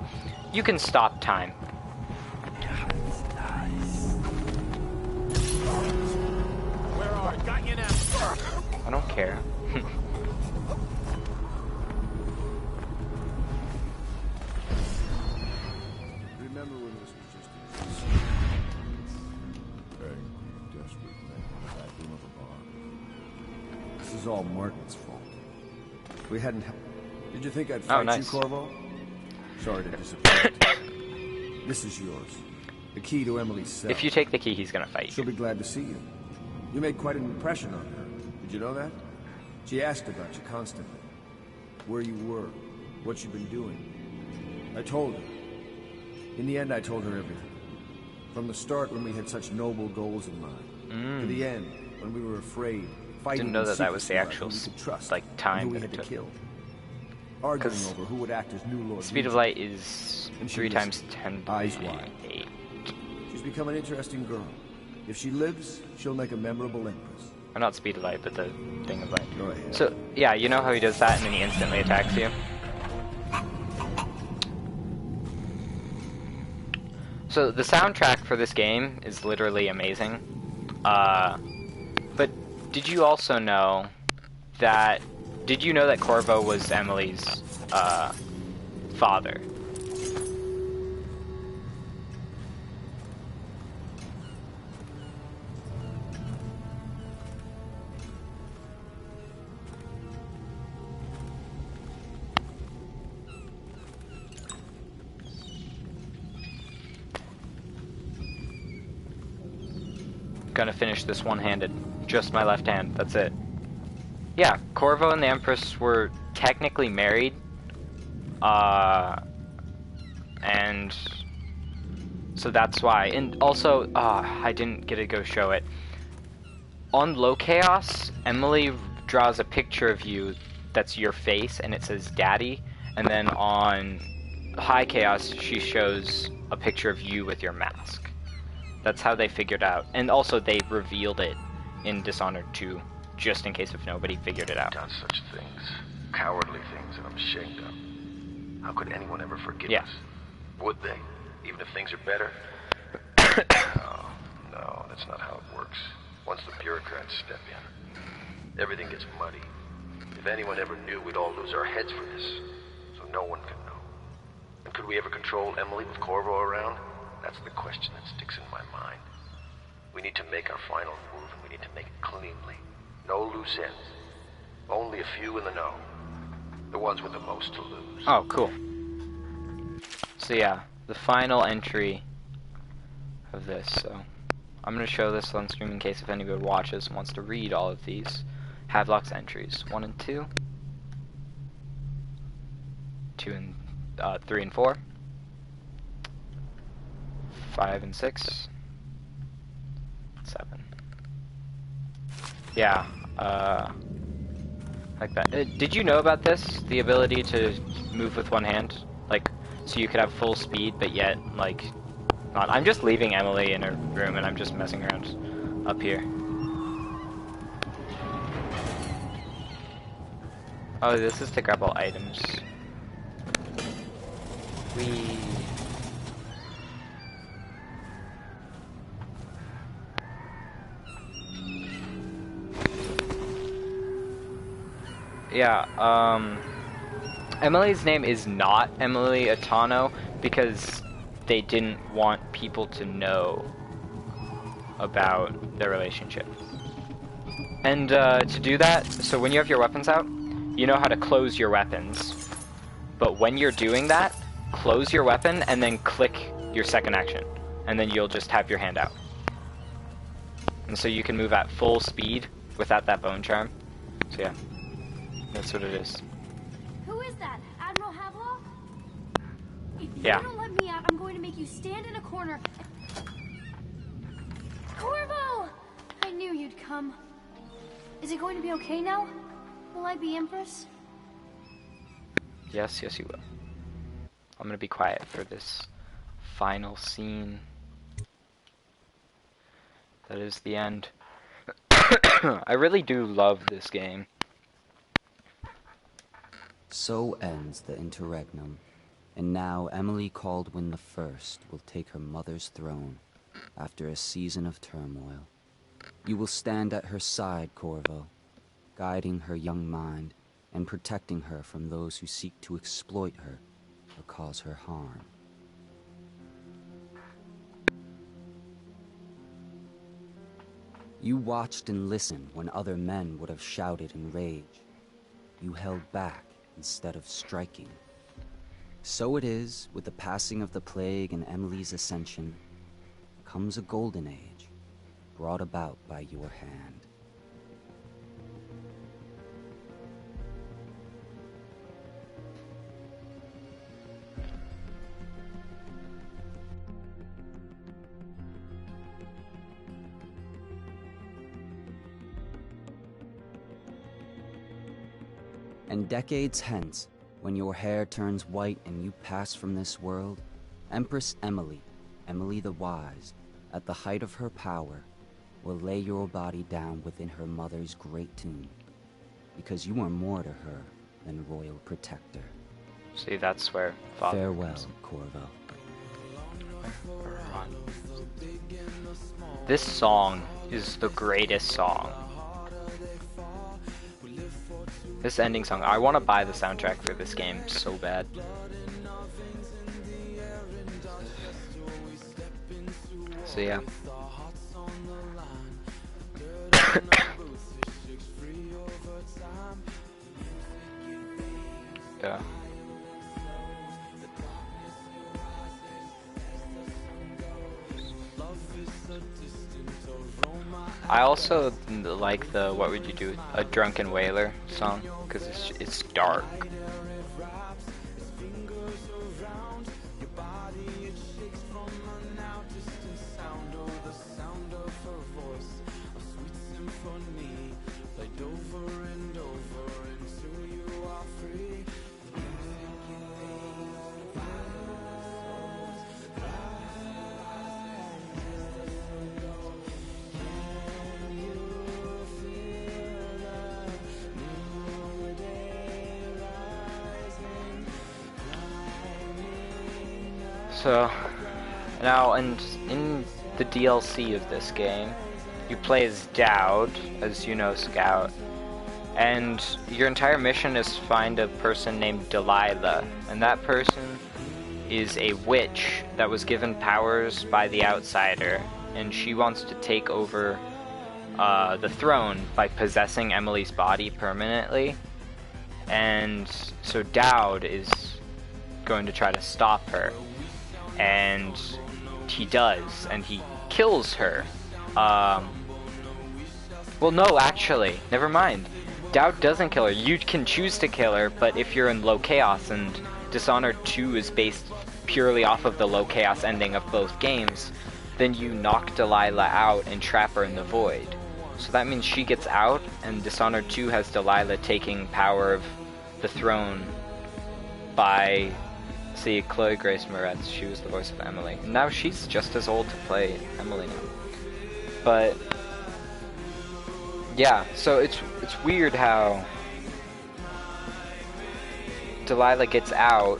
you can stop time. Where are you? Got you now. I don't care. Remember when this was just a very desperate thing in the back room of a bar? This is all Martin's fault. If we hadn't Did you think I'd fight nice. you, Corvo? Sorry to disappoint. This is yours. The key to Emily's cell. If you take the key, he's gonna fight you. She'll be glad to see you. You made quite an impression on her. Did you know that? She asked about you constantly. Where you were, what you've been doing. I told her. In the end, I told her everything. From the start, when we had such noble goals in mind, to the end, when we were afraid, fighting. Didn't know that that was the actual trust, like time who we that had it to took. kill. Arguing over who would act as new Lord. Speed of light is And she 3 listened, times 10 eyes by wide. 8. She's become an interesting girl. If she lives, she'll make a memorable empress. Or not speed of light, but the thing of light. Go ahead. So, yeah, you know how he does that and then he instantly attacks you? So, the soundtrack for this game is literally amazing. But did you also know that... Did you know that Corvo was Emily's, father? Gonna finish this one-handed. Just my left hand, that's it. Yeah, Corvo and the Empress were technically married. And so that's why. And also, I didn't get to go show it. On Low Chaos, Emily draws a picture of you that's your face and it says Daddy. And then on High Chaos, she shows a picture of you with your mask. That's how they figured out. And also they revealed it in Dishonored 2, just in case if nobody figured it out. Done such things. Cowardly things that I'm ashamed of. How could anyone ever forgive us? Would they? Even if things are better? No, that's not how it works. Once the bureaucrats step in, everything gets muddy. If anyone ever knew, we'd all lose our heads for this. So no one can know. And could we ever control Emily with Corvo around? That's the question that sticks in my mind. We need to make our final move, and we need to make it cleanly. No loose ends. Only a few in the know. The ones with the most to lose. Oh, cool. So yeah, the final entry of this. So I'm going to show this on stream in case if anybody watches and wants to read all of these. Havelock's entries 1 and 2. 2 and 3 and 4. 5 and 6. 7. Yeah, like that. Did you know about this? The ability to move with one hand? Like, so you could have full speed, but yet, like, not. I'm just leaving Emily in her room and I'm just messing around up here. Oh, this is to grab all items. Yeah, Emily's name is not Emily Atano because they didn't want people to know about their relationship. And to do that, so when you have your weapons out, you know how to close your weapons. But when you're doing that, close your weapon and then click your second action. And then you'll just have your hand out. And so you can move at full speed without that bone charm. So yeah, that's what it is. Who is that? Admiral Havelock? If you Yeah. don't let me out, I'm going to make you stand in a corner. Corvo! I knew you'd come. Is it going to be okay now? Will I be Empress? Yes, yes you will. I'm gonna be quiet for this final scene. That is the end. I really do love this game. So ends the interregnum, and now Emily Caldwin I will take her mother's throne after a season of turmoil. You will stand at her side, Corvo, guiding her young mind and protecting her from those who seek to exploit her or cause her harm. You watched and listened when other men would have shouted in rage. You held back instead of striking. So it is, with the passing of the plague and Emily's ascension, comes a golden age, brought about by your hand. And decades hence, when your hair turns white and you pass from this world, Empress Emily, Emily the Wise, at the height of her power, will lay your body down within her mother's great tomb, because you are more to her than royal protector. See, that's where Father Farewell, comes. Corvo. This song is the greatest song. This ending song, I want to buy the soundtrack for this game so bad. So yeah. Yeah. I also like the "What Would You Do?" A Drunken Whaler song, because it's dark. So, now, and in the DLC of this game, you play as Dowd, as you know, Scout, and your entire mission is to find a person named Delilah, and that person is a witch that was given powers by the Outsider, and she wants to take over the throne by possessing Emily's body permanently, and so Dowd is going to try to stop her. And he does, and he kills her. Well, no, actually, never mind. Dowd doesn't kill her. You can choose to kill her, but if you're in low chaos, and Dishonored 2 is based purely off of the low chaos ending of both games, then you knock Delilah out and trap her in the void. So that means she gets out, and Dishonored 2 has Delilah taking power of the throne by... See, Chloe Grace Moretz, she was the voice of Emily. And now she's just as old to play Emily now. But yeah, so it's weird how Delilah gets out,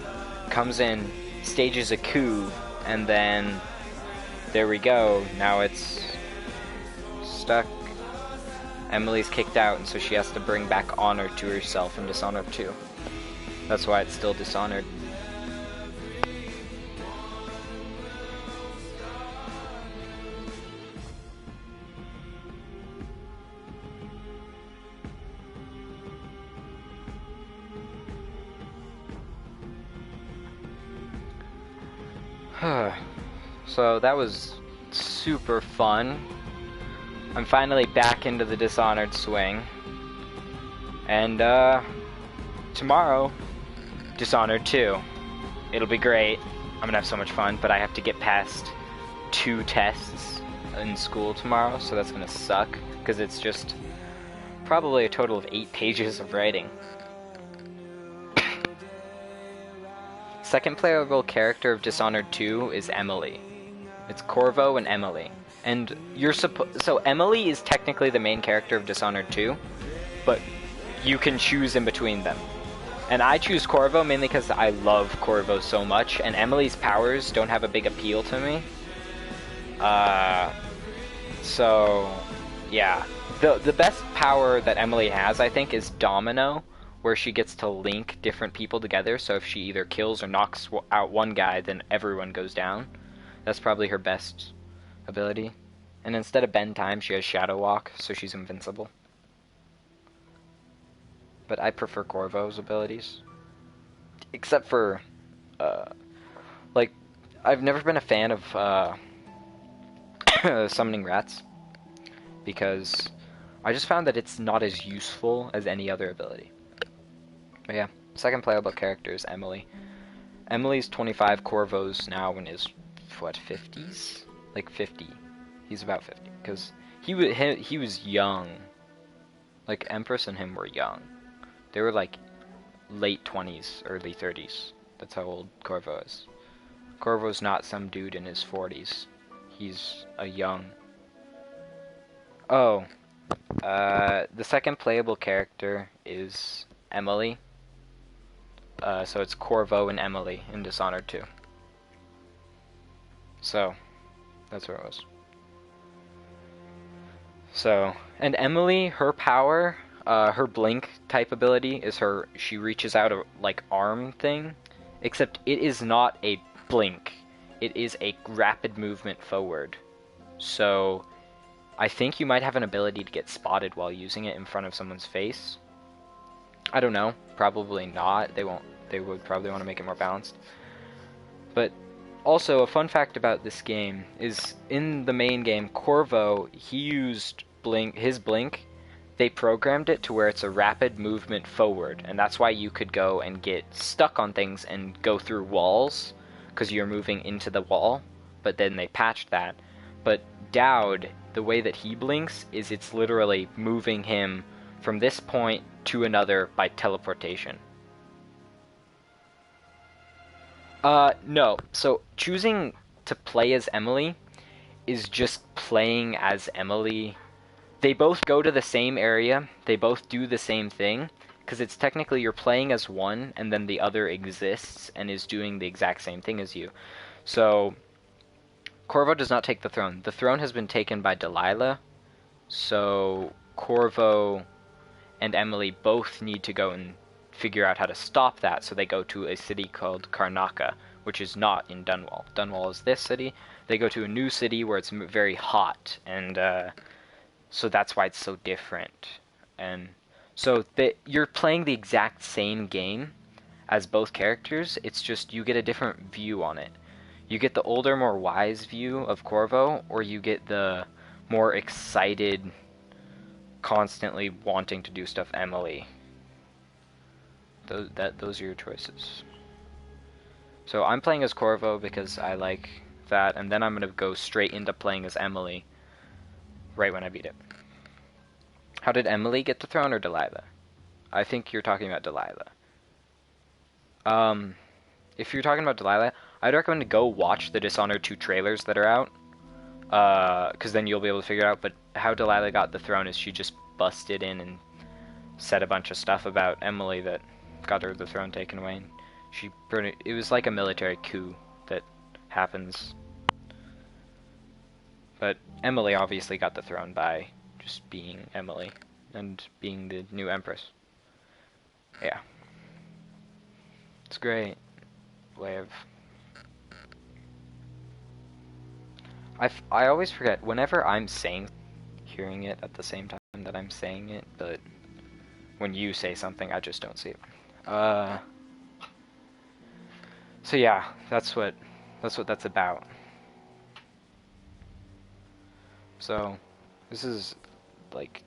comes in, stages a coup, and then there we go. Now it's stuck. Emily's kicked out, and so she has to bring back honor to herself in Dishonored 2. That's why it's still Dishonored. So that was super fun. I'm finally back into the Dishonored swing. And tomorrow, Dishonored 2. It'll be great. I'm gonna have so much fun, but I have to get past 2 tests in school tomorrow, so that's gonna suck, because it's just probably a total of 8 pages of writing. Second playable character of Dishonored 2 is Emily. It's Corvo and Emily. And you're so Emily is technically the main character of Dishonored 2, but you can choose in between them. And I choose Corvo mainly because I love Corvo so much, and Emily's powers don't have a big appeal to me. So yeah. The best power that Emily has, I think, is Domino, where she gets to link different people together, so if she either kills or knocks out one guy, then everyone goes down. That's probably her best ability. And instead of bend time, she has Shadow Walk, so she's invincible. But I prefer Corvo's abilities. Except for, like, I've never been a fan of, summoning rats. Because I just found that it's not as useful as any other ability. But yeah, second playable character is Emily. Emily's 25, Corvo's now in his, what, 50s? Like 50. He's about 50. Because he was young. Like, Empress and him were young. They were like late 20s, early 30s. That's how old Corvo is. Corvo's not some dude in his 40s. He's a young... Oh. The second playable character is Emily. So it's Corvo and Emily in Dishonored 2. So, that's where it was. So, and Emily, her power, her blink type ability is she reaches out a, like, arm thing, except it is not a blink. It is a rapid movement forward. So, I think you might have an ability to get spotted while using it in front of someone's face. I don't know. Probably not. They would probably want to make it more balanced. But also, a fun fact about this game is in the main game, Corvo, he used his blink. They programmed it to where it's a rapid movement forward, and that's why you could go and get stuck on things and go through walls because you're moving into the wall. But then they patched that. But Dowd, the way that he blinks is it's literally moving him from this point to another by teleportation. No. So choosing to play as Emily is just playing as Emily. They both go to the same area. They both do the same thing. Because it's technically you're playing as one and then the other exists and is doing the exact same thing as you. So Corvo does not take the throne. The throne has been taken by Delilah. So Corvo and Emily both need to go and figure out how to stop that, so they go to a city called Karnaca, which is not in Dunwall. Dunwall is this city. They go to a new city where it's very hot, and so that's why it's so different. And so you're playing the exact same game as both characters, it's just you get a different view on it. You get the older, more wise view of Corvo, or you get the more excited, constantly wanting to do stuff Emily. Those are your choices. So I'm playing as Corvo because I like that, and then I'm going to go straight into playing as Emily right when I beat it. How did Emily get the throne, or Delilah? I think you're talking about Delilah. If you're talking about Delilah, I'd recommend to go watch the Dishonored 2 trailers that are out, because then you'll be able to figure out. But how Delilah got the throne is she just busted in and said a bunch of stuff about Emily that got her the throne taken away. And it was like a military coup that happens. But Emily obviously got the throne by just being Emily and being the new Empress. Yeah. It's a great way of... I always forget, whenever I'm hearing it at the same time that I'm saying it, but when you say something, I just don't see it. So yeah, that's what that's about. So, this is, like,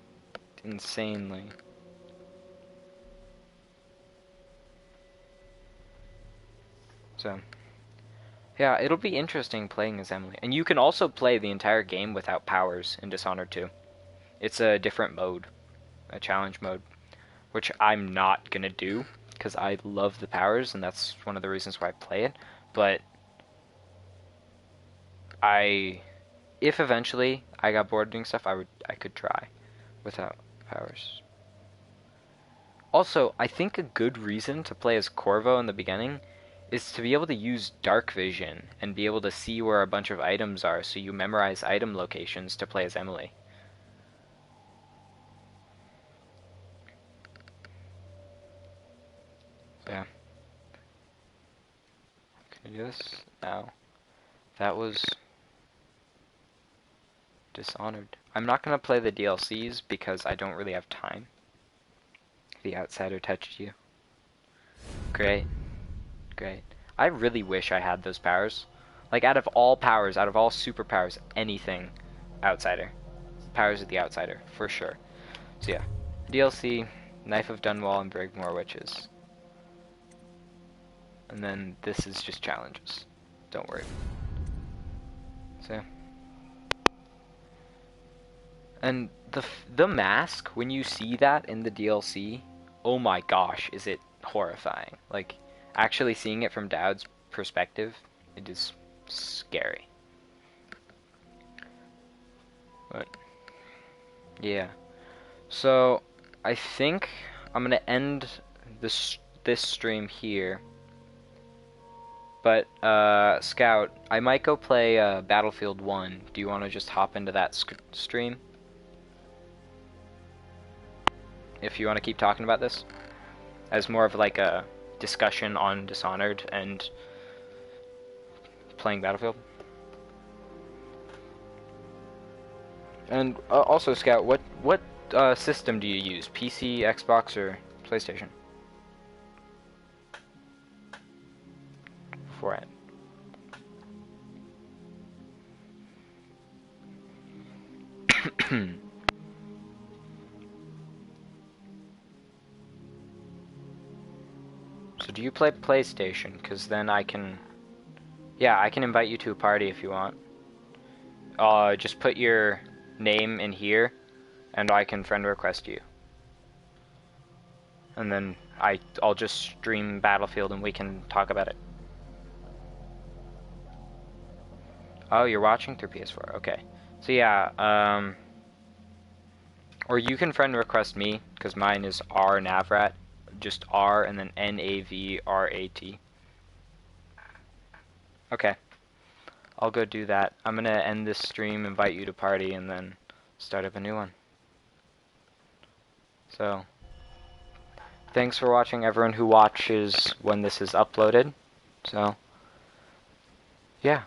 insanely... So, yeah, it'll be interesting playing as Emily. And you can also play the entire game without powers in Dishonored 2. It's a different mode. a challenge mode, which I'm not gonna do because I love the powers and that's one of the reasons why I play it. But if eventually I got bored doing stuff, I could try without powers. Also, I think a good reason to play as Corvo in the beginning is to be able to use dark vision and be able to see where a bunch of items are, so you memorize item locations to play as Emily. Yeah. Can I do this? No. That was Dishonored. I'm not going to play the DLCs because I don't really have time. The Outsider touched you. Great. Great. I really wish I had those powers. Like, out of all powers, out of all superpowers, anything, Outsider. Powers of the Outsider, for sure. So yeah. DLC, Knife of Dunwall and Brigmore Witches. And then this is just challenges. Don't worry. So yeah. And the mask, when you see that in the DLC, oh my gosh, is it horrifying. Like, actually seeing it from Dowd's perspective, it is scary. But, yeah. So, I think I'm going to end this stream here. But, Scout, I might go play Battlefield 1. Do you want to just hop into that stream? If you want to keep talking about this? As more of like a discussion on Dishonored and playing Battlefield. And also, Scout, what system do you use? PC, Xbox, or PlayStation? For it. So do you play PlayStation? Because then I can... Yeah, I can invite you to a party if you want. Just put your name in here, and I can friend request you. And then I'll just stream Battlefield and we can talk about it. Oh, you're watching through PS4, okay. So yeah, or you can friend request me, because mine is rnavrat, just R and then Navrat. Okay. I'll go do that. I'm gonna end this stream, invite you to party, and then start up a new one. So, thanks for watching, everyone who watches when this is uploaded. So, yeah.